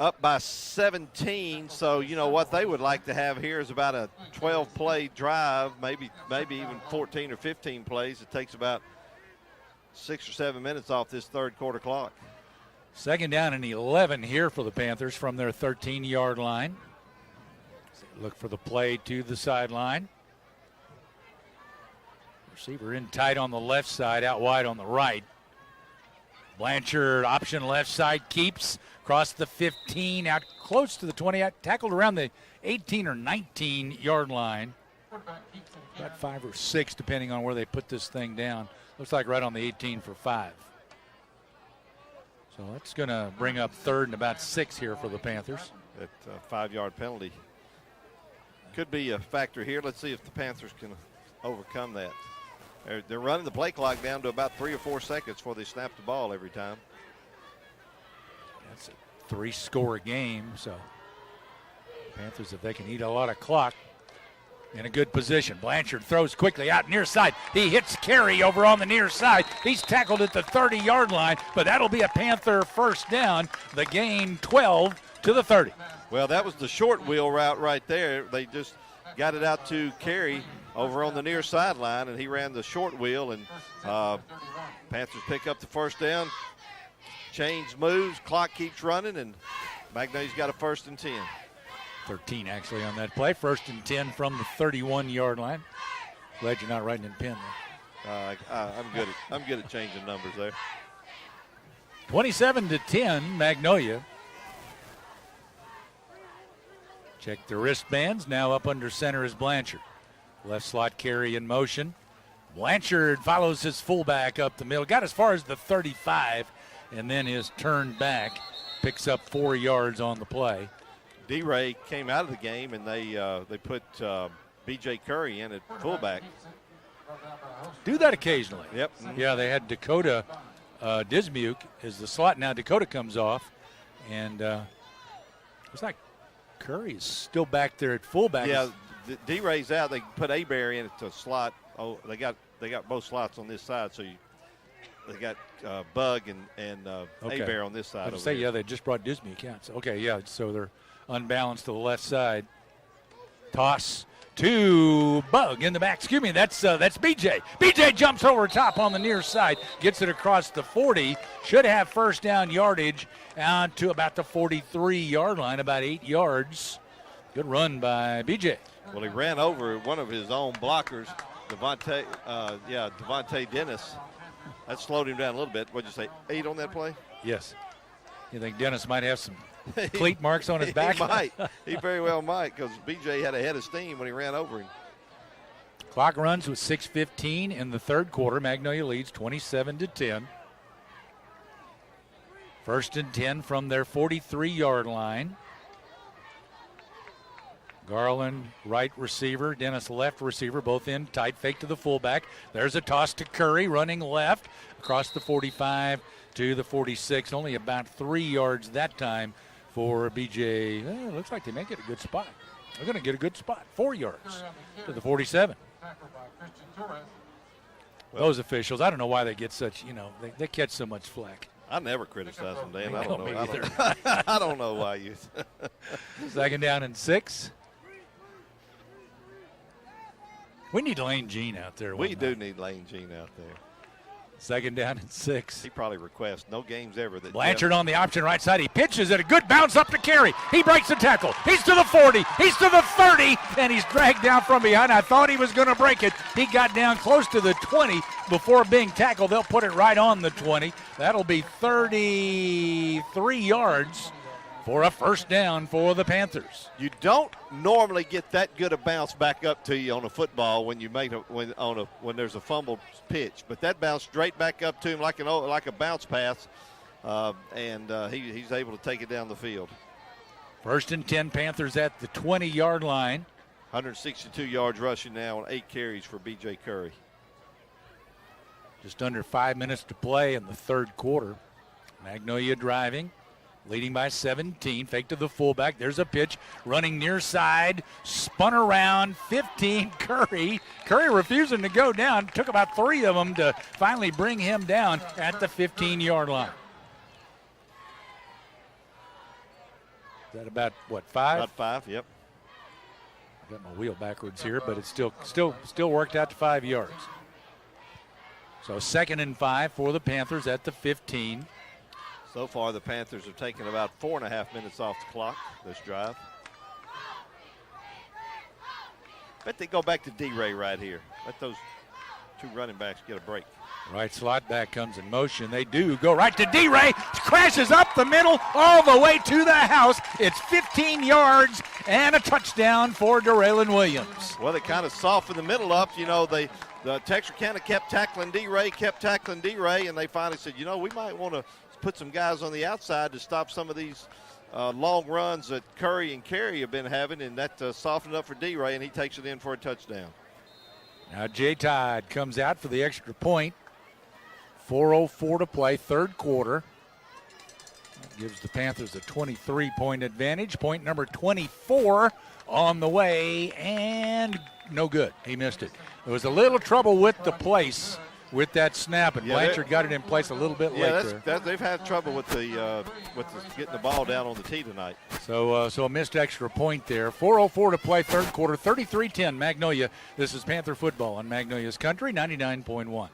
up by 17, so you know what they would like to have here is about a 12-play drive, maybe even 14 or 15 plays. It takes about 6 or 7 minutes off this third quarter clock. 2nd down and 11 here for the Panthers from their 13-yard line. Look for the play to the sideline. Receiver in tight on the left side, out wide on the right. Blanchard option left side, keeps across the 15, out close to the 20, tackled around the 18 or 19-yard line. About 5 or 6, depending on where they put this thing down. Looks like right on the 18 for 5. So that's going to bring up 3rd and about 6 here for the Panthers. That 5-yard penalty could be a factor here. Let's see if the Panthers can overcome that. They're running the play clock down to about 3 or 4 seconds before they snap the ball every time. That's a 3-score game, so Panthers, if they can eat a lot of clock, in a good position. Blanchard throws quickly out near side. He hits Carey over on the near side. He's tackled at the 30-yard line, but that'll be a Panther first down. The gain 12 to the 30. Well, that was the short wheel route right there. They just got it out to Carey over on the near sideline, and he ran the short wheel, and Panthers pick up the first down. Chains moves, clock keeps running, and Magnolia's got a 1st and 10. 13 actually on that play. 1st and 10 from the 31-yard line. Glad you're not writing in pen there. I'm good at changing numbers there. 27-10, Magnolia. Check the wristbands. Now up under center is Blanchard. Left slot Carey in motion. Blanchard follows his fullback up the middle. Got as far as the 35, and then is turned back. Picks up 4 yards on the play. D-Ray came out of the game, and they put B.J. Curry in at fullback. Do that occasionally. Yep. Yeah, they had Dakota Dismuke as the slot. Now Dakota comes off, and it's like Curry is still back there at fullback. Yeah, D-Ray's out. They put Abear in at the slot. Oh, they got both slots on this side, so they got Bug and Okay. Abear on this side. Yeah, they just brought Dismuke out. So, okay, yeah, so they're unbalanced to the left side. Toss to Bug in the back. Excuse me, that's BJ. BJ jumps over top on the near side, gets it across the 40. Should have first down yardage out to about the 43-yard line, about 8 yards. Good run by BJ. Well, he ran over one of his own blockers, Devontae Dennis. That slowed him down a little bit. What'd you say, 8 on that play? Yes. You think Dennis might have some cleat marks on his back? He might. He very well might, because BJ had a head of steam when he ran over him. Clock runs with 6:15 in the third quarter. Magnolia leads 27-10. 1st and 10 from their 43-yard line. Garland, right receiver. Dennis, left receiver. Both in tight. Fake to the fullback. There's a toss to Curry, running left across the 45 to the 46. Only about 3 yards that time for BJ. Well, looks like they may get a good spot. They're going to get a good spot. 4 yards to the 47. Those officials, I don't know why they get such, they catch so much flack. I never criticize them, Dan. I don't know. I don't know why you. 2nd down and 6. We need Lane Jean out there. We do need Lane Jean out there. 2nd down and 6. He probably requests no games ever. That Blanchard on the option right side. He pitches it. A good bounce up to Carey. He breaks the tackle. He's to the 40. He's to the 30. And he's dragged down from behind. I thought he was going to break it. He got down close to the 20 before being tackled. They'll put it right on the 20. That'll be 33 yards for a 1st down for the Panthers. You don't normally get that good a bounce back up to you on a football when you make when there's a fumbled pitch, but that bounced straight back up to him like a bounce pass, and he's able to take it down the field. 1st and 10, Panthers at the 20-yard line. 162 yards rushing now on 8 carries for B.J. Curry. Just under 5 minutes to play in the 3rd quarter. Magnolia driving. Leading by 17, fake to the fullback. There's a pitch, running near side, spun around, 15, Curry. Curry refusing to go down. Took about 3 of them to finally bring him down at the 15-yard line. Is that about, 5? About 5, yep. I got my wheel backwards here, but it's still worked out to 5 yards. So 2nd and 5 for the Panthers at the 15. So far, the Panthers have taken about 4.5 minutes off the clock this drive. Bet they go back to D-Ray right here. Let those 2 running backs get a break. Right slot back comes in motion. They do go right to D-Ray. Crashes up the middle all the way to the house. It's 15 yards and a touchdown for Darrellin Williams. Well, they kind of softened the middle up. You know, the Texarkana kept tackling D-Ray, and they finally said, you know, we might want to put some guys on the outside to stop some of these long runs that Curry and Carey have been having, and that softened up for D-Ray, and he takes it in for a touchdown. Now Jay Todd comes out for the extra point. 4:04 to play, 3rd quarter. That gives the Panthers a 23-point advantage. Point number 24 on the way, and no good. He missed it. There was a little trouble with the place with that snap, and Blanchard got it in place a little bit later. They've had trouble with the getting the ball down on the tee tonight. So a missed extra point there. 4:04 to play, 3rd quarter, 33-10 Magnolia. This is Panther football on Magnolia's Country, 99.1.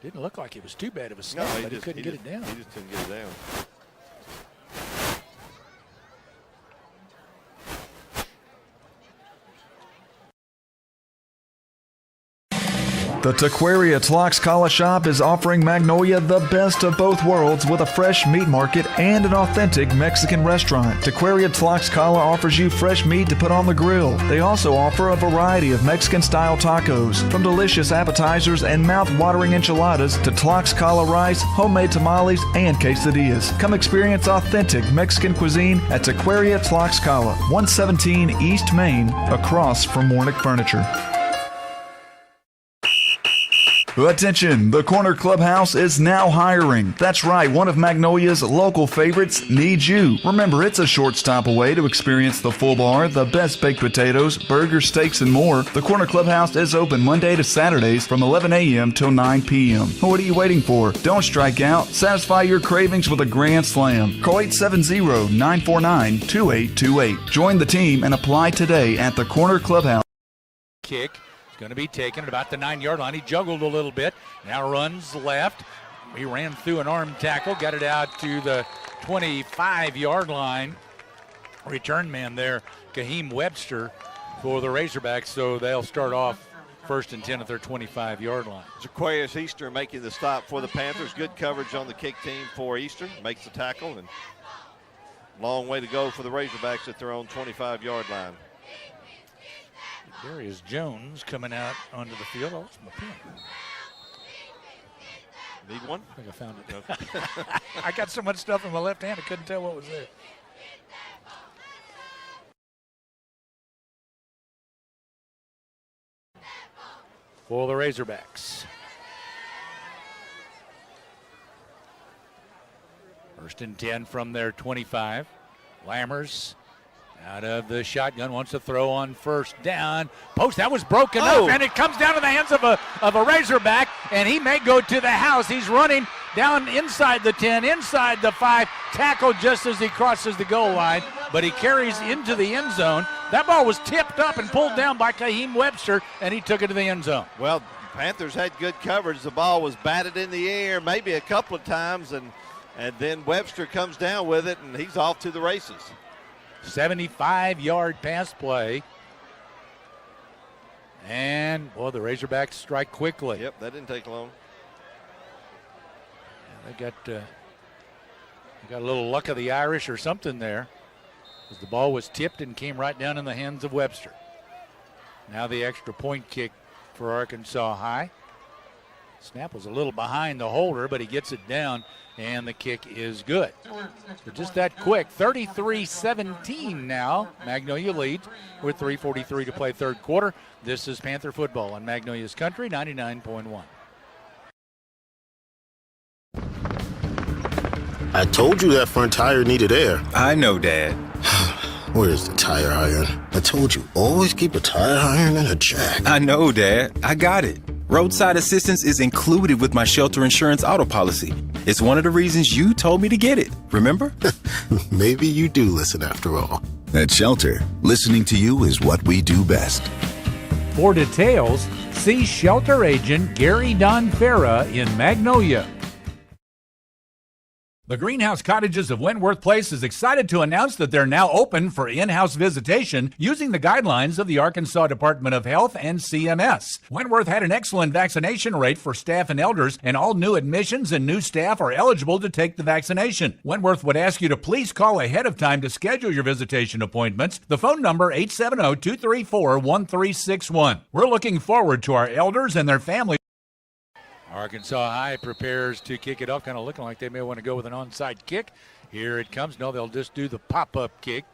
Didn't look like it was too bad of a snap, but he couldn't get it down. He just couldn't get it down. The Tequeria Tlaxcala shop is offering Magnolia the best of both worlds with a fresh meat market and an authentic Mexican restaurant. Tequeria Tlaxcala offers you fresh meat to put on the grill. They also offer a variety of Mexican-style tacos, from delicious appetizers and mouth-watering enchiladas to Tlaxcala rice, homemade tamales, and quesadillas. Come experience authentic Mexican cuisine at Tequeria Tlaxcala, 117 East Main, across from Warnick Furniture. Attention, the Corner Clubhouse is now hiring. That's right, one of Magnolia's local favorites needs you. Remember, it's a short stop away to experience the full bar, the best baked potatoes, burgers, steaks, and more. The Corner Clubhouse is open Monday to Saturdays from 11 a.m. till 9 p.m. What are you waiting for? Don't strike out. Satisfy your cravings with a grand slam. Call 870-949-2828. Join the team and apply today at the Corner Clubhouse. Kick. Going to be taken at about the 9-yard line. He juggled a little bit. Now runs left. He ran through an arm tackle. Got it out to the 25-yard line. Return man there, Kaheem Webster for the Razorbacks. So they'll start off 1st and 10 at their 25-yard line. Jaquarius Easter making the stop for the Panthers. Good coverage on the kick team for Easter. Makes the tackle, and long way to go for the Razorbacks at their own 25-yard line. Darius Jones coming out onto the field. Oh, that's my pen. Need one? I think I found it. I got so much stuff in my left hand I couldn't tell what was there. For the Razorbacks. 1st and 10 from their 25. Lammers out of the shotgun, wants to throw on 1st down. Post, that was broken up, and it comes down to the hands of a Razorback, and he may go to the house. He's running down inside the 10, inside the 5, tackled just as he crosses the goal line. but he carries into the end zone. That ball was tipped up and pulled down by Kaheem Webster, and he took it to the end zone. Well, Panthers had good coverage. The ball was batted in the air maybe a couple of times, and then Webster comes down with it, and he's off to the races. 75-yard pass play. And, well, the Razorbacks strike quickly. Yep, that didn't take long. Yeah, they got a little luck of the Irish or something there, as the ball was tipped and came right down in the hands of Webster. Now the extra point kick for Arkansas High. Snap was a little behind the holder, but he gets it down, and the kick is good. So just that quick, 33-17 now. Magnolia leads with 3:43 to play third quarter. This is Panther football on Magnolia's Country 99.1. I told you that front tire needed air. I know, Dad. Where's the tire iron? I told you, always keep a tire iron and a jack. I know, Dad. I got it. Roadside assistance is included with my shelter insurance auto policy. It's one of the reasons you told me to get it, remember? Maybe you do listen after all. At Shelter, listening to you is what we do best. For details, see shelter agent Gary Donfera in Magnolia. The Greenhouse Cottages of Wentworth Place is excited to announce that they're now open for in-house visitation using the guidelines of the Arkansas Department of Health and CMS. Wentworth had an excellent vaccination rate for staff and elders, and all new admissions and new staff are eligible to take the vaccination. Wentworth would ask you to please call ahead of time to schedule your visitation appointments. The phone number 870-234-1361. We're looking forward to our elders and their families. Arkansas High prepares to kick it off, kind of looking like they may want to go with an onside kick. Here it comes. No, they'll just do the pop-up kick.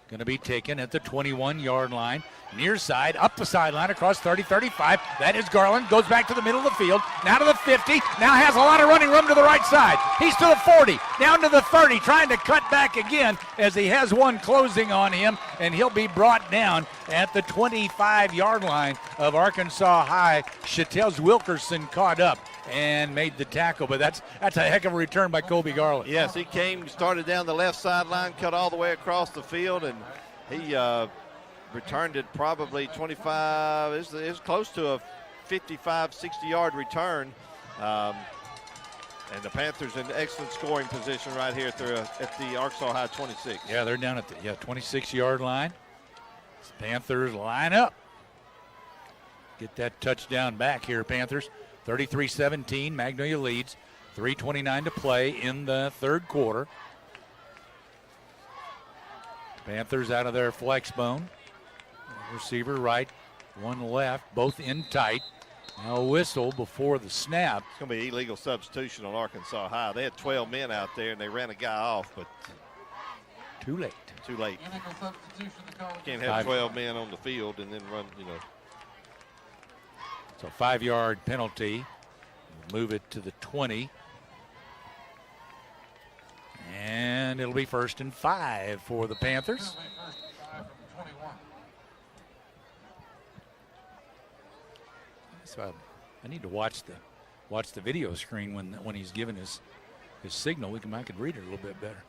Going to be taken at the 21-yard line. Near side, up the sideline, across 30-35. That is Garland. Goes back to the middle of the field. Now to the 50. Now has a lot of running room to the right side. He's to the 40. Down to the 30. Trying to cut back again as he has one closing on him. And he'll be brought down at the 25-yard line of Arkansas High. Chatels Wilkerson caught up and made the tackle. But that's a heck of a return by Kobe Garland. Yes, he started down the left sideline, cut all the way across the field, and he returned it probably 25. It was close to a 55, 60-yard return. And the Panthers in excellent scoring position right here at the Arkansas High 26. Yeah, they're down at the 26-yard line. Panthers line up. Get that touchdown back here, Panthers. 33-17, Magnolia leads. 3:29 to play in the third quarter. Panthers out of their flex bone. Receiver right, one left, both in tight. Now a whistle before the snap. It's going to be illegal substitution on Arkansas High. They had 12 men out there, and they ran a guy off, but too late. Too late. Can't have 12 men on the field and then run, So 5-yard penalty. We'll move it to the 20. And it'll be 1st and 5 for the Panthers. So I need to watch the video screen when he's given his signal. I could read it a little bit better.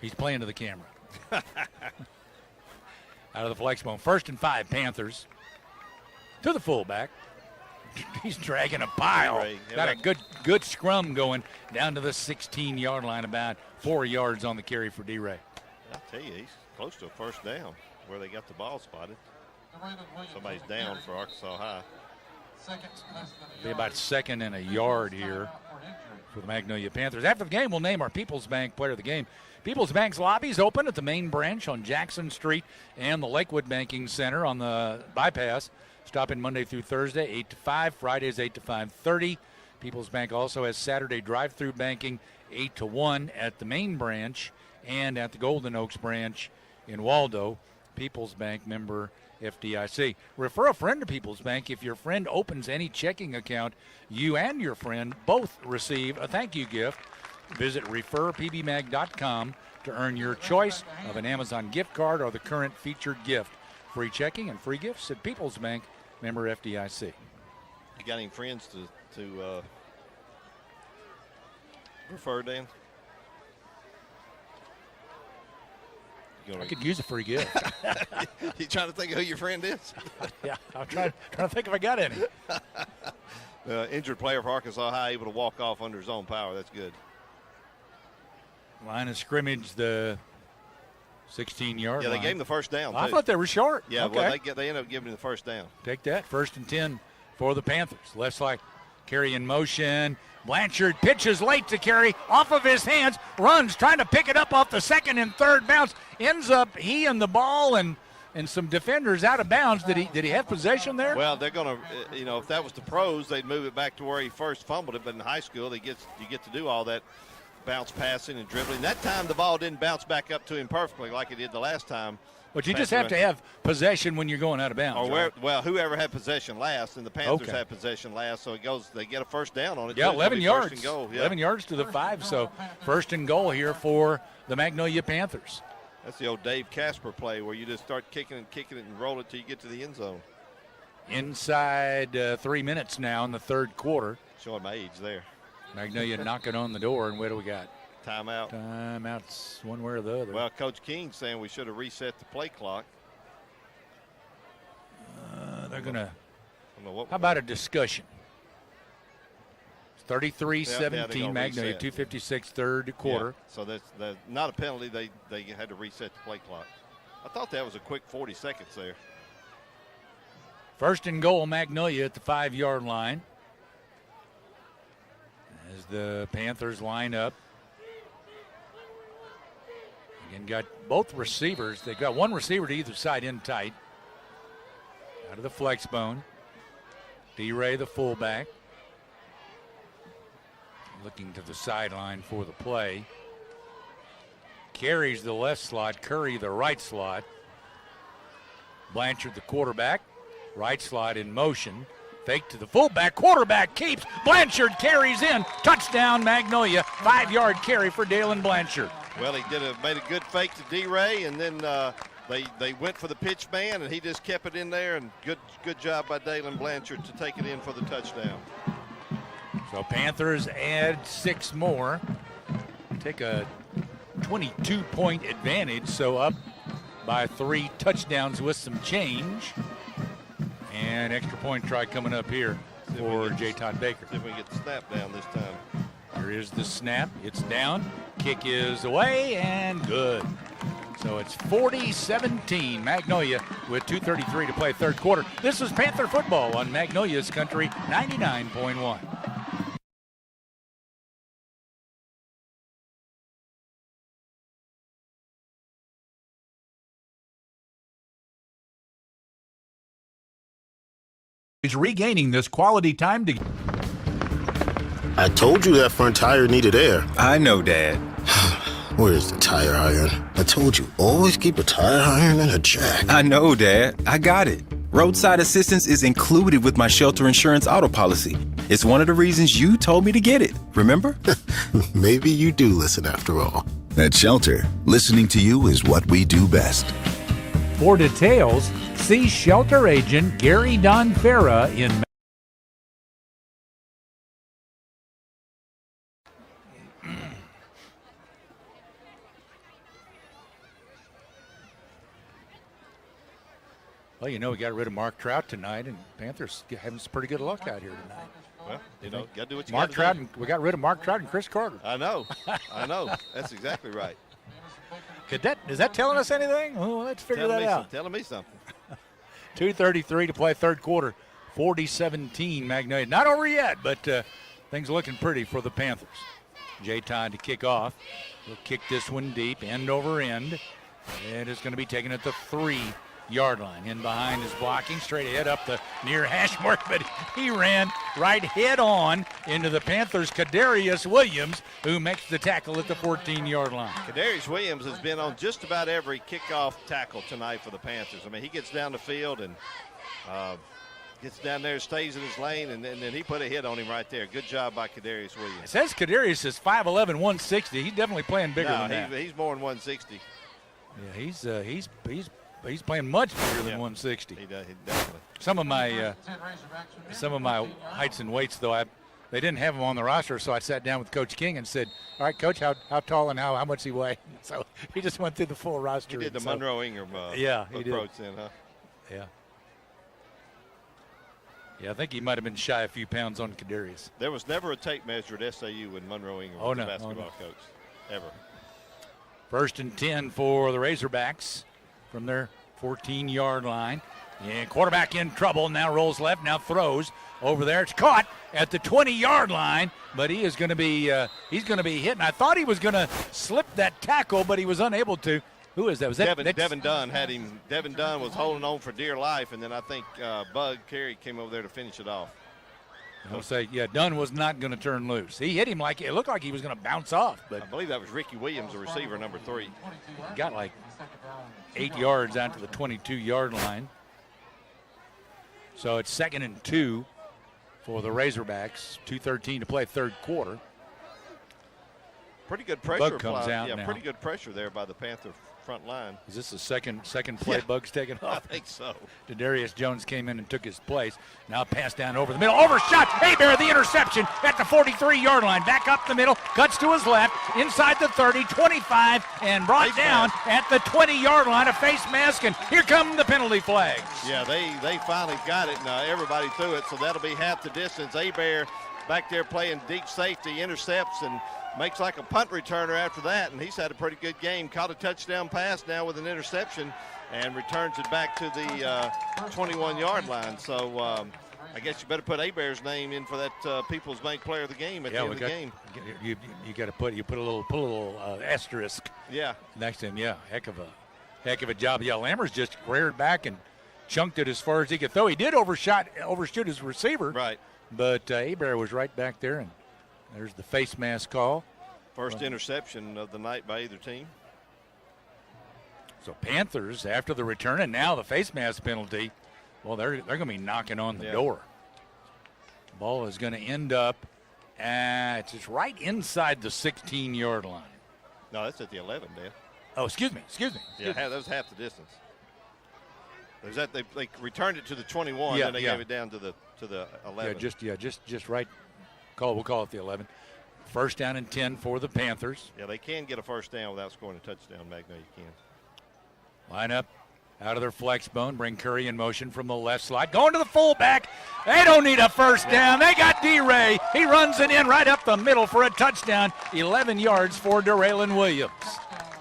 He's playing to the camera. Out of the flex bone. 1st and 5, Panthers. To the fullback. He's dragging a pile. Got a good scrum going down to the 16-yard line, about 4 yards on the carry for D-Ray. I'll tell you, he's close to a first down where they got the ball spotted. Somebody's down for Arkansas High. Be about 2nd and a yard here for the Magnolia Panthers. After the game, we'll name our People's Bank player of the game. People's Bank's lobby is open at the main branch on Jackson Street and the Lakewood Banking Center on the bypass. Stop in Monday through Thursday, 8 to 5. Fridays, 8 to 5:30. People's Bank also has Saturday drive-through banking, 8 to 1 at the main branch and at the Golden Oaks branch in Waldo. People's Bank member FDIC. Refer a friend to People's Bank. If your friend opens any checking account, you and your friend both receive a thank you gift. Visit referpbmag.com to earn your choice of an Amazon gift card or the current featured gift. Free checking and free gifts at People's Bank, member FDIC. You got any friends to Prefer, Dan? I could use a free gift. You trying to think of who your friend is? Yeah, I'm trying to think if I got any. Injured player for Arkansas High able to walk off under his own power. That's good. Line of scrimmage, the 16-yard Yeah, they line. gave him the first down, too. I thought they were short. Yeah, okay. well, they ended up giving him the first down. Take that. 1st and 10 for the Panthers. Left side carry in motion. Blanchard pitches late to carry off of his hands, runs, trying to pick it up off the second and third bounce. Ends up he and the ball and some defenders out of bounds. Did he have possession there? Well, they're going to, if that was the pros, they'd move it back to where he first fumbled it. But in high school, you get to do all that bounce passing and dribbling. That time the ball didn't bounce back up to him perfectly like it did the last time. But you just have to have possession when you're going out of bounds. Well, whoever had possession last, and the Panthers had possession last, so they get a first down on it. Yeah, too. 11 yards. 1st and goal. Yeah. 11 yards to the 5, so 1st and goal here for the Magnolia Panthers. That's the old Dave Casper play where you just start kicking it and roll it till you get to the end zone. Inside 3 minutes now in the third quarter. Showing my age there. Magnolia knocking on the door, and what do we got? Timeout. Timeouts one way or the other. Well, Coach King's saying we should have reset the play clock. They're going to – how about a discussion? 33-17, Magnolia, 2:56 third quarter. Yeah, so that's not a penalty. They had to reset the play clock. I thought that was a quick 40 seconds there. 1st and goal, Magnolia at the 5-yard line. As the Panthers line up. Again, got both receivers. They've got one receiver to either side in tight. Out of the flex bone. D-Ray, the fullback. Looking to the sideline for the play. Carries the left slot. Curry the right slot. Blanchard the quarterback. Right slot in motion. Fake to the fullback. Quarterback keeps. Blanchard carries in. Touchdown Magnolia. 5-yard carry for Dalen Blanchard. Well, he made a good fake to D-Ray, and then they went for the pitch man, and he just kept it in there. And good job by Dalen Blanchard to take it in for the touchdown. So Panthers add 6 more. Take a 22-point advantage, so up by 3 touchdowns with some change. And extra point try coming up here for J. Todd Baker. See if we can get the snap down this time. Here is the snap. It's down. Kick is away and good. So it's 40-17. Magnolia with 2:33 to play third quarter. This is Panther football on Magnolia's Country 99.1. He's regaining this quality time to. I told you that front tire needed air. I know, Dad. Where's the tire iron? I told you, always keep a tire iron and a jack. I know, Dad. I got it. Roadside assistance is included with my shelter insurance auto policy. It's one of the reasons you told me to get it, remember? Maybe you do listen after all. At Shelter, listening to you is what we do best. For details, see shelter agent Gary Donfera in. Well, we got rid of Mark Trout tonight, and Panthers having some pretty good luck out here tonight. Well, got to do what you Mark got Trout, to do. we got rid of Mark Trout and Chris Carter. I know. That's exactly right. Is that telling us anything? Oh, let's figure that out. Telling me something. 2:33 to play third quarter. 40-17 Magnolia. Not over yet, but things looking pretty for the Panthers. J. Todd to kick off. He'll kick this one deep, end over end. It is going to be taken at the 3-yard line. In behind is blocking, straight ahead up the near hash mark, but he ran right head on into the Panthers' Kadarius Williams, who makes the tackle at the 14-yard line. Kadarius Williams has been on just about every kickoff tackle tonight for the Panthers. I mean, he gets down the field and gets down there, stays in his lane, and then he put a hit on him right there. Good job by Kadarius Williams. It says Kadarius is 5'11", 160. He's definitely playing bigger than that. He's more than 160. Yeah, he's playing much bigger than 160. He does, definitely. Some of my heights and weights, though, they didn't have him on the roster, so I sat down with Coach King and said, all right, Coach, how tall and how much he weigh? So he just went through the full roster. He did the Monroe Ingram approach then, huh? Yeah. Yeah, I think he might have been shy a few pounds on Kadarius. There was never a tape measure at SAU when Monroe Ingram was the basketball coach, ever. 1st and 10 for the Razorbacks from their 14-yard line. And quarterback in trouble, now rolls left, now throws over there. It's caught at the 20-yard line, but he is going to be he's going to be hit. And I thought he was going to slip that tackle, but he was unable to. Who is that? Was that Devin Dunn had him? Devin Dunn was holding on for dear life, and then I think Bug Carey came over there to finish it off. I'll say, yeah, Dunn was not going to turn loose. He hit him like it looked like he was going to bounce off. But I believe that was Ricky Williams, the receiver, number 3. He got like 8 yards out to the 22-yard line. So it's 2nd and 2 for the Razorbacks. 2:13 to play, third quarter. Pretty good pressure. Bug comes out yeah, now. Pretty good pressure there by the Panther front line. Is this the second play Bug's taken off? I think so. Darius Jones came in and took his place. Now pass down over the middle. Overshot. Hebert, the interception at the 43-yard line. Back up the middle. Cuts to his left. Inside the 30, 25, and brought down at the 20-yard line. A face mask, and here come the penalty flags. Yeah, they finally got it. Now everybody threw it, so that'll be half the distance. Hebert back there playing deep safety, intercepts, and makes like a punt returner after that, and he's had a pretty good game. Caught a touchdown pass now with an interception and returns it back to the 21-yard line. So I guess you better put Hebert's name in for that People's Bank Player of the Game at the end of the game. You got to put a little asterisk. Yeah. Next to him. Yeah, heck of a job. Yeah, Lammers just reared back and chunked it as far as he could throw. He did overshoot his receiver. Right. But Hebert was right back there, and there's the face mask call. First interception of the night by either team. So Panthers, after the return and now the face mask penalty, well, they're going to be knocking on the door. Ball is going to end up it's just right inside the 16-yard line. No, that's at the 11, Dan. Oh, excuse me. Yeah, that was half the distance. There's that they returned it to the 21, and they gave it down to the 11. Just right. We'll call it the 11. 1st down and 10 for the Panthers. Yeah, they can get a first down without scoring a touchdown, Magnolia can. Line up out of their flex bone. Bring Curry in motion from the left slot. Going to the fullback. They don't need a first down. They got D-Ray. He runs it in right up the middle for a touchdown. 11 yards for Darraylen Williams.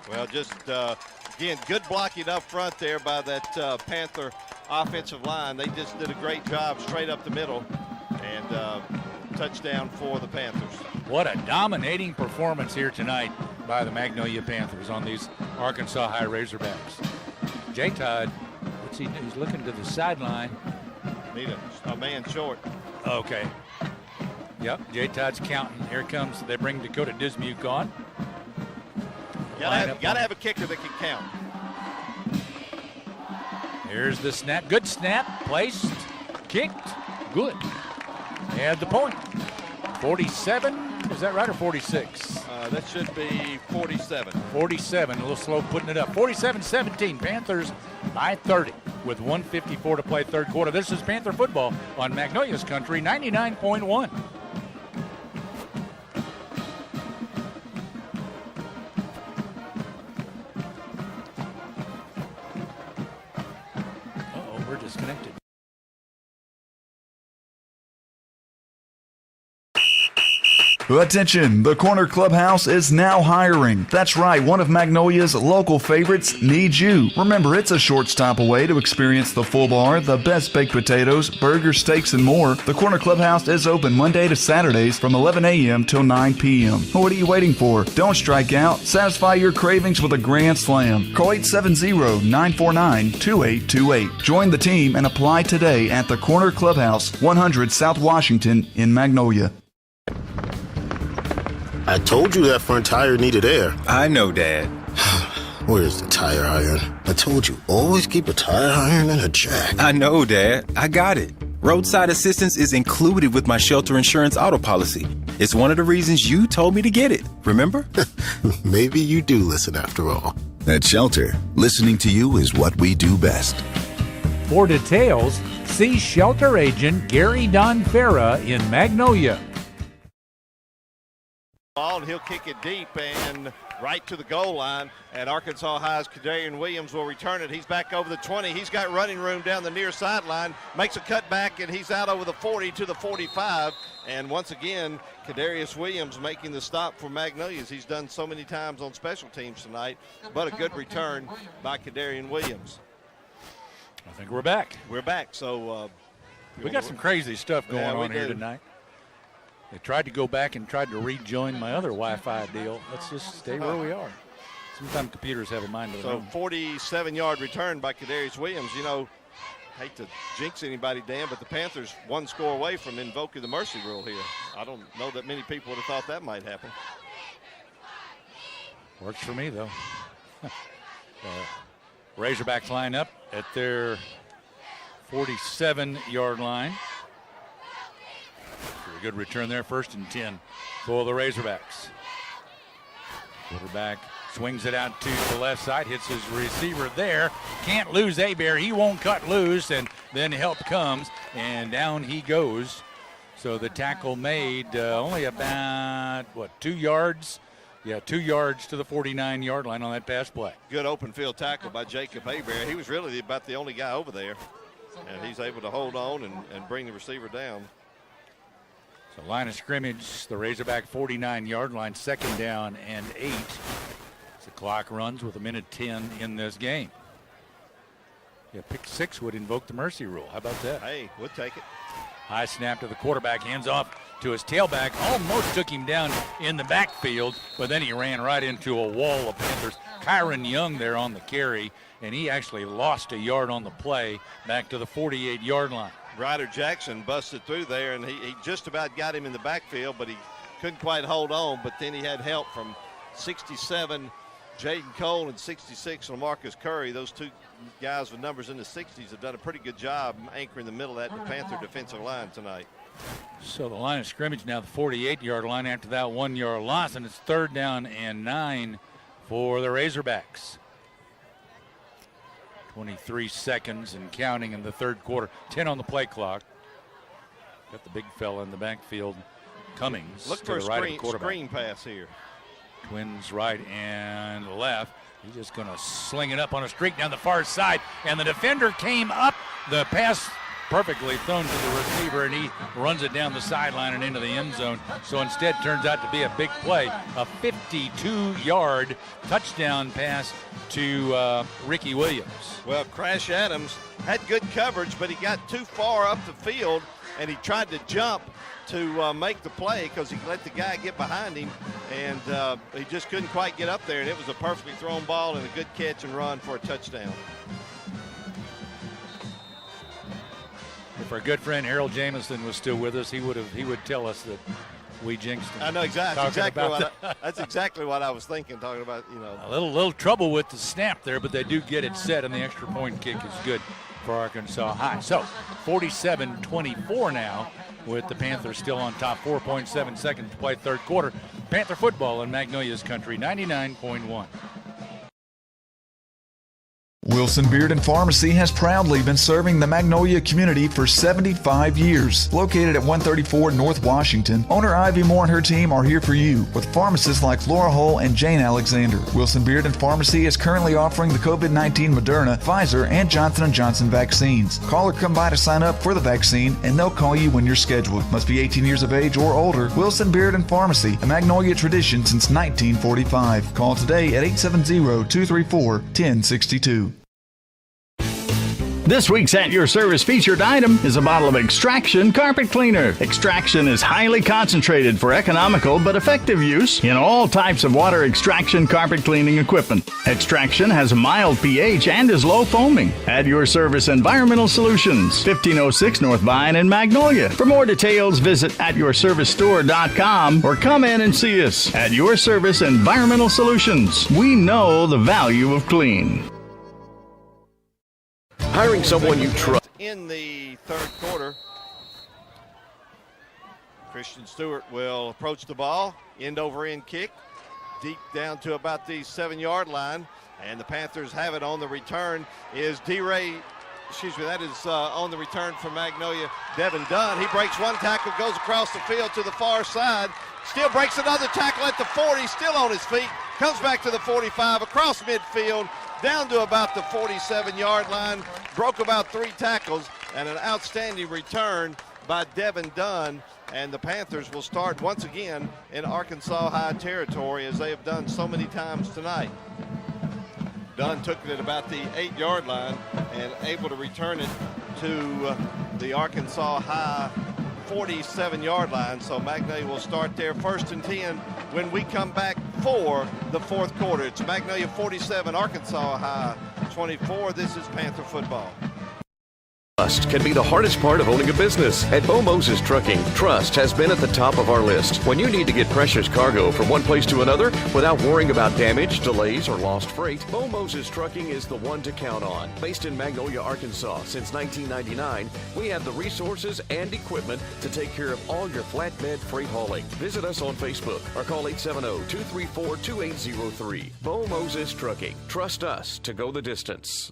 Well, just, again, good blocking up front there by that Panther offensive line. They just did a great job straight up the middle. And touchdown for the Panthers. What a dominating performance here tonight by the Magnolia Panthers on these Arkansas High Razorbacks. J. Todd, he's looking to the sideline. Need a man short. Okay. Yep, J. Todd's counting. Here comes, they bring Dakota Dismuke on. Got to have a kicker that can count. Here's the snap. Good snap. Placed. Kicked. Good. Had the point. 47. Is that right, or 46? That should be 47. 47. A little slow putting it up. 47-17. Panthers by 30 with 1:54 to play third quarter. This is Panther football on Magnolia's Country 99.1. Uh-oh, we're disconnected. Attention, the Corner Clubhouse is now hiring. That's right, one of Magnolia's local favorites needs you. Remember, it's a short stop away to experience the full bar, the best baked potatoes, burgers, steaks, and more. The Corner Clubhouse is open Monday to Saturdays from 11 a.m. till 9 p.m. What are you waiting for? Don't strike out. Satisfy your cravings with a grand slam. Call 870-949-2828. Join the team and apply today at the Corner Clubhouse, 100 South Washington in Magnolia. I told you that front tire needed air. I know, Dad. Where's the tire iron? I told you, always keep a tire iron and a jack. I know, Dad. I got it. Roadside assistance is included with my shelter insurance auto policy. It's one of the reasons you told me to get it, remember? Maybe you do listen after all. At Shelter, listening to you is what we do best. For details, see Shelter Agent Gary Donfera in Magnolia. on. He'll kick it deep and right to the goal line. And Arkansas High's Kadarian Williams will return it. He's back over the 20. He's got running room down the near sideline. Makes a cutback, and he's out over the 40 to the 45. And once again, Kadarius Williams making the stop for Magnolias. He's done so many times on special teams tonight, but a good return by Kadarian Williams. I think we're back. We're back. So we got some crazy stuff going on here tonight. They tried to go back and tried to rejoin my other Wi-Fi deal. Let's just stay where we are. Sometimes computers have a mind of their own. 47-yard return by Kadarius Williams. You know, hate to jinx anybody, Dan, but the Panthers one score away from invoking the mercy rule here. I don't know that many people would have thought that might happen. Works for me, though. Razorbacks line up at their 47-yard line. A good return there, 1st and 10 for the Razorbacks. Quarterback swings it out to the left side, hits his receiver there. Can't lose Hebert. He won't cut loose, and then help comes, and down he goes. So the tackle made only about, 2 yards? Yeah, 2 yards to the 49-yard line on that pass play. Good open field tackle by Jacob Hebert. He was really about the only guy over there, and he's able to hold on and bring the receiver down. So line of scrimmage, the Razorback 49-yard line, 2nd down and 8. The clock runs with 1:10 in this game. Yeah, pick 6 would invoke the mercy rule. How about that? Hey, we'll take it. High snap to the quarterback, hands off to his tailback. Almost took him down in the backfield, but then he ran right into a wall of Panthers. Kyron Young there on the carry, and he actually lost a yard on the play back to the 48-yard line. Ryder Jackson busted through there, and he just about got him in the backfield, but he couldn't quite hold on. But then he had help from 67, Jaden Cole, and 66, LaMarcus Curry. Those two guys with numbers in the 60s have done a pretty good job anchoring the middle of that Panther defensive line tonight. So the line of scrimmage now the 48-yard line after that 1-yard loss, and it's 3rd down and 9 for the Razorbacks. 23 seconds and counting in the 3rd quarter. 10 on the play clock. Got the big fella in the backfield, Cummings. Look for a screen pass here. Twins right and left. He's just going to sling it up on a streak down the far side. And the defender came up. The pass perfectly thrown to the receiver, and he runs it down the sideline and into the end zone. So instead turns out to be a big play. A 52-yard touchdown pass to Ricky Williams. Well, Crash Adams had good coverage, but he got too far up the field, and he tried to jump to make the play because he let the guy get behind him, and he just couldn't quite get up there, and it was a perfectly thrown ball and a good catch and run for a touchdown. If our good friend Harold Jamison was still with us, he would tell us that we jinxed him. I know exactly that's exactly what I was thinking, talking about, you know. A little trouble with the snap there, but they do get it set, and the extra point kick is good for Arkansas High. So 47-24 now, with the Panthers still on top. 4.7 seconds to play 3rd quarter. Panther football in Magnolia's country, 99.1. Wilson Beard and Pharmacy has proudly been serving the Magnolia community for 75 years. Located at 134 North Washington, owner Ivy Moore and her team are here for you with pharmacists like Laura Hull and Jane Alexander. Wilson Beard and Pharmacy is currently offering the COVID-19 Moderna, Pfizer, and Johnson & Johnson vaccines. Call or come by to sign up for the vaccine, and they'll call you when you're scheduled. Must be 18 years of age or older. Wilson Beard and Pharmacy, a Magnolia tradition since 1945. Call today at 870-234-1062. This week's At Your Service featured item is a bottle of Extraction Carpet Cleaner. Extraction is highly concentrated for economical but effective use in all types of water extraction carpet cleaning equipment. Extraction has a mild pH and is low foaming. At Your Service Environmental Solutions, 1506 North Vine in Magnolia. For more details, visit atyourservicestore.com or come in and see us. At Your Service Environmental Solutions, we know the value of clean. Hiring someone you trust. In the 3rd quarter, Christian Stewart will approach the ball, end-over-end kick, deep down to about the 7-yard line, and the Panthers have it on the return is DeRay That is on the return from Magnolia, Devin Dunn. He breaks one tackle, goes across the field to the far side, still breaks another tackle at the 40, still on his feet, comes back to the 45, across midfield, down to about the 47-yard line, broke about 3 tackles, and an outstanding return by Devin Dunn. And the Panthers will start once again in Arkansas High territory, as they have done so many times tonight. Dunn took it at about the 8-yard line and able to return it to the Arkansas High 47-yard line. So Magnolia will start there, 1st and 10 when we come back for the 4th quarter. It's Magnolia 47, Arkansas High 24. This is Panther football. Trust can be the hardest part of owning a business. At Bo Moses Trucking, trust has been at the top of our list. When you need to get precious cargo from one place to another without worrying about damage, delays, or lost freight, Bo Moses Trucking is the one to count on. Based in Magnolia, Arkansas since 1999, we have the resources and equipment to take care of all your flatbed freight hauling. Visit us on Facebook or call 870-234-2803. Bo Moses Trucking. Trust us to go the distance.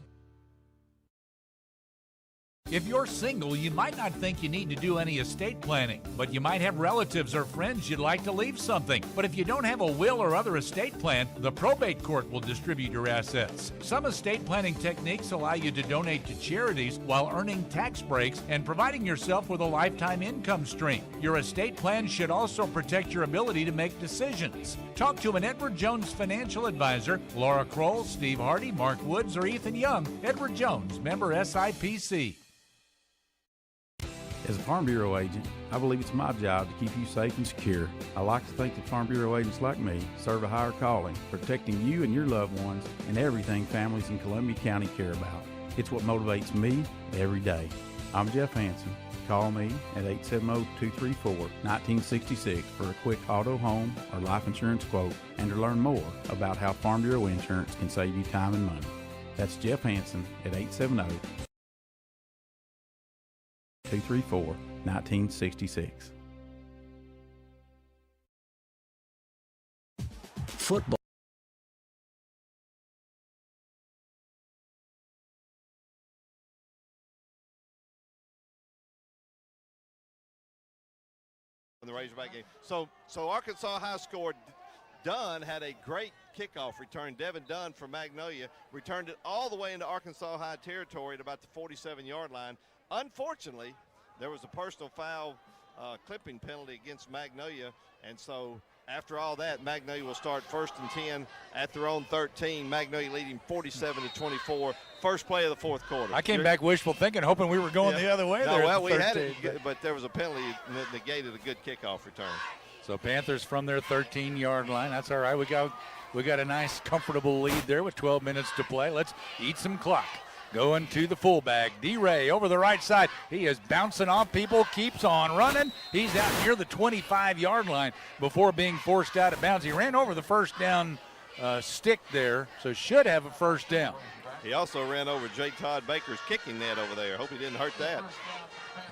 If you're single, you might not think you need to do any estate planning, but you might have relatives or friends you'd like to leave something. But if you don't have a will or other estate plan, the probate court will distribute your assets. Some estate planning techniques allow you to donate to charities while earning tax breaks and providing yourself with a lifetime income stream. Your estate plan should also protect your ability to make decisions. Talk to an Edward Jones financial advisor, Laura Kroll, Steve Hardy, Mark Woods, or Ethan Young. Edward Jones, member SIPC. As a Farm Bureau agent, I believe it's my job to keep you safe and secure. I like to think that Farm Bureau agents like me serve a higher calling, protecting you and your loved ones and everything families in Columbia County care about. It's what motivates me every day. I'm Jeff Hansen. Call me at 870-234-1966 for a quick auto, home, or life insurance quote and to learn more about how Farm Bureau insurance can save you time and money. That's Jeff Hansen at 870-234-1966. Football. In the Razorback game. So Arkansas High scored. Dunn had a great kickoff return. Devin Dunn from Magnolia returned it all the way into Arkansas High territory at about the 47-yard line. Unfortunately, there was a personal foul clipping penalty against Magnolia, and so after all that, Magnolia will start 1st and 10 at their own 13. Magnolia leading 47-24. First play of the 4th quarter. I came back wishful thinking, hoping we were going the other way. No, there well, we had it, but there was a penalty that negated a good kickoff return. So Panthers from their 13-yard line. That's all right. We got a nice, comfortable lead there with 12 minutes to play. Let's eat some clock. Going to the fullback, D-Ray over the right side. He is bouncing off people, keeps on running. He's out near the 25-yard line before being forced out of bounds. He ran over the first down stick there, so should have a first down. He also ran over J. Todd Baker's kicking net over there. Hope he didn't hurt that.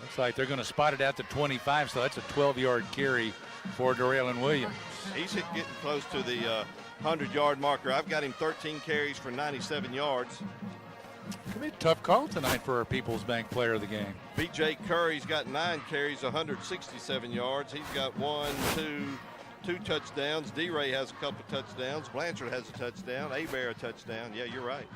Looks like they're going to spot it at the 25, so that's a 12-yard carry for Darrell Williams. He's getting close to the 100-yard marker. I've got him 13 carries for 97 yards. Could be a tough call tonight for our People's Bank player of the game. B.J. Curry's got 9 carries, 167 yards. He's got two touchdowns. D-Ray has a couple touchdowns. Blanchard has a touchdown. Abear a touchdown. Yeah, you're right.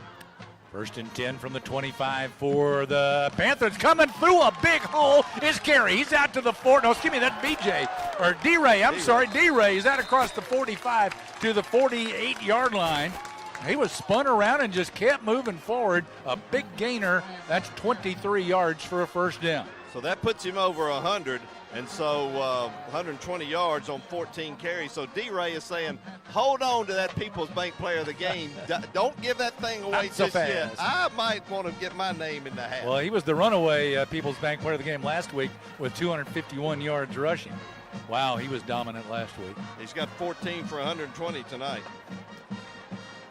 1st and 10 from the 25 for the Panthers. Coming through a big hole is Carey. He's out to the 4. No, excuse me, that's B.J. Or D-Ray. I'm sorry, D-Ray is out across the 45 to the 48-yard line. He was spun around and just kept moving forward. A big gainer. That's 23 yards for a first down. So that puts him over 100, and so 120 yards on 14 carries. So D-Ray is saying, hold on to that People's Bank player of the game. Don't give that thing away just yet. I might want to get my name in the hat. Well, he was the runaway People's Bank player of the game last week with 251 yards rushing. Wow, he was dominant last week. He's got 14 for 120 tonight.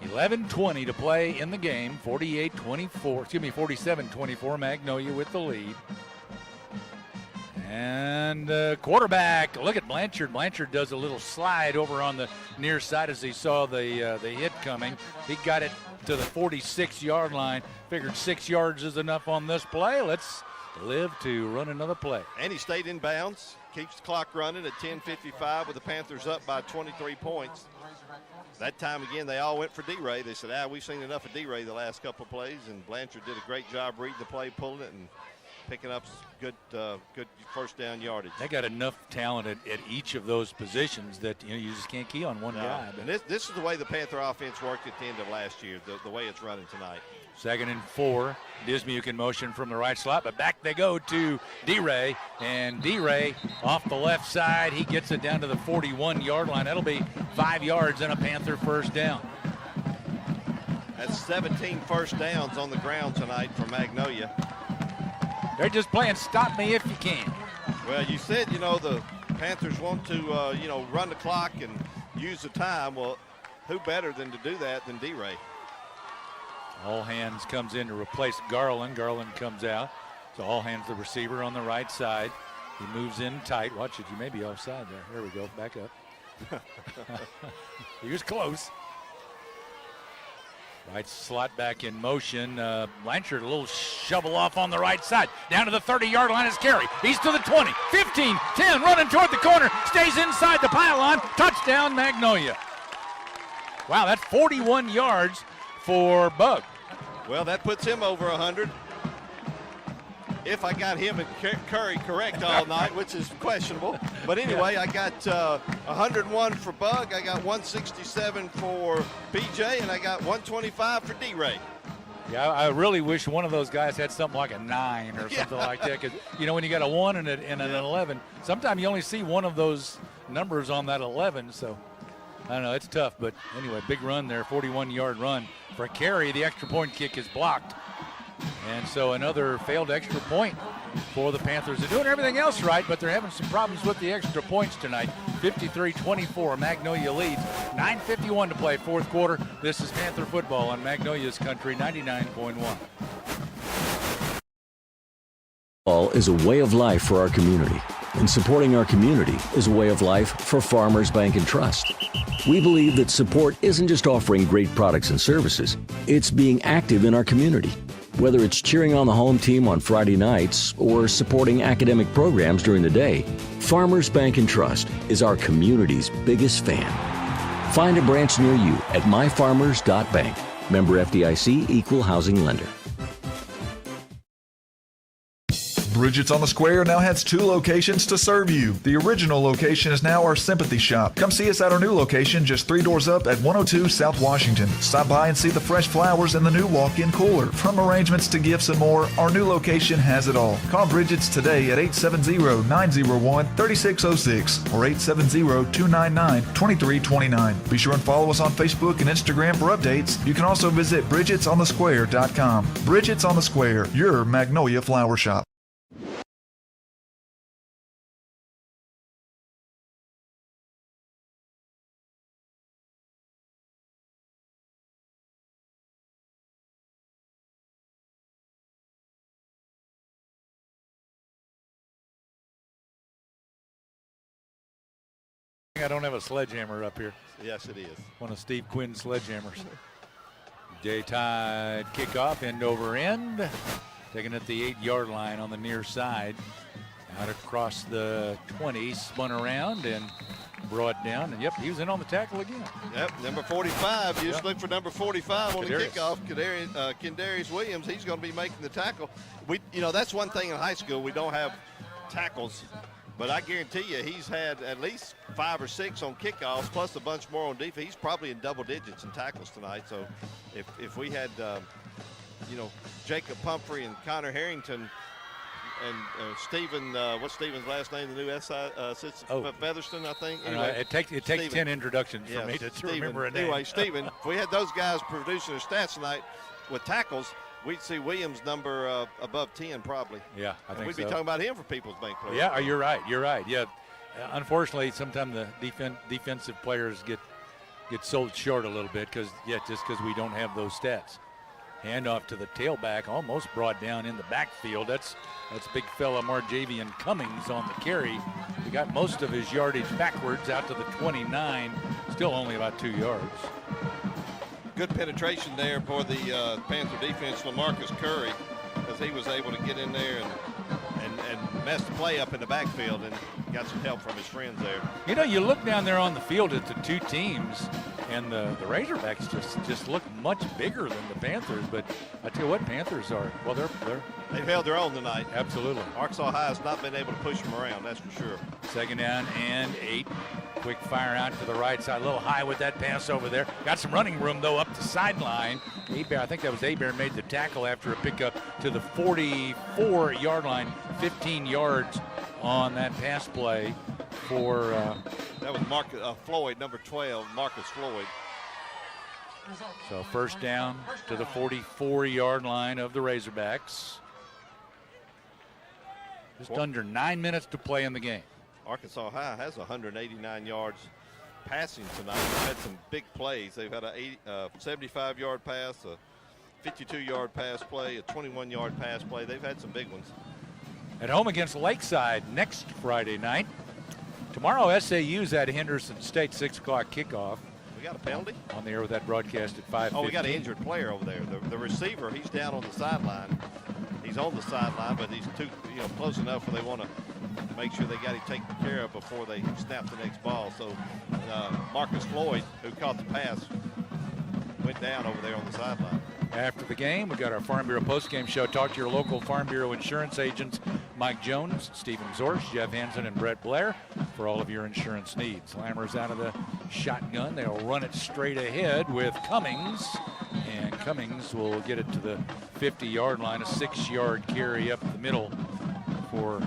11:20 to play in the game. 47-24. Magnolia with the lead. And quarterback, look at Blanchard. Blanchard does a little slide over on the near side as he saw the hit coming. He got it to the 46-yard line. Figured 6 yards is enough on this play. Let's live to run another play. And he stayed in bounds. Keeps the clock running at 10:55 with the Panthers up by 23 points. That time again, they all went for D-Ray. They said, we've seen enough of D-Ray the last couple of plays, and Blanchard did a great job reading the play, pulling it, and picking up good first down yardage. They got enough talent at each of those positions that you just can't key on one guy. And this is the way the Panther offense worked at the end of last year, the way it's running tonight. 2nd and 4. Dismuke in motion from the right slot, but back they go to D-Ray, and D-Ray off the left side. He gets it down to the 41-yard line. That'll be 5 yards and a Panther first down. That's 17 first downs on the ground tonight for Magnolia. They're just playing stop me if you can. Well, you said, the Panthers want to, run the clock and use the time. Well, who better than to do that than D-Ray? All Hands comes in to replace Garland. Garland comes out. So All Hands, the receiver on the right side. He moves in tight. Watch it. You may be offside there. There we go. Back up. He was close. Right slot back in motion. Blanchard, a little shovel off on the right side. Down to the 30-yard line is Carey. He's to the 20, 15, 10, running toward the corner. Stays inside the pylon. Touchdown, Magnolia. Wow, that's 41 yards for Bug. Well, that puts him over 100. If I got him and Curry correct all night, which is questionable. But anyway, I got 101 for Bug. I got 167 for PJ, and I got 125 for D-Ray. Yeah, I really wish one of those guys had something like a 9 or something like that. Because, when you got a 1 and an 11, sometimes you only see one of those numbers on that 11. So, I don't know, it's tough. But anyway, big run there, 41-yard run for Carey. The extra point kick is blocked. And so another failed extra point for the Panthers. They're doing everything else right, but they're having some problems with the extra points tonight. 53-24, Magnolia leads. 9:51 to play, fourth quarter. This is Panther football on Magnolia's Country 99.1. Football is a way of life for our community, and supporting our community is a way of life for Farmers Bank and Trust. We believe that support isn't just offering great products and services, it's being active in our community. Whether it's cheering on the home team on Friday nights or supporting academic programs during the day, Farmers Bank and Trust is our community's biggest fan. Find a branch near you at myfarmers.bank. Member FDIC, Equal Housing Lender. Bridget's on the Square now has 2 locations to serve you. The original location is now our Sympathy Shop. Come see us at our new location just 3 doors up at 102 South Washington. Stop by and see the fresh flowers and the new walk-in cooler. From arrangements to gifts and more, our new location has it all. Call Bridget's today at 870-901-3606 or 870-299-2329. Be sure and follow us on Facebook and Instagram for updates. You can also visit bridgetsonthesquare.com. Bridget's on the Square, your Magnolia Flower Shop. I don't have a sledgehammer up here. Yes, it is. One of Steve Quinn's sledgehammers. Jay Tide kickoff, end over end. Taking it the 8-yard line on the near side. Out across the 20, spun around and brought down. And, yep, he was in on the tackle again. Yep, number 45. You just look for number 45 on the kickoff. Kendarius Williams, he's going to be making the tackle. That's one thing in high school. We don't have tackles. But I guarantee you he's had at least 5 or 6 on kickoffs, plus a bunch more on defense. He's probably in double digits in tackles tonight. So if we had, Jacob Pumphrey and Connor Harrington and Stephen, what's Stephen's last name, the new assistant, Featherston, I think. Anyway, it takes 10 introductions for me to remember a name. Anyway, Stephen, if we had those guys producing their stats tonight with tackles, we'd see Williams number above 10 probably. Yeah, I think we'd so. be talking about him for People's Bank players. Yeah, you're right. Yeah, unfortunately, sometimes the defensive players get sold short a little bit just because we don't have those stats. Handoff to the tailback, almost brought down in the backfield. That's big fella Marjavian Cummings on the carry. He got most of his yardage backwards out to the 29, still only about 2 yards. Good penetration there for the Panther defense, LaMarcus Curry, because he was able to get in there and mess the play up in the backfield and got some help from his friends there. You know, you look down there on the field at the two teams, and the Razorbacks just look much bigger than the Panthers. But I tell you what, Panthers are, well, they've held their own tonight. Absolutely. Arkansas High has not been able to push them around, that's for sure. 2nd down and 8. Quick fire out to the right side, a little high with that pass over there. Got some running room, though, up the sideline. Hebert, I think that was Hebert, made the tackle after a pickup to the 44-yard line, 15 yards on that pass play for... that was Floyd, number 12, Marcus Floyd. So 1st down to the 44-yard line of the Razorbacks. Just under 9 minutes to play in the game. Arkansas High has 189 yards passing tonight. They've had some big plays. They've had a 75-yard pass, a 52-yard pass play, a 21-yard pass play. They've had some big ones. At home against Lakeside next Friday night. Tomorrow, SAU's at Henderson State, 6 o'clock kickoff. We got a penalty? On the air with that broadcast at 5:15. Oh, we got an injured player over there. The receiver, he's down on the sideline. He's on the sideline, but he's too close enough where they want to make sure they got him taken care of before they snap the next ball. So Marcus Floyd, who caught the pass, went down over there on the sideline. After the game, we got our Farm Bureau postgame show. Talk to your local Farm Bureau insurance agents, Mike Jones, Stephen Zorsch, Jeff Hansen, and Brett Blair, for all of your insurance needs. Lammers out of the shotgun. They'll run it straight ahead with Cummings, and Cummings will get it to the 50-yard line, a 6-yard carry up the middle for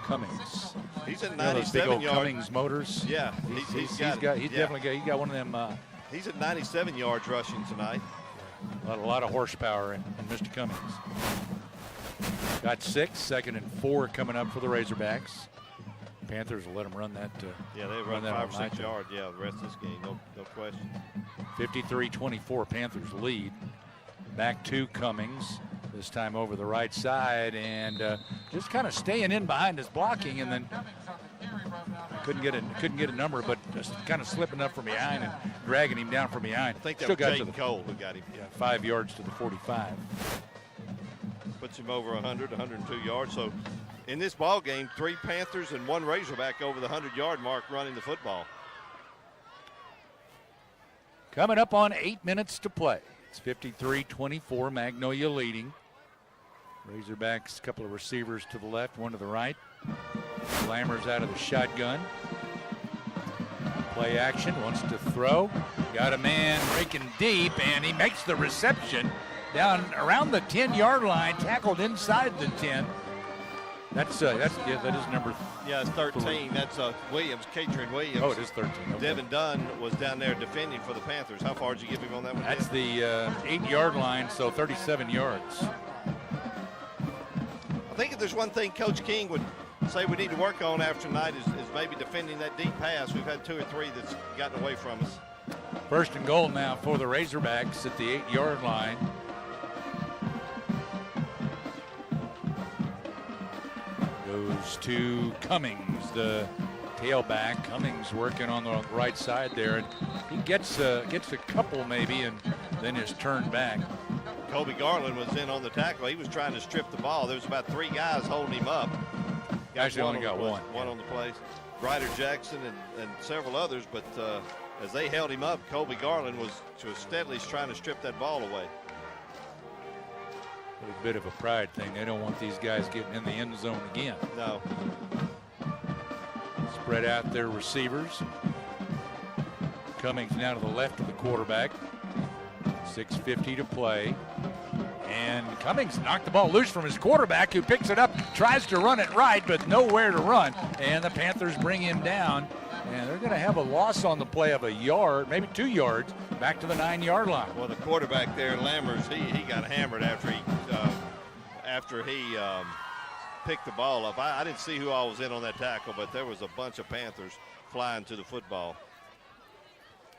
Cummings. He's at 97 those big old yards. Cummings motors. Yeah, he's definitely got one of them. He's at 97 yards rushing tonight. A lot of horsepower in Mr. Cummings. Got 6, 2nd and 4 coming up for the Razorbacks. Panthers will let them run that. Yeah, they run 5 or 6 yards. Yeah, the rest of this game, no question. 53-24, Panthers lead. Back to Cummings, this time over the right side, and just kind of staying in behind his blocking, and then couldn't get a number, but just kind of slipping up from behind and dragging him down from behind. I think that was Jaden Cole who got him. Yeah, 5 yards to the 45. Puts him over 100, 102 yards. So in this ball game, 3 Panthers and 1 Razorback over the 100-yard mark running the football. Coming up on 8 minutes to play. It's 53-24, Magnolia leading. Razorbacks, a couple of receivers to the left, one to the right. Lammers out of the shotgun. Play action, wants to throw. Got a man raking deep, and he makes the reception down around the 10-yard line, tackled inside the 10. That is number. Yeah, it's 13. 3. That's Williams, Katrin Williams. Oh, it is 13. Okay. Devin Dunn was down there defending for the Panthers. How far did you give him on that one? That's the 8-yard line, so 37 yards. I think if there's one thing Coach King would say we need to work on after tonight is maybe defending that deep pass. We've had 2 or 3 that's gotten away from us. 1st and goal now for the Razorbacks at the 8-yard line. Goes to Cummings, the tailback. Cummings working on the right side there, and he gets a couple maybe, and then is turned back. Kobe Garland was in on the tackle. He was trying to strip the ball. There was about 3 guys holding him up. Actually only got one. One on the place. Ryder Jackson and several others, but as they held him up, Kobe Garland was steadily trying to strip that ball away. A bit of a pride thing. They don't want these guys getting in the end zone again. No. Spread out their receivers. Cummings now to the left of the quarterback. 6:50 to play. And Cummings knocked the ball loose from his quarterback, who picks it up, tries to run it right, but nowhere to run. And the Panthers bring him down. And they're going to have a loss on the play of a yard, maybe 2 yards, back to the 9-yard line. Well, the quarterback there, Lammers, he got hammered after he picked the ball up. I didn't see who all was in on that tackle, but there was a bunch of Panthers flying to the football.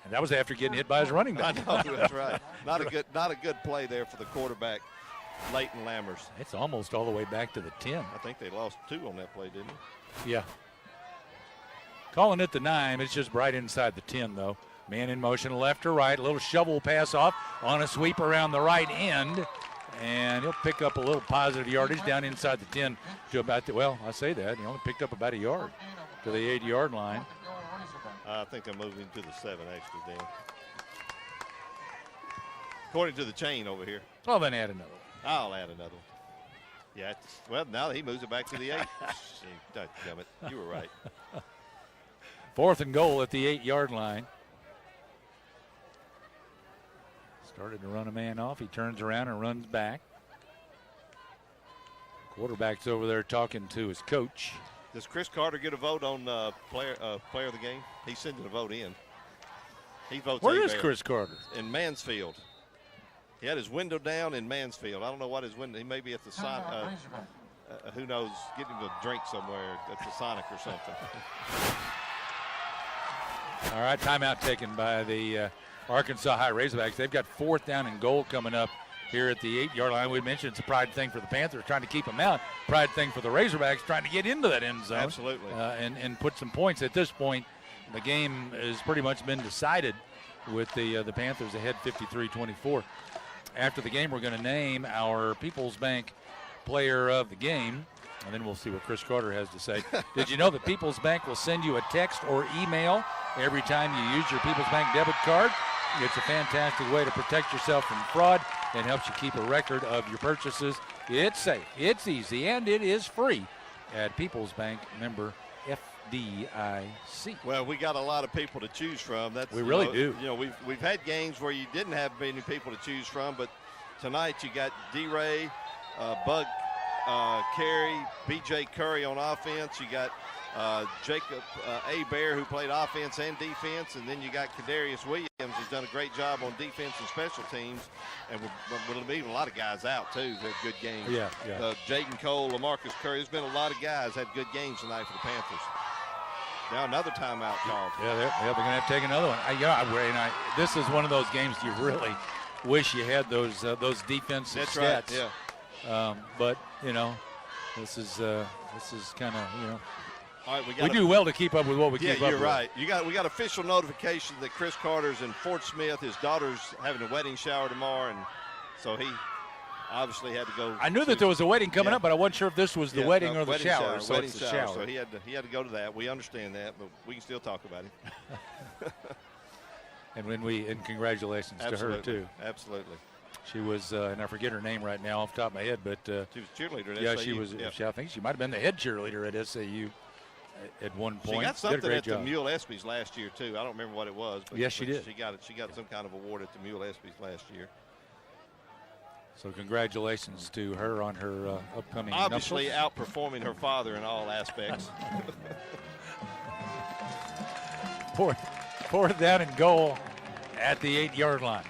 And that was after getting hit by his running back. I know, that's right. Not a good play there for the quarterback, Leighton Lammers. It's almost all the way back to the 10. I think they lost 2 on that play, didn't they? Yeah. Calling it the 9. It's just right inside the 10, though. Man in motion, left to right. A little shovel pass off on a sweep around the right end. And he'll pick up a little positive yardage down inside the 10 to about I say that. He only picked up about a yard to the 8-yard line. I think I'm moving to the 7, actually, Dan. According to the chain over here. Well, then add another one. I'll add another one. Yeah, now he moves it back to the 8. Damn it, you were right. 4th and goal at the 8-yard line. Started to run a man off. He turns around and runs back. Quarterback's over there talking to his coach. Does Chris Carter get a vote on player of the game? He's sending a vote in. He votes. Where is Chris Carter? In Mansfield. He had his window down in Mansfield. I don't know what his window. He may be at the Sonic. Who knows? Getting a drink somewhere at the Sonic or something. All right, timeout taken by the Arkansas High Razorbacks. They've got 4th down and goal coming up here at the 8-yard line. We mentioned it's a pride thing for the Panthers, trying to keep them out. Pride thing for the Razorbacks, trying to get into that end zone. Absolutely. And put some points. At this point, the game has pretty much been decided with the Panthers ahead 53-24. After the game, we're going to name our People's Bank player of the game, and then we'll see what Chris Carter has to say. Did you know that People's Bank will send you a text or email every time you use your People's Bank debit card? It's a fantastic way to protect yourself from fraud and helps you keep a record of your purchases. It's safe, it's easy, and it is free at People's Bank, member FDIC. Well, we got a lot of people to choose from. We really do. You know, we've had games where you didn't have many people to choose from, but tonight you got D-Ray, Bug Carey, B.J. Curry on offense. You got Jacob Bear, who played offense and defense, and then you got Kadarius Williams, who's done a great job on defense and special teams, and we're leaving a lot of guys out too. They're good games. Yeah. Jaden Cole, LaMarcus Curry. There's been a lot of guys had good games tonight for the Panthers. Now another timeout called. Yeah, they're going to have to take another one. This is one of those games you really wish you had those defensive That's stats. right. Yeah. But this is kind of All right, we do well to keep up with what we keep up with. Yeah, you're right. We got official notification that Chris Carter's in Fort Smith. His daughter's having a wedding shower tomorrow, and so he obviously had to go. I knew that there was a wedding coming up, but I wasn't sure if this was the wedding or the shower. So wedding it's the shower. shower. So he had to go to that. We understand that, but we can still talk about him. And congratulations to her too. Absolutely. She was, and I forget her name right now off the top of my head, but she was cheerleader at SAU. She was. Yeah. I think she might have been the head cheerleader at SAU at one point. She got something at the job. Mule ESPYs last year too. I don't remember what it was. But yes, she did. She got some kind of award at the Mule ESPYs last year. So congratulations to her on her upcoming obviously nuptials. Outperforming her father in all aspects. Fourth down and goal at the 8-yard line.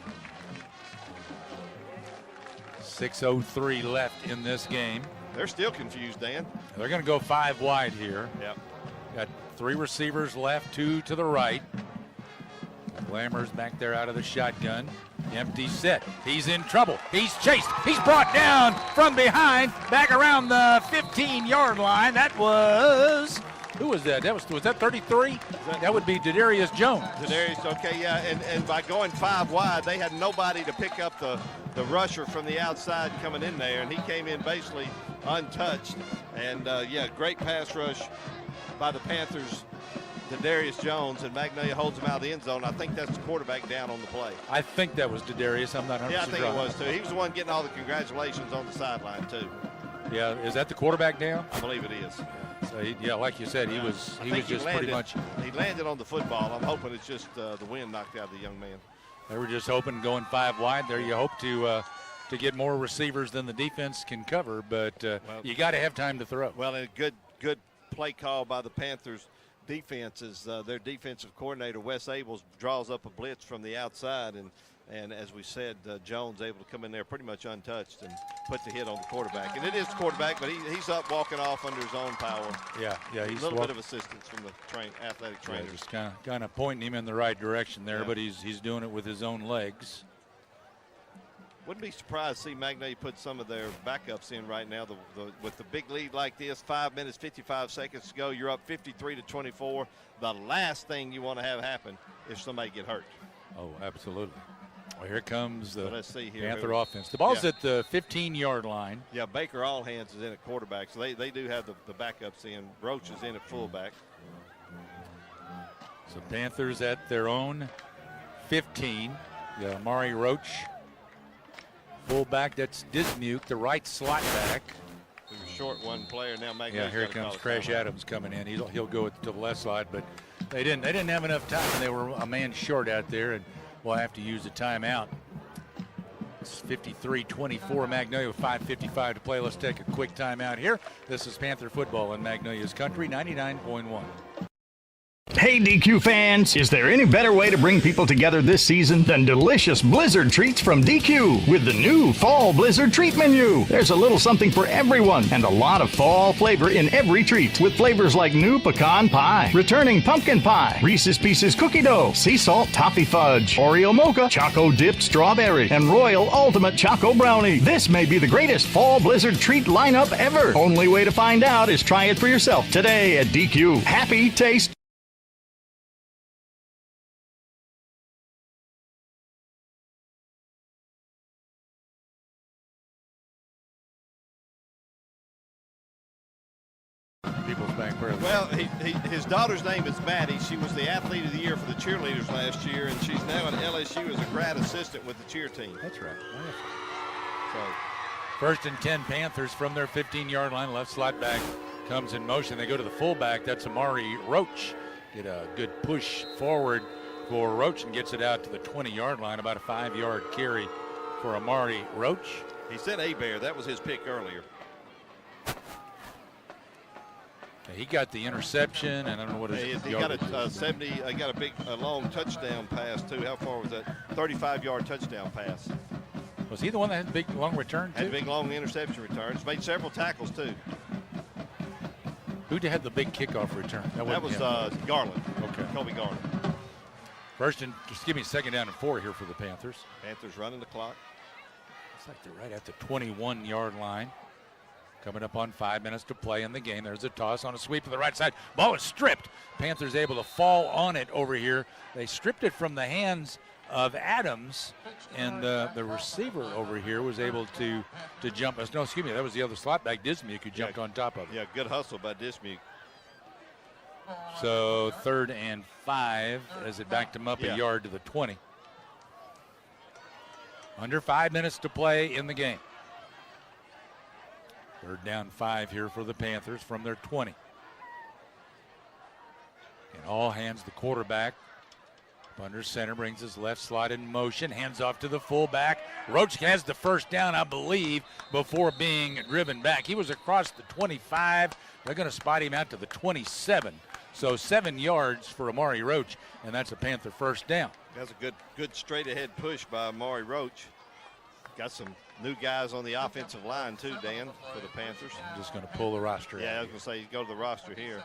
6:03 left in this game. They're still confused, Dan. They're going to go 5 wide here. Yep. Got 3 receivers left, 2 to the right. Lammers back there out of the shotgun. Empty set. He's in trouble. He's chased. He's brought down from behind, back around the 15-yard line. That was, who was that? Was that 33? That would be Dadarius Jones. Dadarius, okay, yeah. And by going 5 wide, they had nobody to pick up the rusher from the outside coming in there, and he came in basically untouched. And, great pass rush by the Panthers. Dadarius Jones, and Magnolia holds him out of the end zone. I think that's the quarterback down on the play. I think that was Dadarius. I'm not 100% Yeah, I think it was too. He was the one getting all the congratulations on the sideline too. Yeah, is that the quarterback down? I believe it is. So like you said, he was just pretty much. He landed on the football. I'm hoping it's just the wind knocked out the young man. They were just hoping going 5 wide there. You hope to get more receivers than the defense can cover, but you got to have time to throw. Well, and a good play call by the Panthers. Defense is their defensive coordinator Wes Abels draws up a blitz from the outside, And as we said, Jones able to come in there pretty much untouched and put the hit on the quarterback. And it is the quarterback, but he's up walking off under his own power. Yeah, he's a little bit of assistance from the athletic trainer. Just kind of pointing him in the right direction there, but he's doing it with his own legs. Wouldn't be surprised to see Magnolia put some of their backups in right now. With the big lead like this, 5 minutes, 55 seconds to go, you're up 53-24. The last thing you want to have happen is somebody get hurt. Oh, absolutely. Well, here comes the let's see here. Panther offense. The ball's at the 15-yard line. Yeah, Baker Allhands is in at quarterback, so they do have the backups in. Roach is in at fullback. So Panthers at their own 15. Yeah, Amari Roach, fullback. That's Dismuke, the right slot back. There's a short one player now. Yeah, here comes Crash Adams coming in. He'll go to the left side, but they didn't have enough time. They were a man short out there, and we'll have to use a timeout. It's 53-24 Magnolia with 5:55 to play. Let's take a quick timeout here. This is Panther football in Magnolia's country, 99.1. Hey DQ fans, is there any better way to bring people together this season than delicious Blizzard treats from DQ with the new Fall Blizzard Treat Menu? There's a little something for everyone and a lot of fall flavor in every treat with flavors like new pecan pie, returning pumpkin pie, Reese's Pieces cookie dough, sea salt toffee fudge, Oreo mocha, choco dipped strawberry, and Royal Ultimate Choco Brownie. This may be the greatest Fall Blizzard treat lineup ever. Only way to find out is try it for yourself today at DQ. Happy taste. Well, his daughter's name is Maddie. She was the athlete of the year for the cheerleaders last year, and she's now at LSU as a grad assistant with the cheer team. That's right. So, first and 10 Panthers from their 15-yard line. Left slot back comes in motion. They go to the fullback. That's Amari Roach. Get a good push forward for Roach and gets it out to the 20-yard line. About a 5-yard carry for Amari Roach. He said A-Bear. That was his pick earlier. He got the interception, and I don't know what he got a 70. He got a long touchdown pass too. How far was that? 35-yard touchdown pass. Was he the one that had the big long return too? Had big long interception returns. Made several tackles too. Who had the big kickoff return? That was Garland. Okay, Kobe Garland. First and just give me 2nd down and 4 here for the Panthers. Panthers running the clock. Looks like they're right at the 21-yard line. Coming up on 5 minutes to play in the game. There's a toss on a sweep to the right side. Ball is stripped. Panthers able to fall on it over here. They stripped it from the hands of Adams, and the receiver over here was able to jump. No, excuse me, that was the other slot back, Dismuke, who jumped on top of it. Yeah, good hustle by Dismuke. So 3rd and 5 as it backed him up a yard to the 20. Under 5 minutes to play in the game. 3rd down 5 here for the Panthers from their 20. And Allhands, the quarterback, under center, brings his left slot in motion, hands off to the fullback. Roach has the first down, I believe, before being driven back. He was across the 25. They're going to spot him out to the 27. So 7 yards for Amari Roach, and that's a Panther first down. That's a good straight ahead push by Amari Roach. Got some new guys on the offensive line too, Dan, for the Panthers. I'm just going to pull the roster out. Yeah, I was going to say, go to the roster here.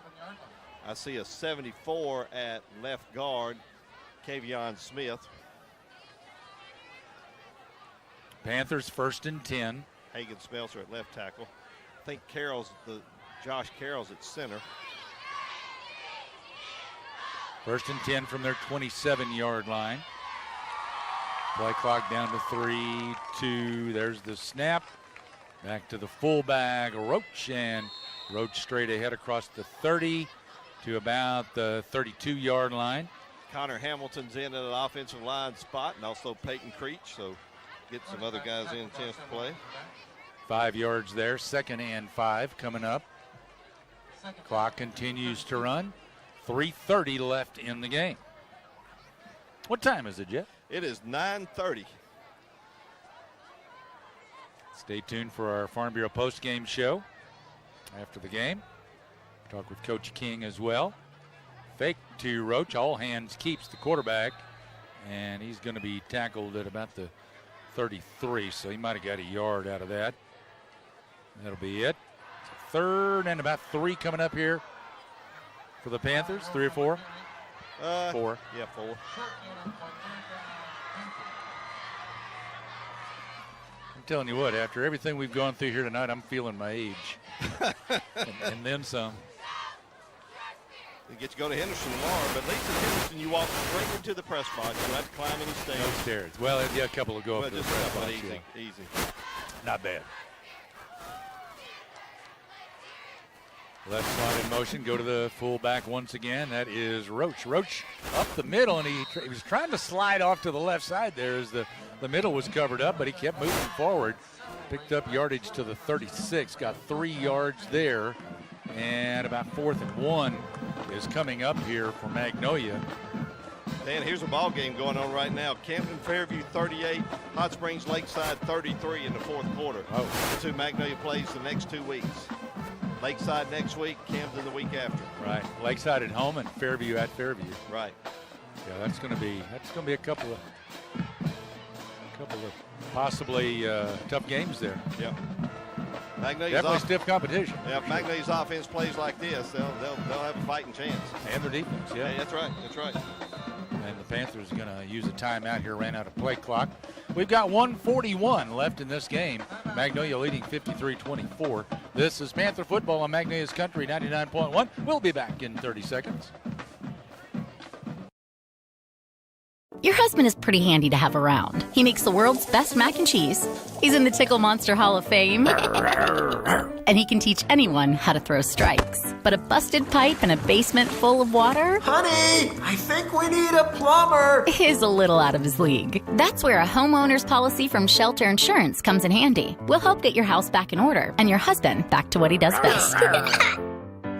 I see a 74 at left guard, Kavion Smith. Panthers 1st and 10. Hagen Smeltzer at left tackle. I think Josh Carroll's at center. 1st and 10 from their 27-yard line. Play clock down to 3, 2. There's the snap. Back to the fullback, Roach, and Roach straight ahead across the 30 to about the 32-yard line. Connor Hamilton's in at an offensive line spot, and also Peyton Creech, so get some other guys in a chance to play. 5 yards there, 2nd and 5 coming up. Clock continues to run. 3:30 left in the game. What time is it, Jeff? It is 9:30. Stay tuned for our Farm Bureau post-game show after the game. Talk with Coach King as well. Fake to Roach. Allhands keeps the quarterback. And he's going to be tackled at about the 33, so he might have got a yard out of that. That'll be it. Third and about 3 coming up here for the Panthers. 3 or 4? 4. Yeah, 4. I'm telling you what, after everything we've gone through here tonight, I'm feeling my age. and then some. They get to go to Henderson tomorrow, but at least at Henderson you walk straight into the press box. You don't have to climb any stairs. No stairs. Well, yeah, a couple will go up to the press box. Easy. Not bad. Left slide in motion, go to the fullback once again. That is Roach. Roach up the middle, and he was trying to slide off to the left side there as the middle was covered up, but he kept moving forward. Picked up yardage to the 36, got 3 yards there, and about 4th and 1 is coming up here for Magnolia. Dan, here's a ball game going on right now. Camden Fairview 38, Hot Springs Lakeside 33 in the 4th quarter. That's who Magnolia plays the next 2 weeks. Lakeside next week, Camden the week after. Right, Lakeside at home and Fairview at Fairview. Right. Yeah, that's going to be a couple of possibly tough games there. Yep. Magnolia's definitely stiff competition. Yeah, if Magnolia's offense plays like this, they'll have a fighting chance. And their defense, yeah. Hey, that's right. And the Panthers are going to use a timeout here, ran out of play clock. We've got 1:41 left in this game. Magnolia leading 53-24. This is Panther football on Magnolia's Country 99.1. We'll be back in 30 seconds. Your husband is pretty handy to have around. He makes the world's best mac and cheese. He's in the Tickle Monster Hall of Fame. And he can teach anyone how to throw strikes. But a busted pipe in a basement full of water? Honey, I think we need a plumber. Is a little out of his league. That's where a homeowner's policy from Shelter Insurance comes in handy. We'll help get your house back in order and your husband back to what he does best.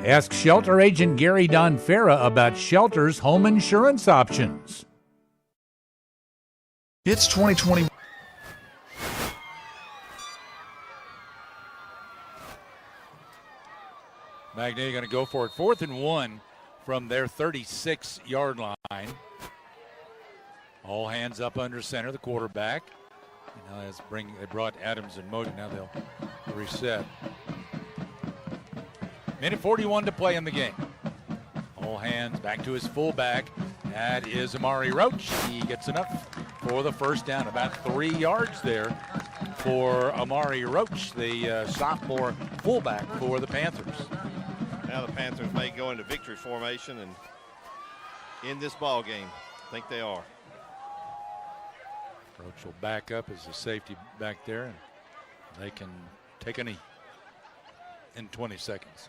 Ask Shelter Agent Gary Donfera about Shelter's home insurance options. It's 2020. Magnolia going to go for it. 4th and 1 from their 36-yard line. All hands up under center, the quarterback. And now they brought Adams in motion. Now they'll reset. Minute 41 to play in the game. All hands back to his fullback. That is Amari Roach. He gets enough for the first down. About 3 yards there for Amari Roach, the sophomore fullback for the Panthers. Now the Panthers may go into victory formation and in this ball game. I think they are. Roach will back up as a safety back there, and they can take a knee in 20 seconds.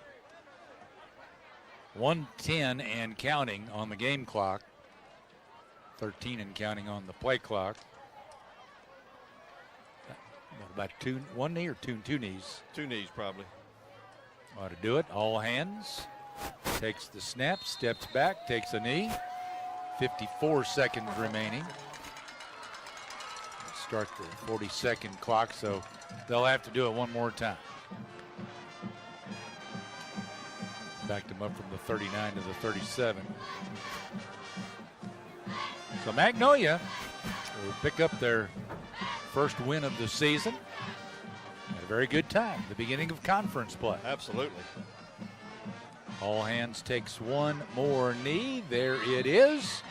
1:10 and counting on the game clock. 13 and counting on the play clock. About one knee or two knees? 2 knees probably. Ought to do it. All hands. Takes the snap, steps back, takes a knee. 54 seconds remaining. Start the 40-second clock, so they'll have to do it one more time. Backed him up from the 39 to the 37. So Magnolia will pick up their first win of the season at a very good time, the beginning of conference play. Absolutely. All hands takes one more knee. There it is.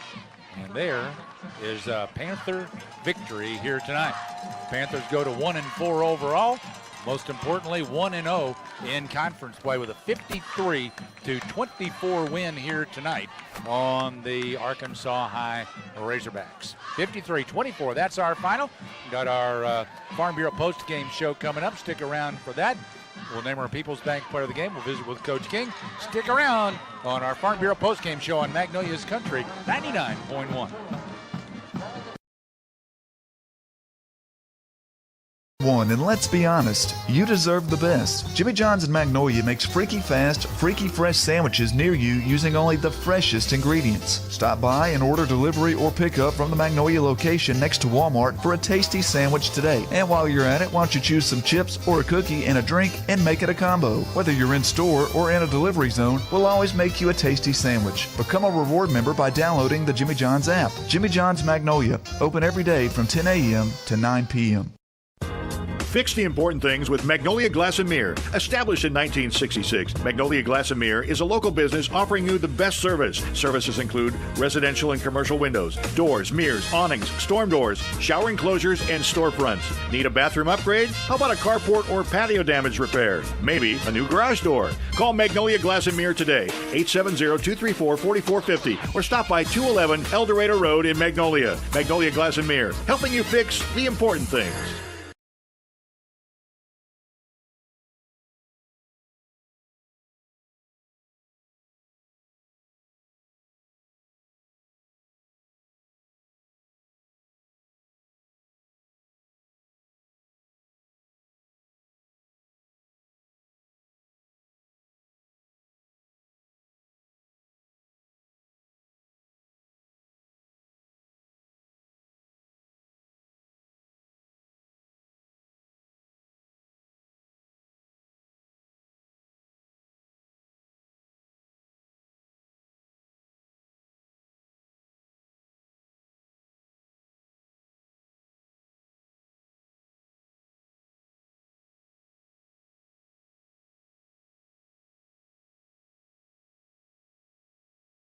And there is a Panther victory here tonight. Panthers go to 1-4 overall. Most importantly, 1-0 in conference play with a 53-24 win here tonight on the Arkansas High Razorbacks. 53-24, that's our final. Got our Farm Bureau post-game show coming up. Stick around for that. We'll name our People's Bank player of the game. We'll visit with Coach King. Stick around on our Farm Bureau post-game show on Magnolia's Country 99.1. one, and let's be honest, you deserve the best. Jimmy John's in Magnolia makes freaky fast, freaky fresh sandwiches near you using only the freshest ingredients. Stop by and order delivery or pickup from the Magnolia location next to Walmart for a tasty sandwich today. And while you're at it, why don't you choose some chips or a cookie and a drink and make it a combo. Whether you're in store or in a delivery zone, we'll always make you a tasty sandwich. Become a reward member by downloading the Jimmy John's app. Jimmy John's Magnolia, open every day from 10 a.m. to 9 p.m. Fix the important things with Magnolia Glass and Mirror. Established in 1966, Magnolia Glass and Mirror is a local business offering you the best service. Services include residential and commercial windows, doors, mirrors, awnings, storm doors, shower enclosures, and storefronts. Need a bathroom upgrade? How about a carport or patio damage repair? Maybe a new garage door? Call Magnolia Glass and Mirror today, 870-234-4450, or stop by 211 El Dorado Road in Magnolia. Magnolia Glass and Mirror, helping you fix the important things.